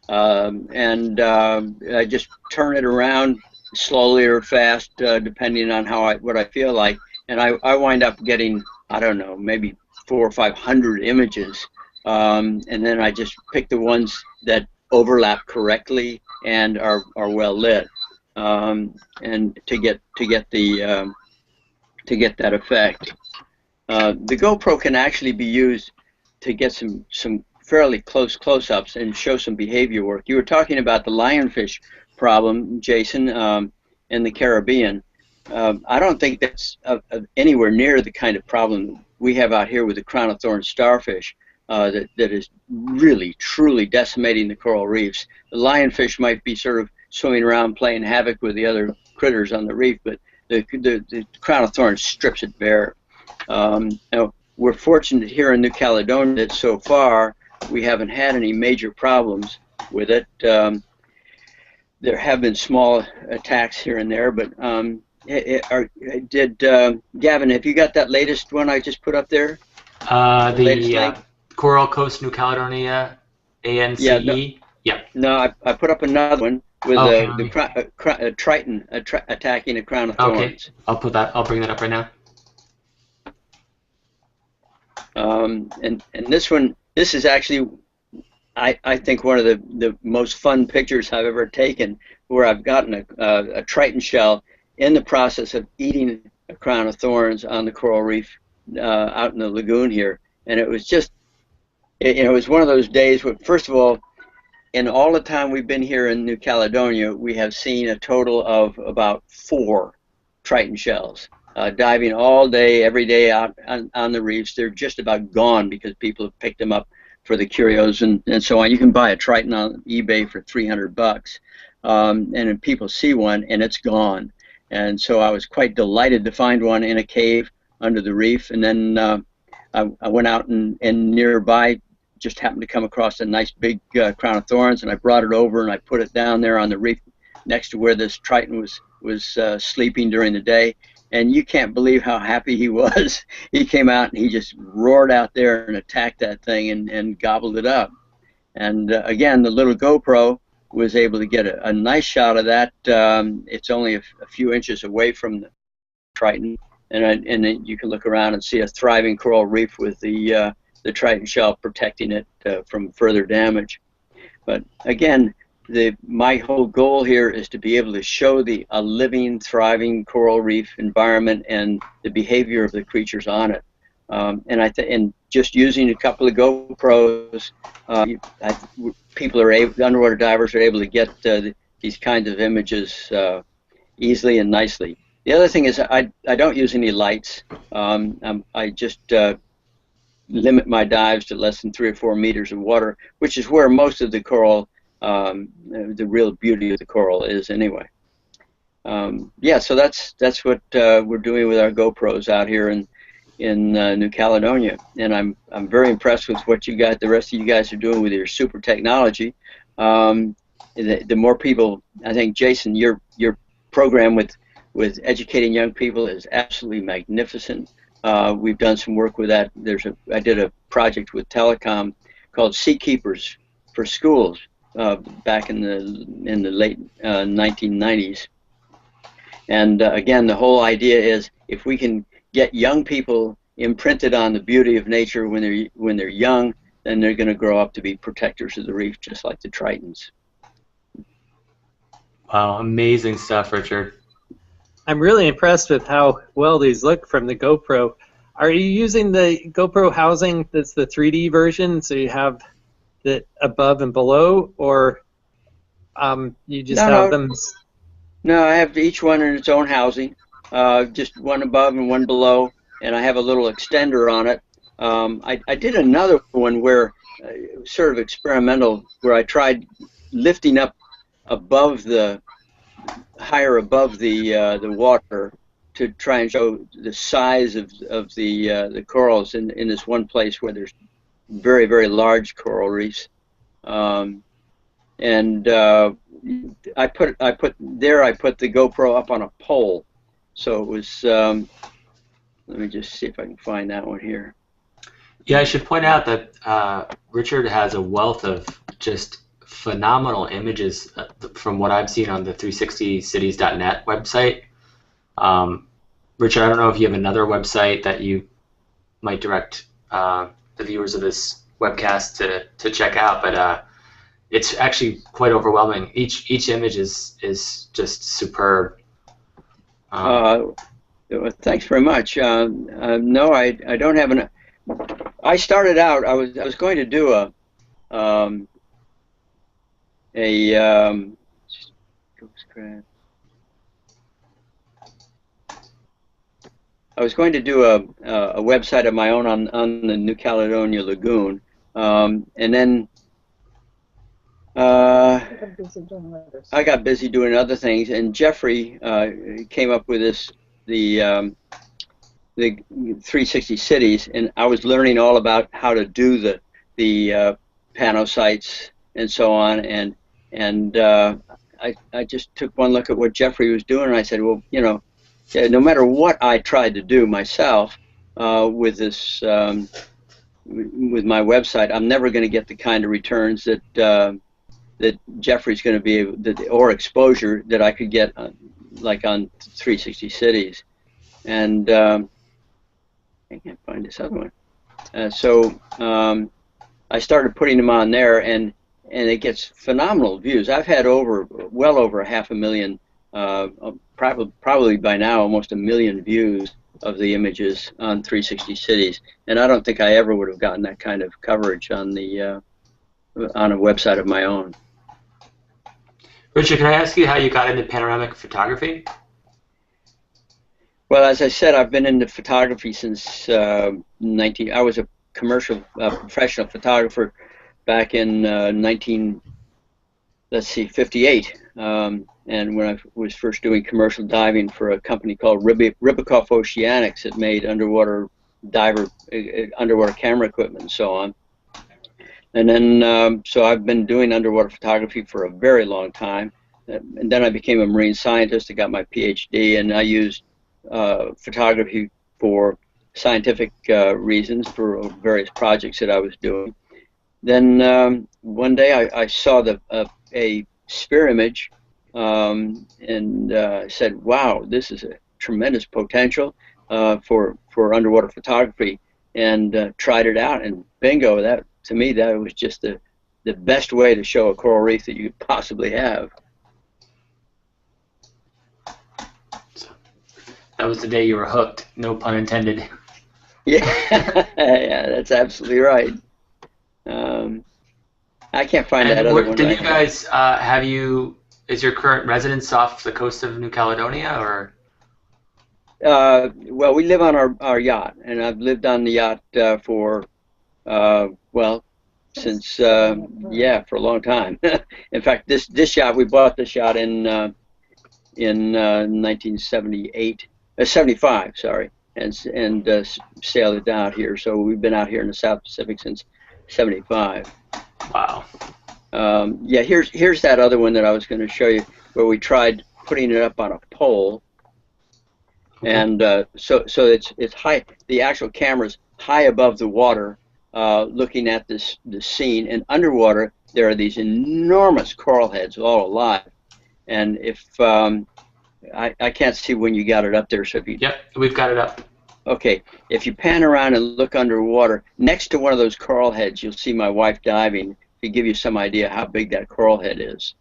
and I just turn it around slowly or fast, depending on what I feel like, and I wind up getting, I don't know, maybe 400 or 500 images, and then I just pick the ones that overlap correctly and are well lit, and to get that effect. The GoPro can actually be used to get some fairly close-ups and show some behavior work. You were talking about the lionfish problem, Jason, in the Caribbean. I don't think that's anywhere near the kind of problem we have out here with the crown of thorns starfish. That is really, truly decimating the coral reefs. The lionfish might be sort of swimming around playing havoc with the other critters on the reef, but the crown of thorns strips it bare. Now, we're fortunate here in New Caledonia that so far we haven't had any major problems with it. There have been small attacks here and there, but Gavin, have you got that latest one I just put up there? The Coral Coast New Caledonia, ANCE. Yeah. No, I put up another one with a Triton attacking a crown of thorns. Okay, I'll bring that up right now. And this one, this is actually, I think, one of the most fun pictures I've ever taken, where I've gotten a Triton shell in the process of eating a crown of thorns on the coral reef out in the lagoon here, and it was just, it was one of those days where, first of all, in all the time we've been here in New Caledonia, we have seen a total of about 4 Triton shells diving all day, every day out on the reefs. They're just about gone because people have picked them up for the curios and so on. You can buy a Triton on eBay for $300, and then people see one and it's gone. And so I was quite delighted to find one in a cave under the reef, and then I went out and nearby just happened to come across a nice big crown of thorns, and I brought it over and I put it down there on the reef next to where this Triton was sleeping during the day. And you can't believe how happy he was. He came out and he just roared out there and attacked that thing and gobbled it up. And again, the little GoPro was able to get a nice shot of that. It's only a few inches away from the Triton, and then you can look around and see a thriving coral reef with the Triton shell protecting it from further damage. But again, my whole goal here is to be able to show a living, thriving coral reef environment and the behavior of the creatures on it. And just using a couple of GoPros, underwater divers are able to get these kinds of images easily and nicely. The other thing is I don't use any lights. I just limit my dives to less than 3 or 4 meters of water, which is where most of the coral, the real beauty of the coral is anyway. Yeah, so that's what we're doing with our GoPros out here in New Caledonia, and I'm very impressed with what the rest of you guys are doing with your super technology. The more people, I think, Jason, your program with educating young people is absolutely magnificent. We've done some work with that. I did a project with Telecom called Sea Keepers for Schools back in the late 1990s. And again, the whole idea is if we can get young people imprinted on the beauty of nature when they're young, then they're going to grow up to be protectors of the reef, just like the Tritons. Wow, amazing stuff, Richard. I'm really impressed with how well these look from the GoPro. Are you using the GoPro housing that's the 3D version, so you have the above and below, or you just have them? No, I have each one in its own housing, just one above and one below, and I have a little extender on it. I did another one where, sort of experimental, where I tried lifting up higher above the water to try and show the size of the corals in this one place where there's very, very large coral reefs. And I put the GoPro up on a pole, so it was. Let me just see if I can find that one here. Yeah, I should point out that Richard has a wealth of just phenomenal images from what I've seen on the 360cities.net website. Richard, I don't know if you have another website that you might direct the viewers of this webcast to check out, but it's actually quite overwhelming. Each image is just superb. Thanks very much. No, I don't have an. I started out. I was going to do I was going to do a website of my own on the New Caledonia Lagoon, and then I got busy doing other things, and Jeffrey came up with the 360 cities, and I was learning all about how to do the pano sites and so on, and I just took one look at what Jeffrey was doing, and I said, well, you know, no matter what I tried to do myself with this with my website, I'm never going to get the kind of returns that Jeffrey's going to be able, or exposure that I could get like on 360 cities. And I can't find this other one. So I started putting them on there, and it gets phenomenal views. I've had well over 500,000, probably by now almost 1 million views of the images on 360 cities, and I don't think I ever would have gotten that kind of coverage on a website of my own. Richard, can I ask you how you got into panoramic photography? Well, as I said, I've been into photography since I was a commercial professional photographer back in 58. And when I was first doing commercial diving for a company called Ribicoff Oceanics, it made underwater camera equipment and so on. And then, so I've been doing underwater photography for a very long time. And then I became a marine scientist. I got my PhD, and I used photography for scientific reasons for various projects that I was doing. Then one day I saw a sphere image, and said, "Wow, this is a tremendous potential for underwater photography," and tried it out, and bingo! That, to me, that was just the best way to show a coral reef that you could possibly have. That was the day you were hooked. No pun intended. Yeah, yeah, that's absolutely right. I can't find that other one. Did you guys is your current residence off the coast of New Caledonia, or? Well, we live on our yacht, and I've lived on the yacht for, well, since, yeah, for a long time. In fact, this yacht, we bought this yacht in 1978, 75, sorry, and sailed it out here. So we've been out here in the South Pacific since 75. Wow. Yeah, here's that other one that I was going to show you, where we tried putting it up on a pole, and so it's high. The actual camera's high above the water, looking at the scene, and underwater there are these enormous coral heads, all alive. And if I can't see when you got it up there, so if you... Yep, we've got it up. Okay, if you pan around and look underwater, next to one of those coral heads, you'll see my wife diving, to give you some idea how big that coral head is.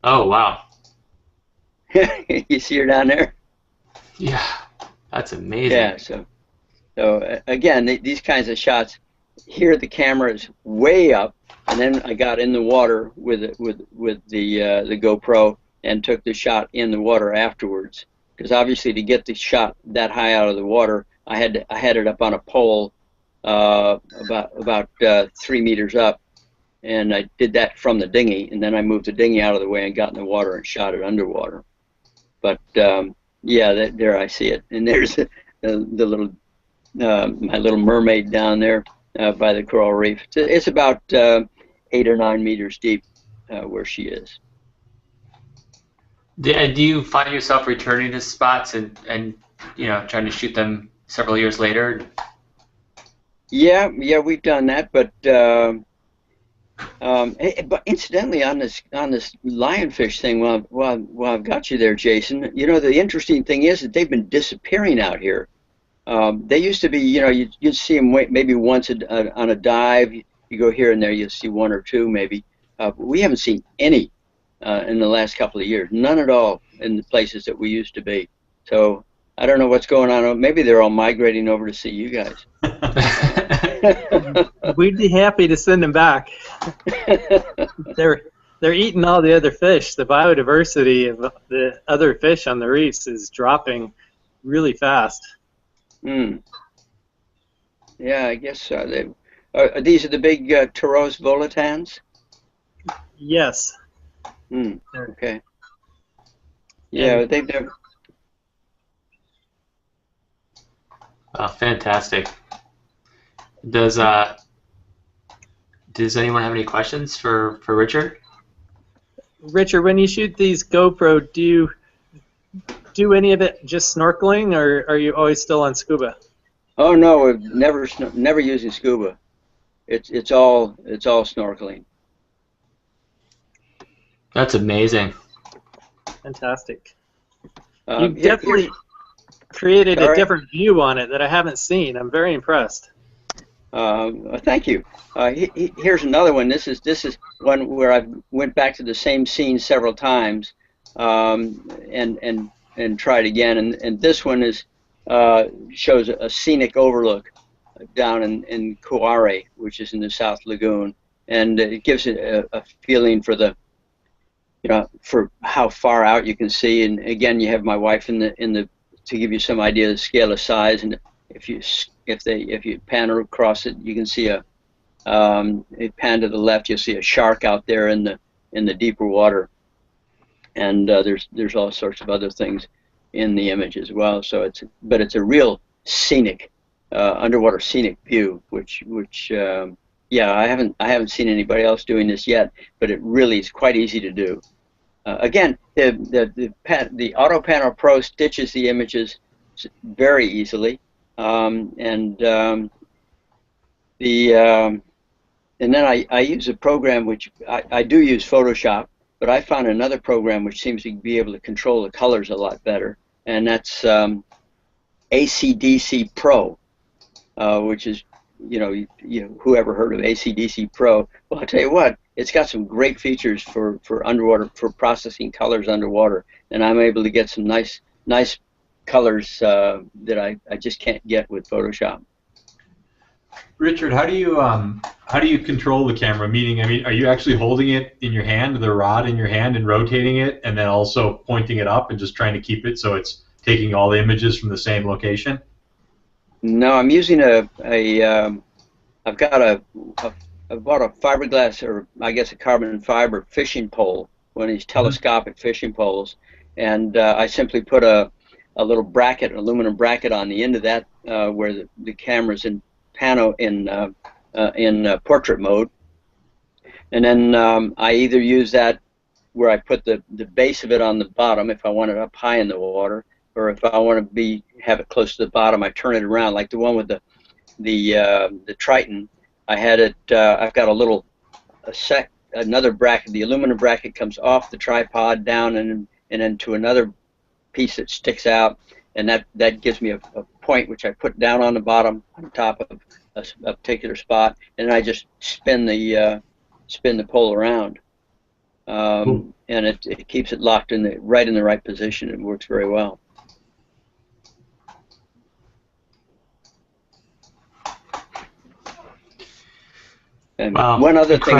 Oh, wow. You see her down there? Yeah, that's amazing. Yeah, so again, these kinds of shots, here the camera is way up, and then I got in the water with the GoPro and took the shot in the water afterwards. Because obviously, to get the shot that high out of the water, I had it up on a pole about 3 meters up, and I did that from the dinghy, and then I moved the dinghy out of the way and got in the water and shot it underwater. But yeah, there I see it, and there's the little my little mermaid down there by the coral reef. It's about 8 or 9 meters deep where she is. Do you find yourself returning to spots and trying to shoot them several years later? Yeah, we've done that, but incidentally, on this lionfish thing, while I've got you there, Jason, the interesting thing is that they've been disappearing out here. They used to be, you'd see them maybe once on a dive. You go here and there, you'll see one or two maybe. But we haven't seen any in the last couple of years, none at all in the places that we used to be. So I don't know what's going on. Maybe they're all migrating over to see you guys. We'd be happy to send them back. They're eating all the other fish. The biodiversity of the other fish on the reefs is dropping really fast. Yeah, I guess so. These are the big Taurus volatans? Yes. Okay. Yeah, they've never... Oh, fantastic. Does anyone have any questions for Richard? Richard, when you shoot these GoPro, do you do any of it just snorkeling, or are you always still on scuba? Oh no, we're never using scuba. It's all snorkeling. That's amazing. Fantastic. You've definitely created a different view on it that I haven't seen. I'm very impressed. Thank you. Here's another one. This is one where I went back to the same scene several times, and tried again. And this one shows a scenic overlook down in Kauare, which is in the South Lagoon, and it gives it a feeling for for how far out you can see. And again, you have my wife to give you some idea of the scale of size. And if you pan across it, you can see a pan to the left, you'll see a shark out there in the deeper water. And there's all sorts of other things in the image as well. So it's a real scenic underwater scenic view, which yeah, I haven't seen anybody else doing this yet, but it really is quite easy to do. Again, the Auto Panel Pro stitches the images very easily, and and then I use a program which I do use Photoshop, but I found another program which seems to be able to control the colors a lot better, and that's ACDC Pro, which is, whoever heard of ACDC Pro? Well, I'll tell you what, it's got some great features for underwater, for processing colors underwater, and I'm able to get some nice colors that I just can't get with Photoshop. Richard, how do you control the camera? Meaning, I mean, are you actually holding it in your hand, the rod in your hand, and rotating it, and then also pointing it up and just trying to keep it so it's taking all the images from the same location? No, I'm using I've bought a fiberglass, or I guess a carbon fiber fishing pole, one of these telescopic fishing poles, and I simply put a little bracket, an aluminum bracket on the end of that where the camera's in portrait mode, and then I either use that where I put the base of it on the bottom if I want it up high in the water, or if I want to have it close to the bottom, I turn it around, like the one with the Triton. I had it. I've got another bracket. The aluminum bracket comes off the tripod down and then to another piece that sticks out, and that gives me a point which I put down on the bottom on top of a particular spot, and then I just spin the pole around, and it keeps it locked right in the right position. It works very well. And wow. one other thing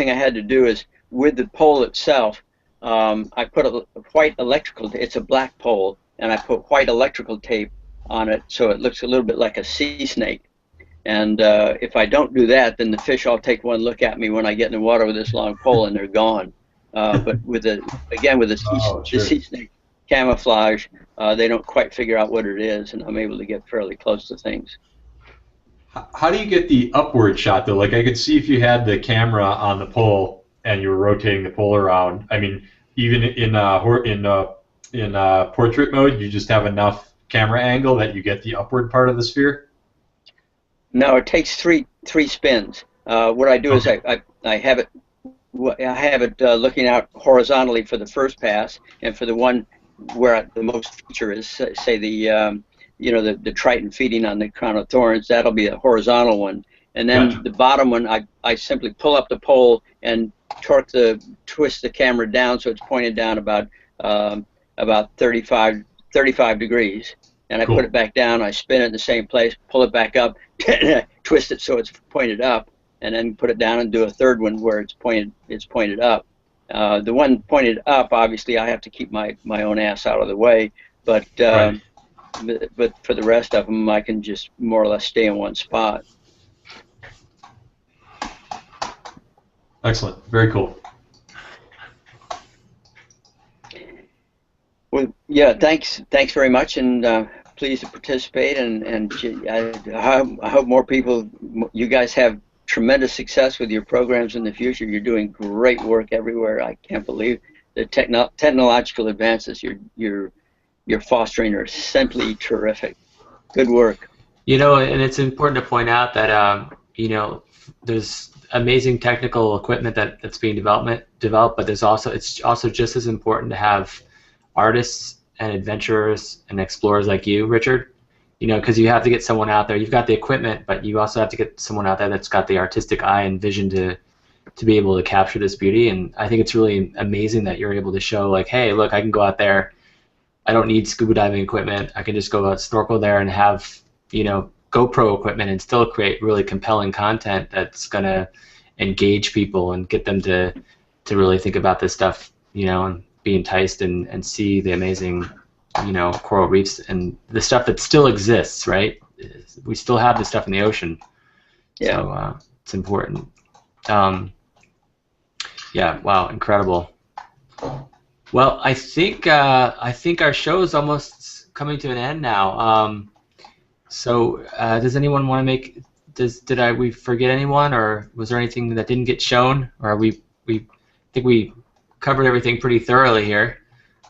I had to do is with the pole itself, I put a white electrical. It's a black pole, and I put white electrical tape on it so it looks a little bit like a sea snake. And if I don't do that, then the fish all take one look at me when I get in the water with this long pole, and they're gone. But with the sea snake camouflage, they don't quite figure out what it is, and I'm able to get fairly close to things. How do you get the upward shot though? Like, I could see if you had the camera on the pole and you were rotating the pole around. I mean, even in portrait mode, you just have enough camera angle that you get the upward part of the sphere. No, it takes three spins. What I do is I have it looking out horizontally for the first pass, and for the one where the most feature is, say the Triton feeding on the crown of thorns, that'll be a horizontal one. And then Gotcha. The bottom one, I simply pull up the pole and twist the camera down so it's pointed down about 35 degrees. And I put it back down, I spin it in the same place, pull it back up, twist it so it's pointed up, and then put it down and do a third one where it's pointed up. The one pointed up, obviously, I have to keep my own ass out of the way, but Right. But for the rest of them, I can just more or less stay in one spot. Excellent. Very cool. Well, yeah, thanks very much, and pleased to participate. And I hope more people. You guys have tremendous success with your programs in the future. You're doing great work everywhere. I can't believe the technological advances you're fostering are simply terrific. Good work. And it's important to point out that there's amazing technical equipment that's being developed, but it's also just as important to have artists and adventurers and explorers like you, Richard. Because you have to get someone out there. You've got the equipment, but you also have to get someone out there that's got the artistic eye and vision to be able to capture this beauty. And I think it's really amazing that you're able to show, like, hey, look, I can go out there. I don't need scuba diving equipment. I can just go out snorkel there and have, GoPro equipment and still create really compelling content that's going to engage people and get them to really think about this stuff, and be enticed and see the amazing, coral reefs and the stuff that still exists, right? We still have this stuff in the ocean. Yeah. So it's important. Yeah, wow, incredible. Well, I think our show is almost coming to an end now. So does anyone want to make? Did we forget anyone, or was there anything that didn't get shown? Or we think we covered everything pretty thoroughly here.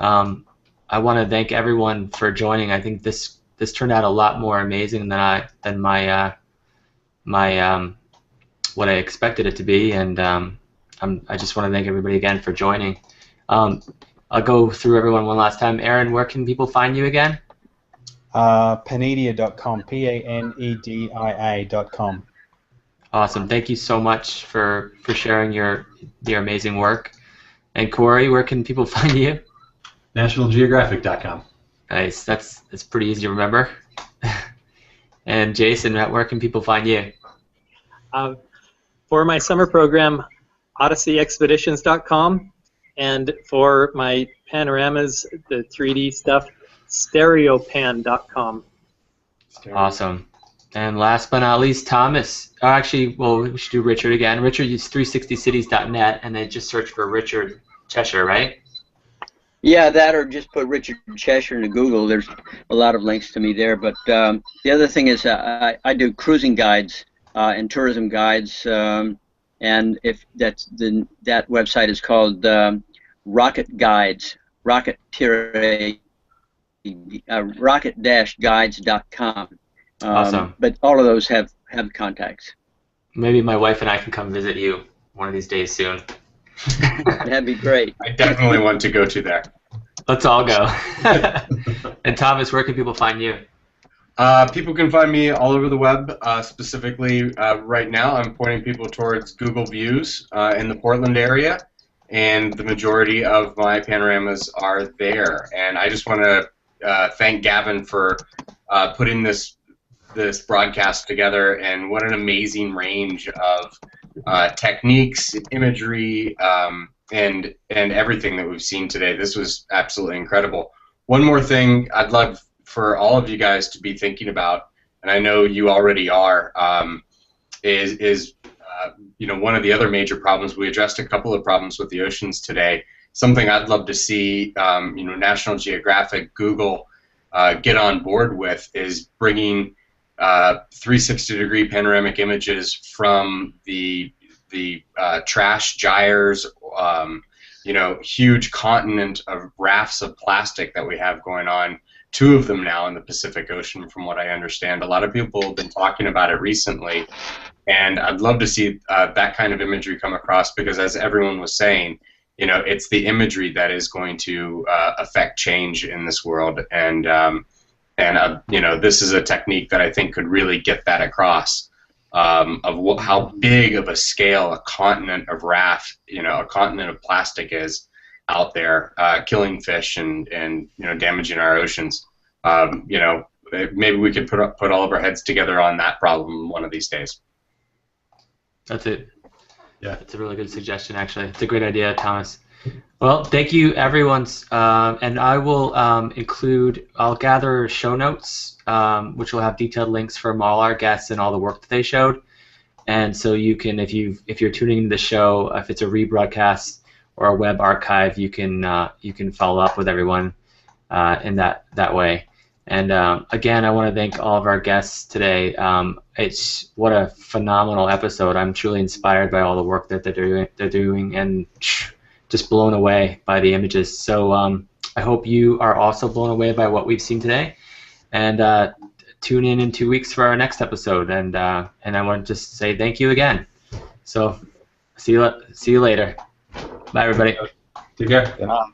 I want to thank everyone for joining. I think this turned out a lot more amazing than my what I expected it to be, and I just want to thank everybody again for joining. I'll go through everyone one last time. Aaron, where can people find you again? Panedia.com, panedia.com. Awesome. Thank you so much for sharing your amazing work. And Corey, where can people find you? NationalGeographic.com. Nice. That's pretty easy to remember. And Jason, where can people find you? For my summer program, OdysseyExpeditions.com, and for my panoramas, the 3D stuff, Stereopan.com. Awesome. And last but not least, Thomas. Oh, actually, well, we should do Richard again. Richard is 360cities.net, and then just search for Richard Cheshire, right? Yeah, that, or just put Richard Cheshire into Google. There's a lot of links to me there. But the other thing is I do cruising guides and tourism guides, and if that website is called Rocket Guides, rocket-guides.com. Awesome. But all of those have contacts. Maybe my wife and I can come visit you one of these days soon. That'd be great. I definitely want to go to there. Let's all go. And Thomas, where can people find you? People can find me all over the web. Specifically, right now, I'm pointing people towards Google Views in the Portland area, and the majority of my panoramas are there. And I just want to thank Gavin for putting this broadcast together, and what an amazing range of techniques, imagery, and everything that we've seen today. This was absolutely incredible. One more thing I'd love for all of you guys to be thinking about, and I know you already are, is one of the other major problems. We addressed a couple of problems with the oceans today. Something I'd love to see, National Geographic, Google get on board with is bringing 360-degree panoramic images from the trash gyres, huge continent of rafts of plastic that we have going on. 2 of them now in the Pacific Ocean, from what I understand. A lot of people have been talking about it recently, and I'd love to see that kind of imagery come across, because as everyone was saying, it's the imagery that is going to affect change in this world, and this is a technique that I think could really get that across, of how big of a scale a continent of raft, a continent of plastic is out there, killing fish and damaging our oceans. Maybe we could put all of our heads together on that problem one of these days. That's it. Yeah, it's a really good suggestion, actually. It's a great idea, Thomas. Well, thank you, everyone. And I will I'll gather show notes, which will have detailed links from all our guests and all the work that they showed. And so you can, if you're tuning into the show, if it's a rebroadcast or a web archive, you can follow up with everyone in that way. And again, I want to thank all of our guests today. It's what a phenomenal episode. I'm truly inspired by all the work that they're doing, and just blown away by the images. So I hope you are also blown away by what we've seen today. And tune in 2 weeks for our next episode. And I want to just say thank you again. So see you later. Bye, everybody. Take care. Good night.